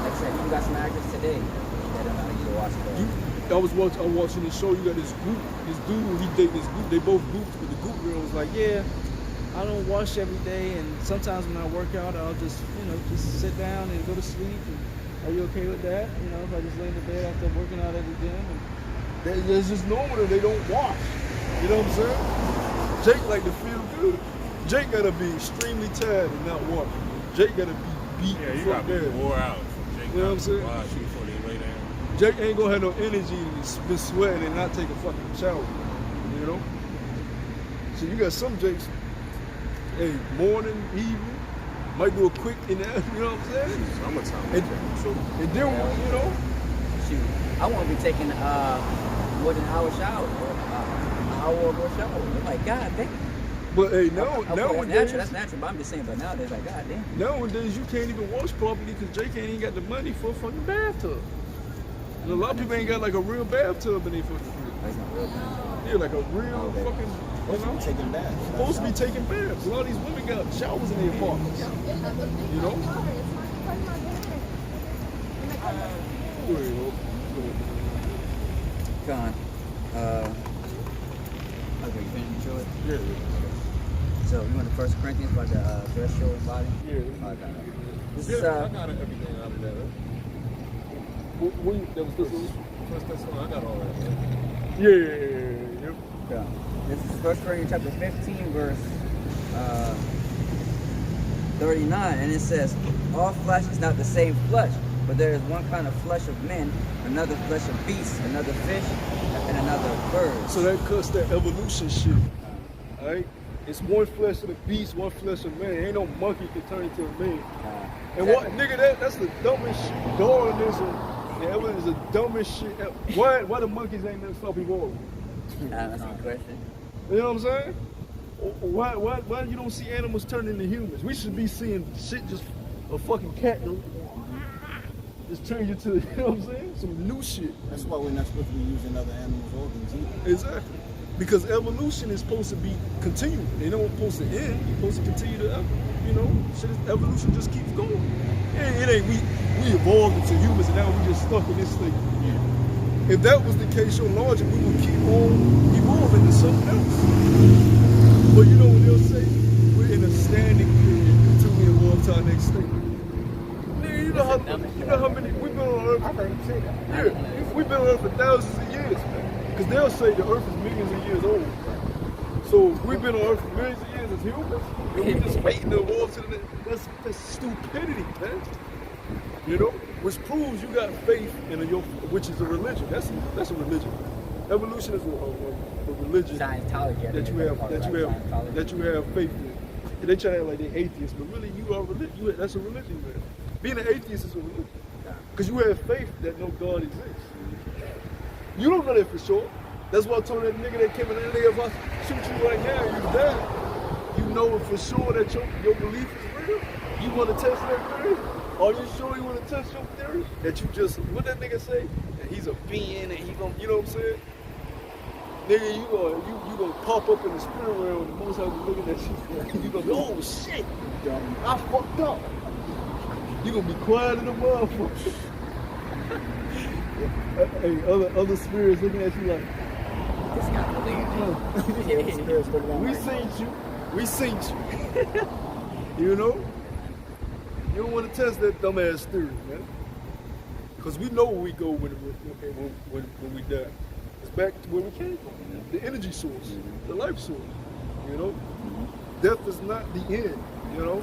Like I said, you got some actors today that don't know how to use a washcloth. I was watching this show. You got this dude, he dated this group. They both goofed, but the group girl was like, yeah, I don't wash every day, and sometimes when I work out, I'll just sit down and go to sleep. And are you okay with that? You know, if I just lay in the bed after working out at the gym, and it's just normal that they don't wash. You know what I'm saying? Jake like to feel good. Jake gotta be extremely tired and not wash. Jake gotta be beat. Yeah, you gotta be bad. wore out. You know what I'm saying? Wash you before they lay down. Jake ain't gonna have no energy and be sweating and not take a fucking shower. You know? So you got some Jakes, hey, morning, evening, might do a quick in there, you know what I'm saying? Summertime. And then, you know, Shoot, I won't be taking more than an hour shower or an hour or more shower. I'm like, God damn. but hey, Okay, that's natural, but I'm just saying, but nowadays, like, God damn. nowadays you can't even wash properly because Jake ain't even got the money for a fucking bathtub. And a lot of people ain't got like a real bathtub in their fucking crib. That's not real. Yeah, like a real fucking, you know, Taking baths. supposed to be taking baths. A lot of these women got showers in their apartments. You know? Go ahead, Hope. Con. Okay, you finished your choice? Yeah. So you want the First Corinthians about the dress show and body? Yeah. Okay. This Yeah, is I got everything out of that. That was this one? First, that's one. I got all that. Man. Yeah. Yep. okay. This is First Corinthians chapter 15, verse 39, and it says, "All flesh is not the same flesh, but there is one kind of flesh of men, another flesh of beasts, another fish, and another bird." So that cuts that evolution shit. Alright? It's one flesh of the beast, one flesh of man. Ain't no monkey can turn into a man. And what, nigga, that's the dumbest shit. Darwinism, that is the dumbest shit ever. Why the monkeys ain't never stop evolving? That's a good question. You know what I'm saying? Why you don't see animals turn into humans? We should be seeing shit just a fucking cat just turn you to, you know what I'm saying? Some new shit. That's why we're not supposed to be using other animals' organs either. Exactly. Because evolution is supposed to be continuing. They don't supposed to end. You're supposed to continue to, shit, evolution just keeps going. It ain't we evolved into humans and now we just stuck in this thing. If that was the case, your logic, we would keep on evolving to something else. But you know what they'll say? We're in a standing period until we evolve to our next state. Nigga, you know how many we've been on Earth? I've heard him say that. Yeah, we've been on Earth for thousands of years, man. Because they'll say the Earth is millions of years old. So we've been on Earth for millions of years as humans, and we just waiting to evolve to the next. That's stupidity, man. You know, which proves you got faith in which is a religion. That's a religion. Evolution is a religion Scientology. that you have faith in. And they try to act like they're atheists, but really you are religion. That's a religion, man. Being an atheist is a religion because you have faith that no God exists. You don't know that for sure. That's why I told that nigga that came in there, if I shoot you right now, you die. You know for sure that your belief is real. You want to test that theory? Are you sure you want to test your theory? That you just, what that nigga say? That he's a being and he gonna, you know what I'm saying? Nigga, you gonna pop up in the spirit realm and the most time you looking at shit. You gonna go, oh shit, I fucked up. You gonna be quiet in the motherfucker. Hey, other spirits looking at you like, This guy we seen you. You know? You don't want to test that dumbass theory, man. Because we know where we go when we die. It's back to where we came from. The energy source, the life source. You know? Death is not the end, you know?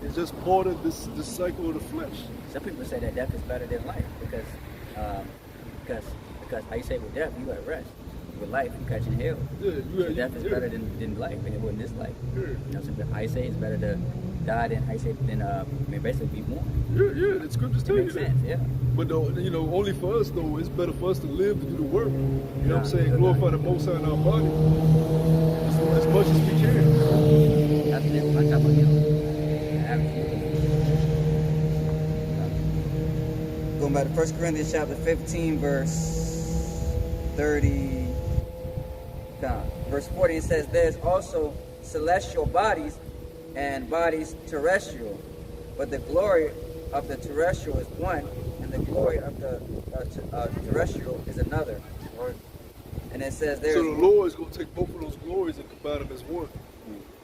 It's just part of this cycle of the flesh. Some people say that death is better than life because how you say with death, you got rest. With life, you catch in hell. So death is better than life, and it wasn't this life. Yeah. You know, so I say it's better to die than basically be born. Yeah, the scriptures tell you Makes that. sense, yeah. But only for us though, it's better for us to live to do the work. You know what I'm saying? Glorify the Most High in our body as much as we can. That's different. I'm talking about you. Going back to 1 Corinthians chapter 15, verse 30. Verse 40, it says, there's also celestial bodies and bodies terrestrial, but the glory of the terrestrial is one, and the glory of the terrestrial is another. And it says there. So the Lord is going to take both of those glories and combine them as one.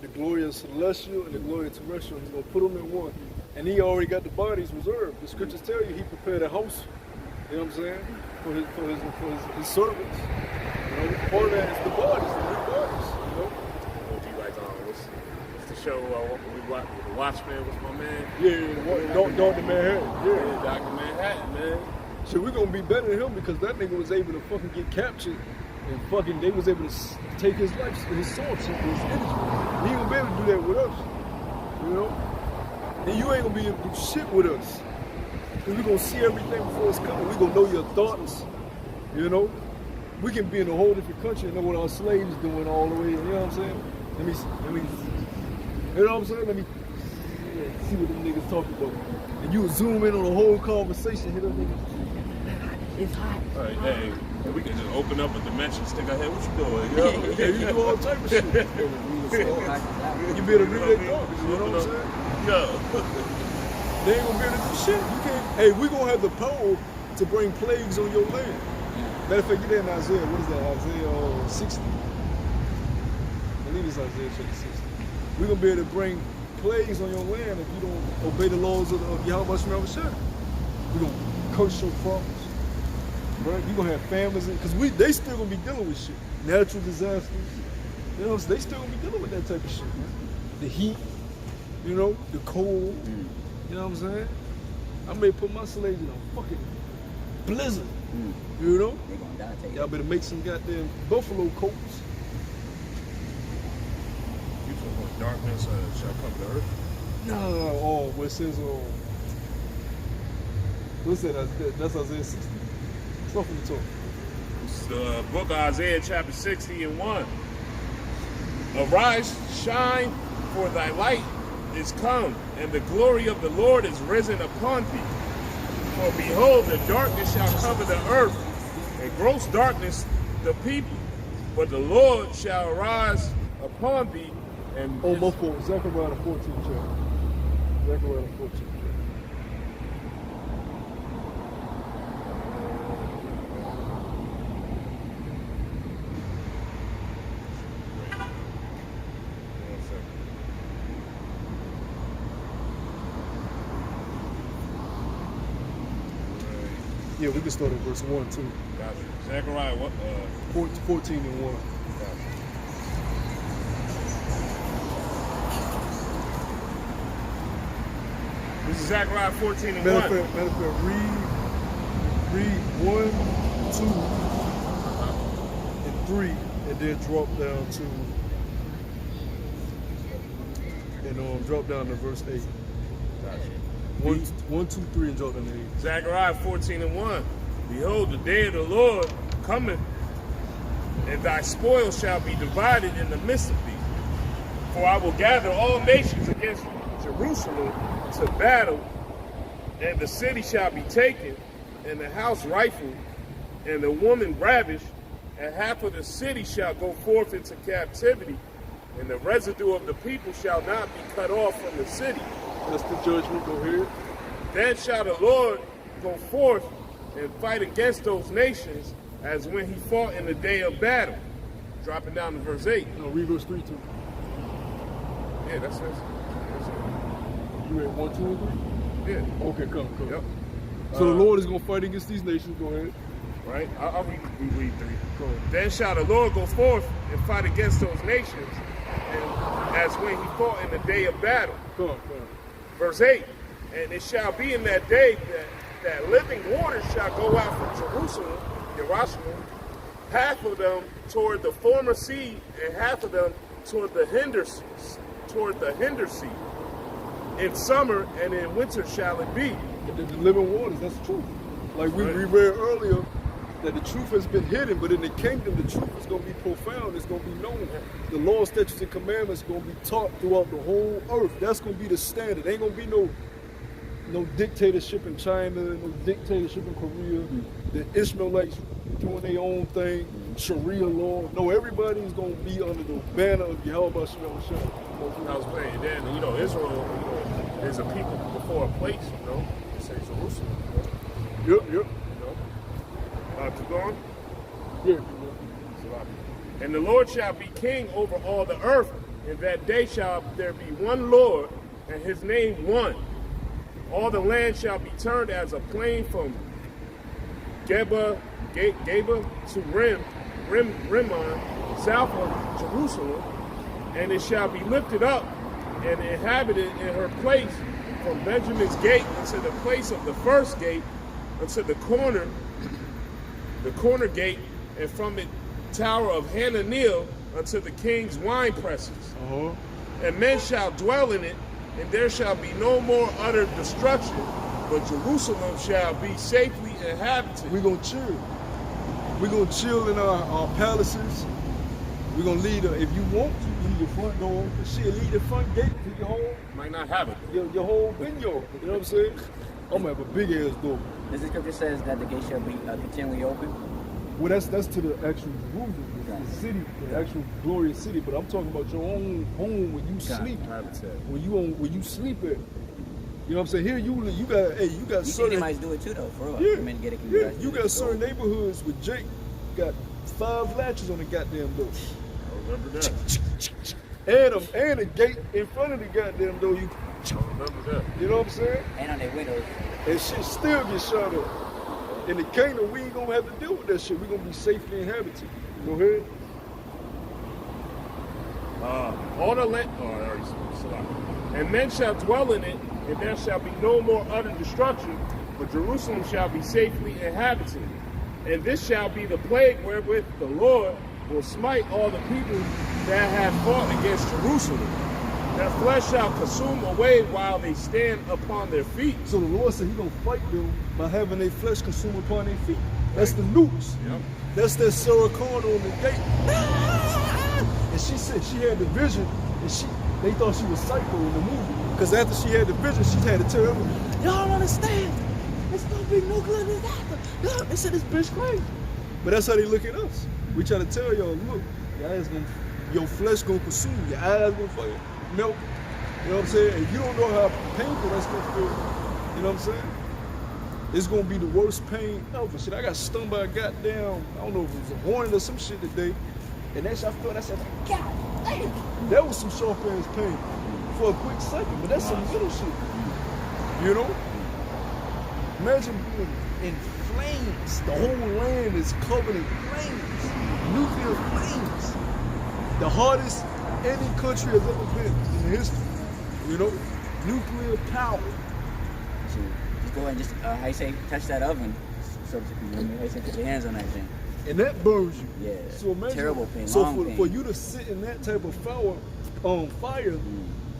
The glory of celestial and the glory of terrestrial. He's going to put them in one. And he already got the bodies reserved. The scriptures tell you he prepared a house, you know what I'm saying, for his servants. You know, part of that is the bodies, the new bodies, you know. It'll be like, what's the show, The Watchmen, what's my man? Yeah, Dr. Manhattan. Yeah, Dr. Manhattan, man. So we're going to be better than him because that nigga was able to fucking get captured and fucking, they was able to take his life, his soul, his energy. He ain't going to be able to do that with us, you know. And you ain't gonna be able to do shit with us. Cause we're gonna see everything before it's coming. We're gonna know your thoughts. You know? We can be in a whole different country and know what our slaves doing all the way. You know what I'm saying? Let me you know what I'm saying? Let me see what them niggas talking about. And you zoom in on the whole conversation, hit them niggas. It's hot. All right, hey, we can just open up a dimension, stick our head, what you doing? Yo? Yeah, you do all type of shit. You be able to read their thoughts, you know what I'm saying? Yeah. They ain't gonna be able to do shit. You can't. Hey, we gonna have the power to bring plagues on your land. Matter of fact, get that in Isaiah. What is that? Isaiah 60. I believe it's Isaiah chapter 60. We're gonna be able to bring plagues on your land if you don't obey the laws of Yahweh Shemel Shah. We're gonna curse your farmers. Right? You're gonna have families, because they still gonna be dealing with shit. Natural disasters. You know, they still gonna be dealing with that type of shit, man. The heat. You know, the cold, you know what I'm saying? I may put my slaves in a fucking blizzard, you know? They're gonna die, take Y'all better make some goddamn buffalo coats. You talking about darkness shall cover the earth? No, what it says, what's that? That's Isaiah 60. It's off in the top. It's the book of Isaiah chapter 60 and 1. Arise, shine, for thy light is come, and the glory of the Lord is risen upon thee. For behold, the darkness shall cover the earth, and gross darkness the people. But the Lord shall arise upon thee, and Oh, my fault. Zechariah the 14th chapter. Zechariah the 14th chapter. Yeah, we can start at verse 1 too. Gotcha. Zechariah, what? 14 and 1. This is Zechariah 14 and 1. Matter of fact, read 1, 2, and 3, and then drop down to, and drop down to verse 8. Gotcha. 1, 2, 3, and drop down to 8. Zechariah 14 and 1. Behold, the day of the Lord cometh, and thy spoil shall be divided in the midst of thee. For I will gather all nations against Jerusalem to battle, and the city shall be taken, and the house rifled, and the woman ravished, and half of the city shall go forth into captivity, and the residue of the people shall not be cut off from the city. That's the judgment. Go ahead. Then shall the Lord go forth and fight against those nations as when he fought in the day of battle. Dropping down to verse 8. No, read verse 3 too. Yeah, that's it. You read 1, 2, and 3? Yeah. Okay, come. Yep. So the Lord is going to fight against these nations. Go ahead. Right? I'll read 3. Go ahead. Then shall the Lord go forth and fight against those nations and as when he fought in the day of battle. Come. Verse 8. And it shall be in that day that living waters shall go out from Jerusalem, half of them toward the former sea, and half of them toward the hinder sea. In summer and in winter shall it be. The living waters, that's the truth. Like we read earlier, that the truth has been hidden, but in the kingdom, the truth is going to be profound. It's going to be known. The law, statutes, and commandments are going to be taught throughout the whole earth. That's going to be the standard. Ain't going to be no dictatorship in China, no dictatorship in Korea. The Ishmaelites doing their own thing, Sharia law. No, everybody is going to be under the banner of Yahweh Shalom. I was saying, and then, Israel, is a people before a place, They say Jerusalem. Yep. Keep going? Yeah. And the Lord shall be king over all the earth. In that day shall there be one Lord, and his name one. All the land shall be turned as a plain from Geba to Rimmon, south of Jerusalem, and it shall be lifted up and inhabited in her place from Benjamin's gate unto the place of the first gate, unto the corner gate, and from the tower of Hananiel unto the king's wine presses. And men shall dwell in it, and there shall be no more utter destruction, but Jerusalem shall be safely inhabited. We're going to chill. We're going to chill in our palaces. We're going to leave, if you want to, leave your front door. Leave the front gate to your home. Might not have it. Your whole vineyard. You know what I'm saying? I'm going to have a big ass door. Does the scripture says that the gate shall be continually open? Well, that's to the actual Jerusalem, the city, the actual glorious city. But I'm talking about your own home when you sleep. When you sleep at. You know what I'm saying? Here you got certain. You might do it too, though. For real. Yeah, Men get it, you got certain neighborhoods with Jake got 5 latches on the goddamn door. I remember that. And a gate in front of the goddamn door. I remember that. You know what I'm saying? And on their windows. And shit still get shut up. In the kingdom, we ain't gonna have to deal with that shit. We're gonna be safely inhabited. Go ahead. All the land, and men shall dwell in it, and there shall be no more utter destruction, but Jerusalem shall be safely inhabited. And this shall be the plague wherewith the Lord will smite all the people that have fought against Jerusalem. Their flesh shall consume away while they stand upon their feet. So the Lord said He's gonna fight them by having their flesh consumed upon their feet. That's the nukes. Yep. That's that Sarah Connor on the gate. And she said she had the vision, and they thought she was psycho in the movie. Because after she had the vision, she had to tell them, y'all don't understand. It's gonna be nuclear disaster. They said this bitch crazy. But that's how they look at us. We try to tell y'all, look, your flesh gonna consume, your eyes gonna fucking melt. You know what I'm saying? And you don't know how painful that's gonna feel. You know what I'm saying? It's gonna be the worst pain ever. Shit, I got stung by a goddamn, I don't know if it was a hornet or some shit today. And that shit I felt, I said, God damn. That was some sharp ass pain for a quick second, but that's some little shit. You know? Imagine being in flames. The whole land is covered in flames. Nuclear flames. The hardest any country has ever been in history. You know? Nuclear power. So just go ahead and just, how you say, touch that oven. So, you know, how you say, put your hands on that thing. And that burns you. Yeah. So imagine, terrible pain. So long pain. for you to sit in that type of fire,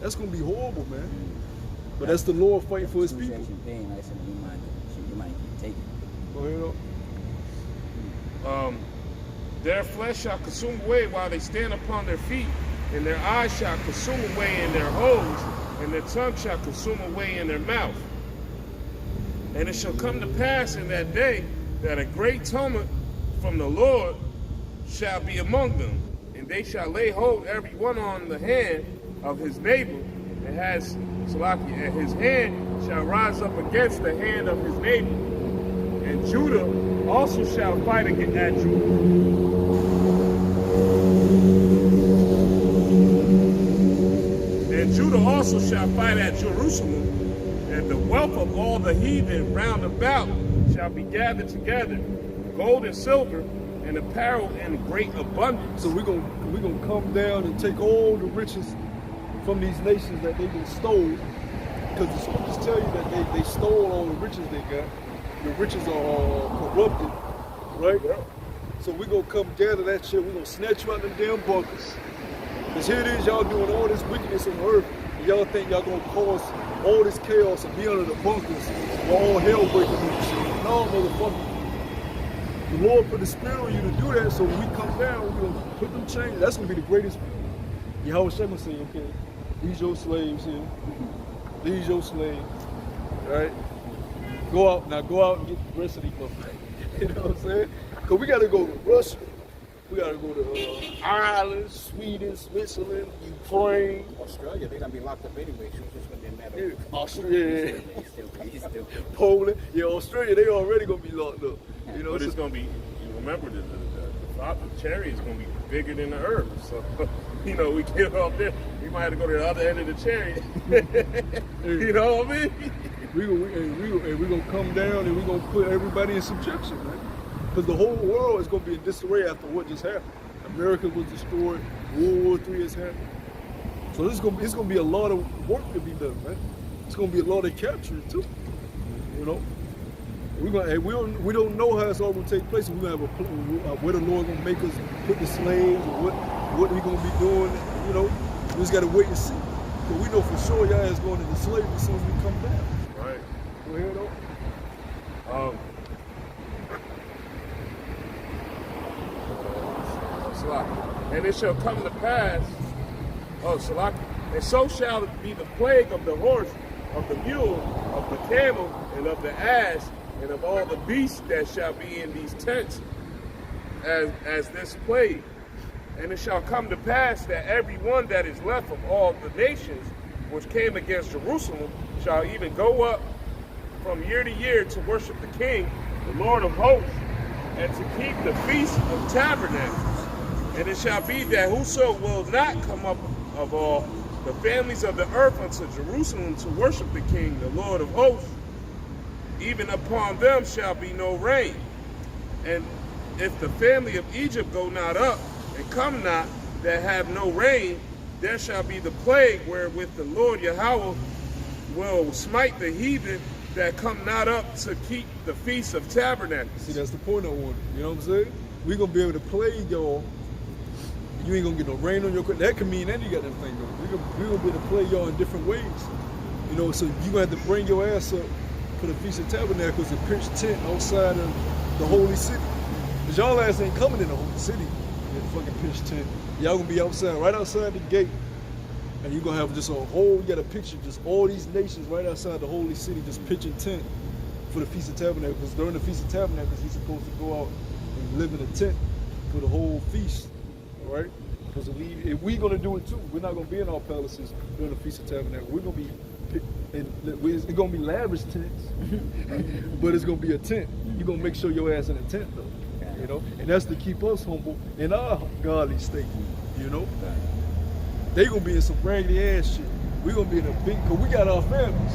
that's gonna be horrible, man. But that's the Lord fighting for His people. Pain, like I said, you might take it. Go ahead, Their flesh shall consume away while they stand upon their feet, and their eyes shall consume away in their holes, and their tongue shall consume away in their mouth. And it shall come to pass in that day that a great tumult from the Lord shall be among them, and they shall lay hold every one on the hand of his neighbor, and his hand shall rise up against the hand of his neighbor. And Judah also shall fight against Judah. And Judah also shall fight at Jerusalem, and the wealth of all the heathen round about shall be gathered together, gold and silver, and apparel in great abundance. So we're gonna come down and take all the riches from these nations that they just stole, because the scriptures tell you that they stole all the riches they got. The riches are corrupted, right? Yeah. So we're gonna come gather that shit. We're gonna snatch you out them damn bunkers. Because here it is, y'all doing all this wickedness on earth, and y'all think y'all gonna cause all this chaos and be under the bunkers while all hell breaking loose. No, motherfucker. The Lord put the spirit on you to do that, so when we come down, we're gonna put them chains. That's gonna be the greatest. Yahweh Shema say, okay, these your slaves here. These your slaves. Right? Go out and get the rest of these motherfuckers. You know what I'm saying? Because we gotta go to Russia. We gotta go to Ireland, Sweden, Switzerland, Ukraine. Australia, they're gonna be locked up anyway. So it's just gonna be a matter of Australia, He's still Poland. Yeah, Australia, they already gonna be locked up. You know, But it's going to be, you remember, the chariot is going to be bigger than the earth. So, you know, we get up there, we might have to go to the other end of the chariot. You know what I mean? We're going to come down and we're going to put everybody in subjection, man. Because the whole world is going to be in disarray after what just happened. America was destroyed. World War III has happened. So it's going to be a lot of work to be done, man. It's going to be a lot of capture, too. You know? We don't know how it's all gonna take place. We're gonna have where the Lord gonna make us put the slaves, or what we gonna be doing. You know, we just gotta wait and see. But we know for sure y'all is going into slavery as soon as we come down. Right. Go ahead, though. And it shall come to pass, and so shall it be the plague of the horse, of the mule, of the camel, and of the ass, and of all the beasts that shall be in these tents, as this plague. And it shall come to pass that every one that is left of all the nations which came against Jerusalem shall even go up from year to year to worship the King, the Lord of hosts, and to keep the Feast of Tabernacles. And it shall be that whoso will not come up of all the families of the earth unto Jerusalem to worship the King, the Lord of hosts, even upon them shall be no rain. And if the family of Egypt go not up and come not, that have no rain, there shall be the plague wherewith the Lord Yahweh will smite the heathen that come not up to keep the Feast of Tabernacles. See, that's the point I wanted. You know what I'm saying? We're gonna be able to plague y'all. You ain't gonna get no rain on your crop. That can mean that you got that thing going. We're gonna be able to plague y'all in different ways. You know, so you gonna have to bring your ass up for the Feast of Tabernacles and pitch tent outside of the holy city. Because y'all ass ain't coming in the holy city and fucking pitch tent. Y'all gonna be outside, right outside the gate. And you're gonna have just a whole, you got a picture, just all these nations right outside the holy city just pitching tent for the Feast of Tabernacles. During the Feast of Tabernacles, he's supposed to go out and live in a tent for the whole feast, all right? Because if we're going to do it too, we're not going to be in our palaces during the Feast of Tabernacles. We're going to be, it's going to be lavish tents, but it's going to be a tent. You're going to make sure your ass in a tent though, you know? And that's to keep us humble in our godly state, you know? They going to be in some raggedy ass shit. We're going to be in a big, because we got our families.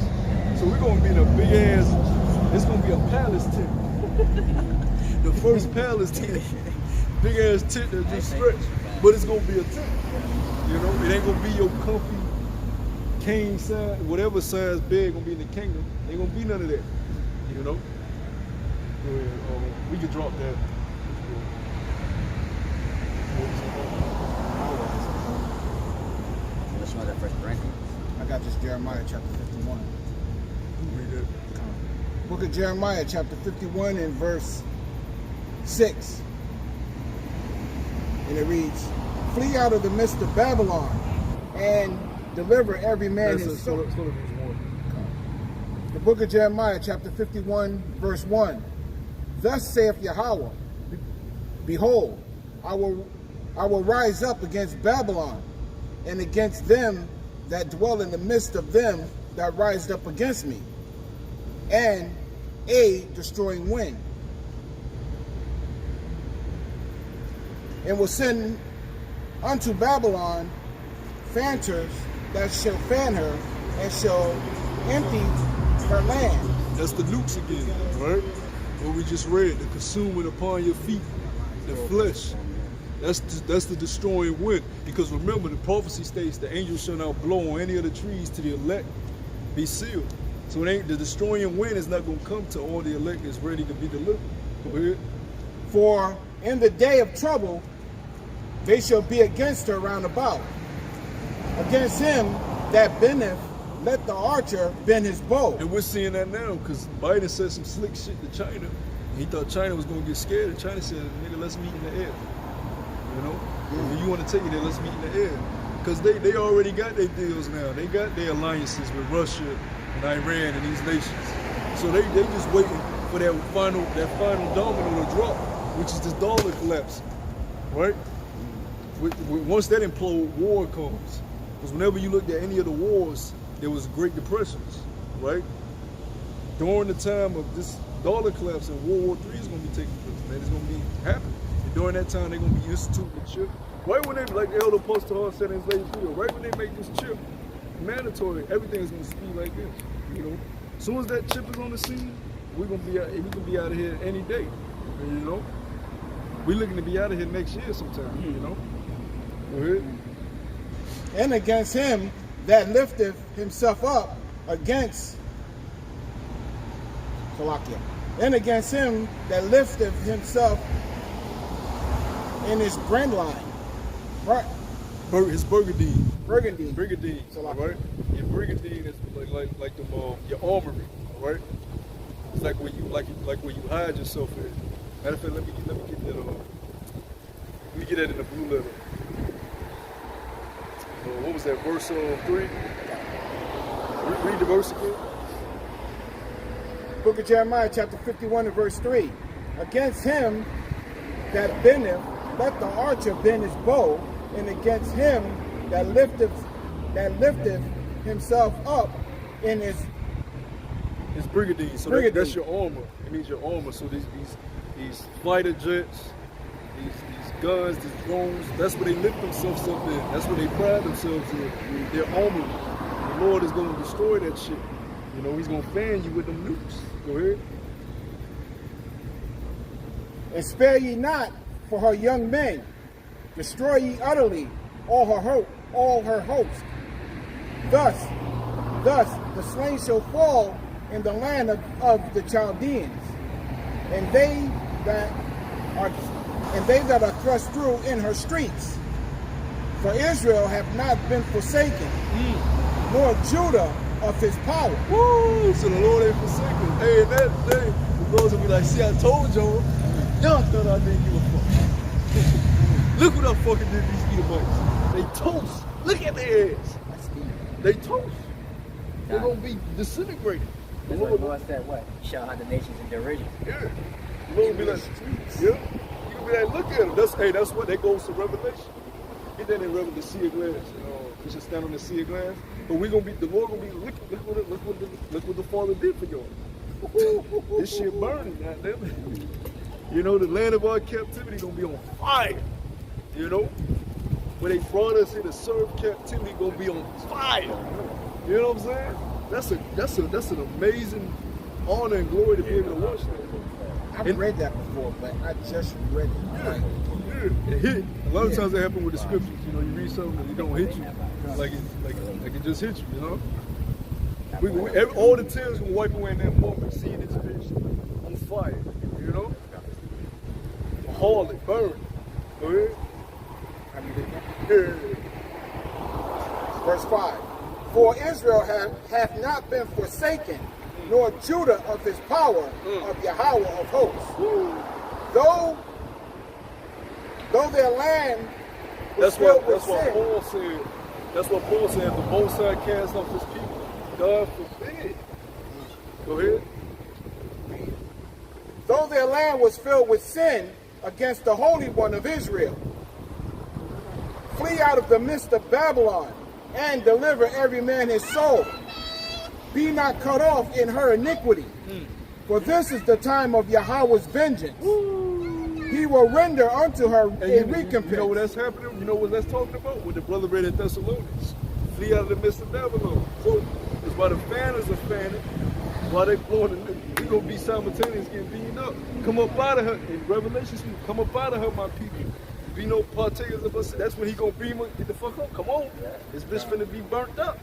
So we're going to be in a big ass, it's going to be a palace tent. The first palace tent. Big ass tent that just stretch. But it's going to be a tent. You know, it ain't going to be your comfy king size, whatever size bed going to be in the kingdom. Ain't going to be none of that. You know? Go ahead. We can drop that. Let's know that First Corinthians. I got this Jeremiah chapter 51. Read that. Book of Jeremiah chapter 51 and verse 6. And it reads, flee out of the midst of Babylon and deliver every man his soul. The book of Jeremiah chapter 51 verse 1. Thus saith Yahweh, behold, I will rise up against Babylon and against them that dwell in the midst of them that rise up against me, and a destroying wind, and will send unto Babylon fanters that shall fan her and shall empty her land. That's the nukes again, right? What we just read, the consuming upon your feet, the flesh. That's the destroying wind. Because remember, the prophecy states the angel shall not blow on any of the trees to the elect be sealed. So it ain't, the destroying wind is not going to come to all the elect that's ready to be delivered. Go ahead. For in the day of trouble they shall be against her round about. Against him that bendeth, let the archer bend his bow. And we're seeing that now because Biden said some slick shit to China. He thought China was going to get scared, and China said, nigga, let's meet in the air. You know? If you want to take it there, let's meet in the air. Because they already got their deals now. They got their alliances with Russia and Iran and these nations. So they just waiting for that final domino to drop, which is this dollar collapse, right? Once that implode, war comes. Because whenever you looked at any of the wars, there was Great Depressions, right? During the time of this dollar collapse, and World War III is going to be taking place, man. It's going to be happening. And during that time, they're going to be instituting the chip. Right when they, like the Elder Apostle Hall said in his late video, right when they make this chip mandatory, everything is going to speed like this. You know, as soon as that chip is on the scene, we can be out of here any day. You know, we're looking to be out of here next year sometime. You know, go ahead. And against him that lifteth himself up against Salakia. And against him that lifteth himself in his brand line. Right. His Burgundy. Burgundy. All right? Your Burgundy is like the your armory, all right? It's like where you hide yourself in. Matter of fact, let me get that let me get that in the blue letter. What was that, verse 3? Read the verse again. Book of Jeremiah chapter 51 and verse 3. Against him that bendeth, let the archer bend his bow, and against him that lifteth himself up in his brigade. So that's your armor. It means your armor. So these fighter jets, these guns, these drones, that's where they lift themselves up in. That's where they pride themselves in. Their armor. The Lord is going to destroy that shit. You know, he's going to fan you with them nukes. Go ahead. And spare ye not for her young men. Destroy ye utterly all her host. Thus the slain shall fall in the land of the Chaldeans, and they that are thrust through in her streets. For Israel have not been forsaken, nor Judah of his power. Woo! So the Lord ain't forsaken. Hey, in that day, the Lord's gonna be like, see, I told y'all. Y'all thought I didn't give a fuck. Look what I fucking did these Edomites. They toast. Look at their ass. They toast. They're gonna be disintegrated. That's what the Lord said, what? You shall have the nations in derision. Yeah. The Lord be like, yeah. Man, look at him. That's what that goes to Revelation. Get that in Revelation, the sea of glass. We should stand on the sea of glass. But the Lord gonna be look what the Father did for y'all. This shit burning, goddamn. You know, the land of our captivity gonna be on fire. You know, when they brought us here to serve captivity, gonna be on fire. You know what I'm saying? That's an amazing honor and glory to be able to watch that. I've read that before, but I just read it. It hit. A lot of times that happens with the scriptures. You know, you read something and it don't hit you like it just hit you. You know, all the tears gonna wipe away in that moment, seeing this bitch on fire. You know, haul it, burn. Go ahead. Yeah. Verse 5. For Israel hath not been forsaken, nor Judah of his power, of Yahweh of hosts. Though their land was filled with sin. That's what Paul said. The Most High cast off his people. God forbid. Go ahead. Though their land was filled with sin against the Holy One of Israel. Flee out of the midst of Babylon, and deliver every man his soul. Be not cut off in her iniquity, for this is the time of Yahweh's vengeance. He will render unto her a recompense. You know what that's happening? You know what that's talking about? With the brother read in Thessalonians. Flee out of the midst of Babylon. It's why the fanners are fanning, while they blowing we're going to be simultaneous getting beaten up. Come up out of her. In Revelation, come up out of her, my people. Be no partakers of us. That's when he gonna beam us. Get the fuck up. Come on. This bitch finna be burnt up.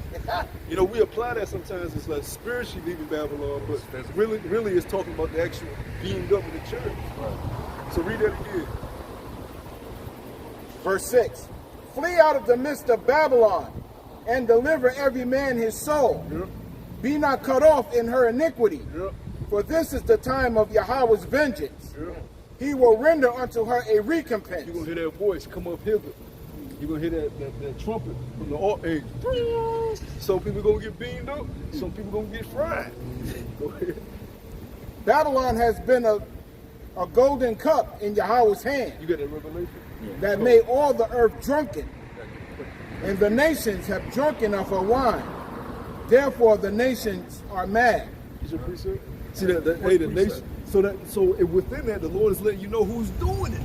You know, we apply that sometimes. It's like spiritually leaving Babylon, but really it's talking about the actual beamed up in the church. So read that again. Verse 6. Flee out of the midst of Babylon, and deliver every man his soul. Yep. Be not cut off in her iniquity. Yep. For this is the time of Yahweh's vengeance. Yep. He will render unto her a recompense. You're going to hear that voice come up hither. You're going to hear that trumpet from the alt age. Some people going to get beamed up. Some people going to get fried. Go ahead. Babylon has been a golden cup in Yahweh's hand. You got that revelation? That made all the earth drunken. And the nations have drunken of her wine. Therefore the nations are mad. Is your precept? See that hey, the nation. So within that, the Lord is letting you know who's doing it.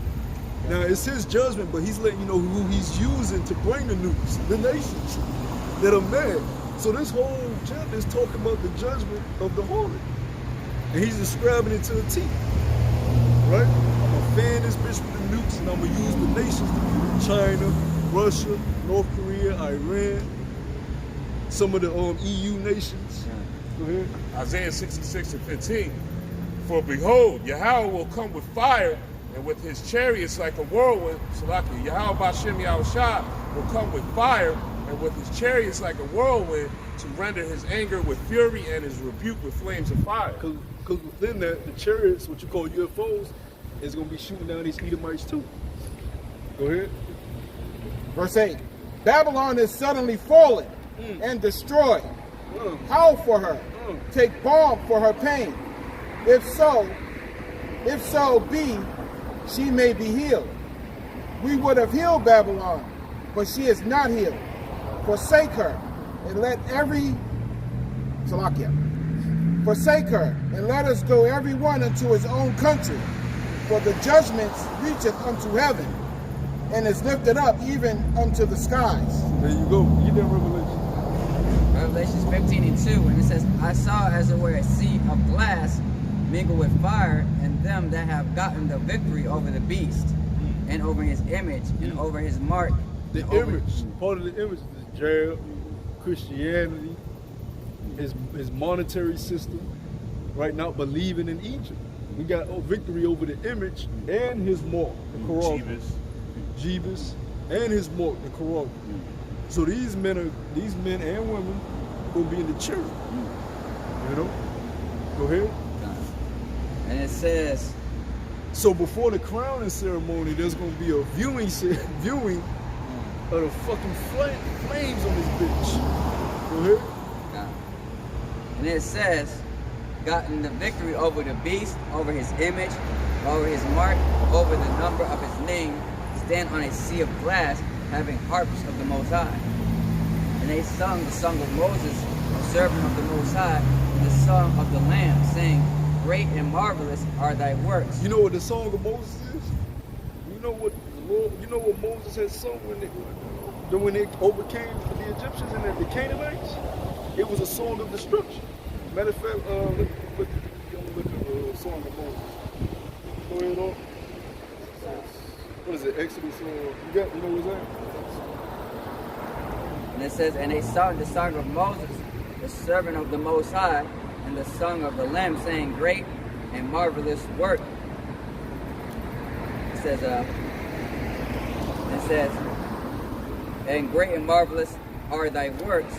Now it's His judgment, but He's letting you know who He's using to bring the news. The nations that are mad. So this whole chapter is talking about the judgment of the Holy, and He's describing it to a T. Right? I'm gonna fan this bitch with the nukes, and I'm gonna use the nations: China, Russia, North Korea, Iran, some of the EU nations. Go ahead. Isaiah 66:15. For behold, Yahweh will come with fire, and with his chariots like a whirlwind. Salaki, Yahweh Bashem Yahushua will come with fire, and with his chariots like a whirlwind, to render his anger with fury and his rebuke with flames of fire. Because within that, the chariots, what you call UFOs, is going to be shooting down these Edomites too. Go ahead. Verse 8. Babylon is suddenly fallen and destroyed. Howl for her. Take balm for her pain. If so be, she may be healed. We would have healed Babylon, but she is not healed. Forsake her, and let forsake her, and let us go every one into his own country. For the judgments reacheth unto heaven, and is lifted up even unto the skies. There you go. Get that revelation. Revelations 15:2, and it says, I saw as it were a sea of glass mingled with fire, and them that have gotten the victory over the beast, and over his image, and over his mark. The image, part of the image is jail, Christianity, his monetary system, right now believing in Egypt. We got victory over the image and his mark, the Quran. Jebus, and his mark, the Quran. So these men and women will be in the church. You know? Go ahead. And it says, so before the crowning ceremony, there's going to be a viewing of the fucking flames on this bitch. Go ahead. And it says, gotten the victory over the beast, over his image, over his mark, over the number of his name, stand on a sea of glass, having harps of the Most High. And they sung the song of Moses, the servant of the Most High, and the song of the Lamb, saying, Great and marvelous are thy works. You know what the song of Moses is? You know what the Lord, you know what Moses had sung when they overcame the Egyptians and the Canaanites? It was a song of destruction. Matter of fact, look at the song of Moses. Go ahead on. What is it? Exodus. You know what's that? And it says, and they sung the song of Moses, the servant of the Most High, and the song of the Lamb, saying, Great and marvelous work. It says, and great and marvelous are thy works,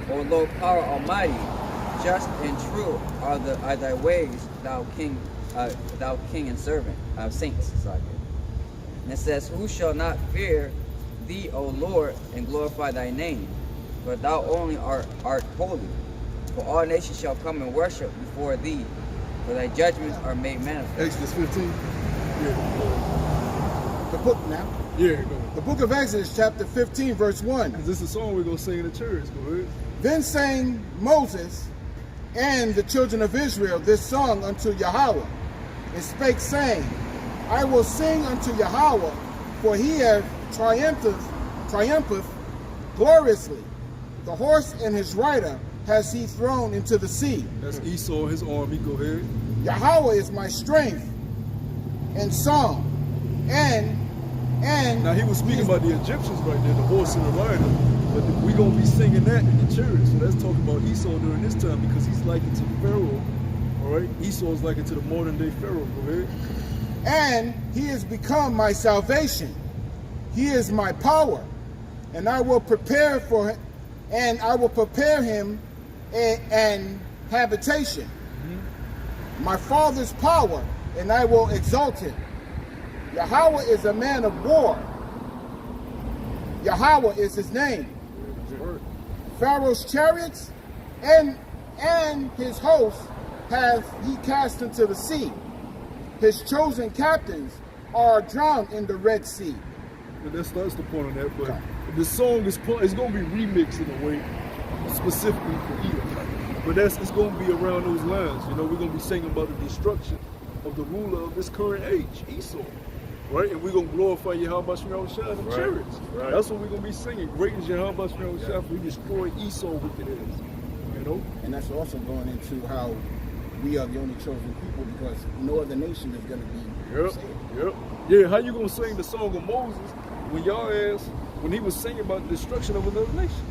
O Lord power almighty. Just and true are thy ways, thou King and servant of saints. And it says, Who shall not fear thee, O Lord, and glorify thy name? For thou only art holy. For all nations shall come and worship before thee, for thy judgments are made manifest. Exodus 15. Yeah. The book now. Yeah, go ahead. The book of Exodus, chapter 15, verse 1. This is a song we're going to sing in the church. Go ahead. Then sang Moses and the children of Israel this song unto Yahweh, and spake, saying, I will sing unto Yahweh, for he hath triumpheth gloriously. The horse and his rider has he thrown into the sea. That's Esau and his army. Go ahead. Yahweh is my strength and song, and now he was speaking about the Egyptians right there, the horse and the rider. But we're going to be singing that in the church. So that's talking about Esau during this time because he's likened to Pharaoh. All right? Esau is likened to the modern day Pharaoh. Go ahead. And he has become my salvation. He is my power. And I will prepare for him, and I will prepare him an habitation. My father's power, and I will exalt him. Yahweh is a man of war. Yahweh is his name. Pharaoh's chariots and his hosts hath he cast into the sea. His chosen captains are drowned in the Red Sea. That's the point on that. But the song is it's going to be remixed in a way specifically for Edom. But it's going to be around those lines. You know, we're going to be singing about the destruction of the ruler of this current age, Esau. Right? And we're going to glorify Yahweh Shah in the chariots. Right. That's what we're going to be singing. Great is Yahweh Shah, for he destroyed Esau with it is. You know? And that's also going into how we are the only chosen people because no other nation is going to be saved. Yeah, how you going to sing the song of Moses when y'all asked, when he was singing about the destruction of another nation?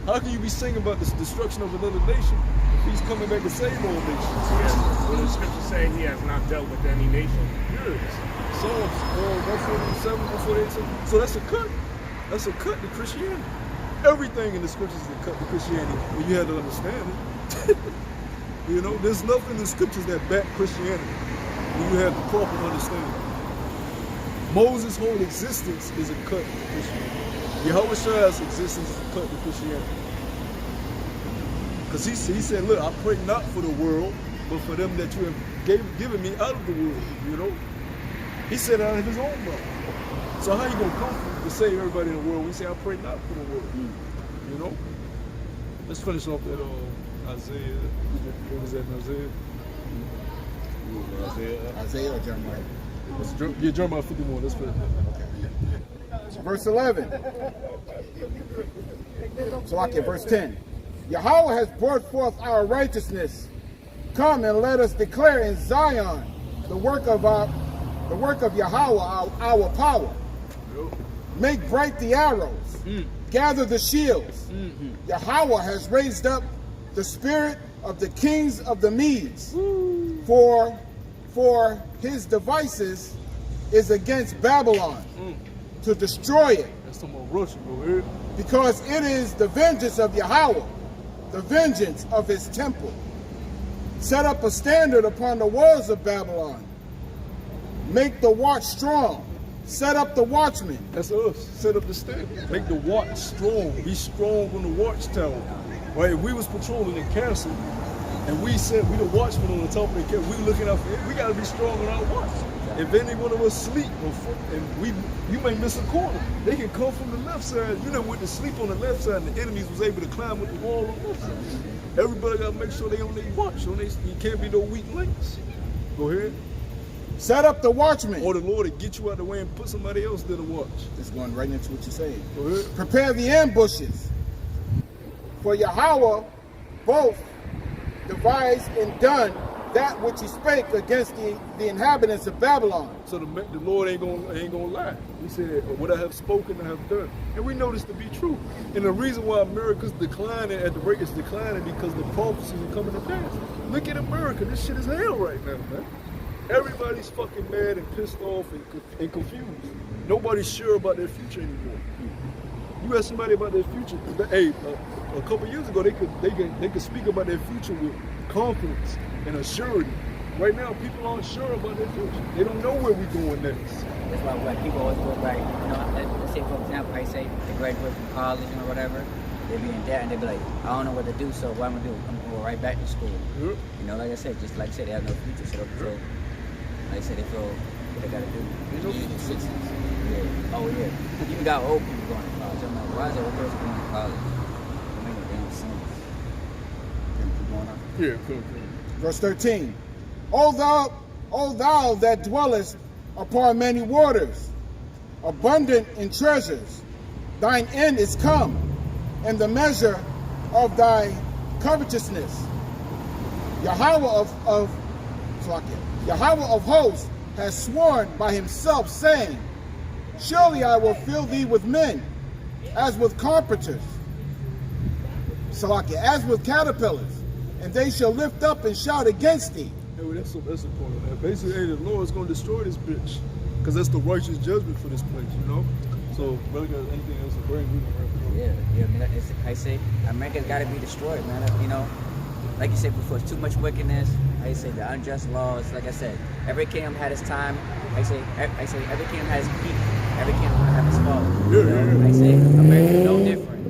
How can you be singing about the destruction of another nation if he's coming back to save all nations? Yeah. When the scripture saying he has not dealt with any nation? Yes. Psalms 147, 148. So that's a cut. That's a cut to Christianity. Everything in the scriptures is a cut to Christianity. Well, you had to understand it. You know, there's nothing in the scriptures that back Christianity when you have the proper understanding. Moses' whole existence is a cut to Christianity. Yahweh Shah's existence is a cut to Christianity. Because he said, look, I pray not for the world, but for them that you have given me out of the world, you know. He said out of his own mouth. So how you going to come to save everybody in the world when you say, I pray not for the world? You know? Let's finish off that Isaiah. What was that in Isaiah? Isaiah or Jeremiah? Jeremiah 51. Let's finish. Okay. Verse 11. Verse 10. Yahweh has brought forth our righteousness. Come and let us declare in Zion the work of Yahweh, our power. Make bright the arrows. Gather the shields. Yahweh has raised up the spirit of the kings of the Medes. For his devices is against Babylon to destroy it. That's some more Russian over here. Because it is the vengeance of Yahweh, the vengeance of his temple. Set up a standard upon the walls of Babylon. Make the watch strong. Set up the watchmen. That's us. Set up the standard. Make the watch strong. Be strong on the watchtower. Right? If we was patrolling the castle, And we said, we the watchmen on the top of the camp. We looking out for it. We got to be strong on our watch. If any one of us sleep, you may miss a corner. They can come from the left side. You know, went to sleep on the left side, and the enemies was able to climb with the wall on the left side. Everybody got to make sure they on their watch. You can't be no weak links. Go ahead. Set up the watchman. Or the Lord to get you out the way and put somebody else there to watch. It's going right into what you're saying. Go ahead. Prepare the ambushes. For Yahweh both devised and done that which he spake against the inhabitants of Babylon. So the Lord ain't gonna lie. He said, what I have spoken, I have done. And we know this to be true. And the reason why America's declining at the rate it's declining because the prophecies are coming to pass. Look at America. This shit is hell right now, man. Everybody's fucking mad and pissed off and confused. Nobody's sure about their future anymore. You ask somebody about their future. Hey, a couple years ago, they could speak about their future with confidence and assurity. Right now, people aren't sure about their future. They don't know where we're going next. That's why like, people always go back. You know, let's say for example, I say they graduate from college or whatever, they be in debt and they be like, I don't know what to do, so what I'm gonna do? I'm gonna go right back to school. Yeah. You know, like I said, just like I said, they have no future, so like I said, they feel what they gotta do. Yeah. Oh yeah. You even got old people going to college. I'm like, why is an old person going to college? It makes no damn sense. Yeah, cool. Verse 13. O thou that dwellest upon many waters, abundant in treasures, thine end is come, and the measure of thy covetousness. Yahweh of hosts has sworn by himself, saying, surely I will fill thee with men, as with carpenters, as with caterpillars, and they shall lift up and shout against thee. Hey, well, that's the point of that. Basically, hey, the Lord's going to destroy this bitch, because that's the righteous judgment for this place, you know? So, brother, got anything else to bring? Yeah, I mean, it's, I say, America's got to be destroyed, man. You know, like you said before, it's too much wickedness. I say the unjust laws. Like I said, every kingdom had its time. I say every kingdom has its peak. Every kingdom will have its fall. Yeah. I say America's no different.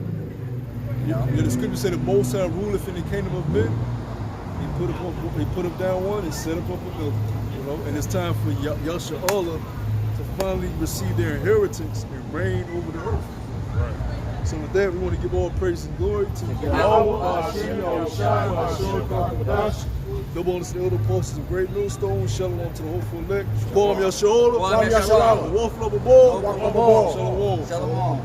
You know. Yeah, the scripture said the Most High ruleth in the kingdom of men. He put up down one and set up another. You know, and it's time for Yasharallah to finally receive their inheritance and reign over the earth. Right. So with that, we want to give all praise and glory to Yahweh, Hashem, Yahushua, Hashem, Kakadash. Double honors to the elder apostles of Great Millstone. Shalom to the hopeful elect. Kwam Yasharallah. Kwam Yasharallah. Walk above. Shalom.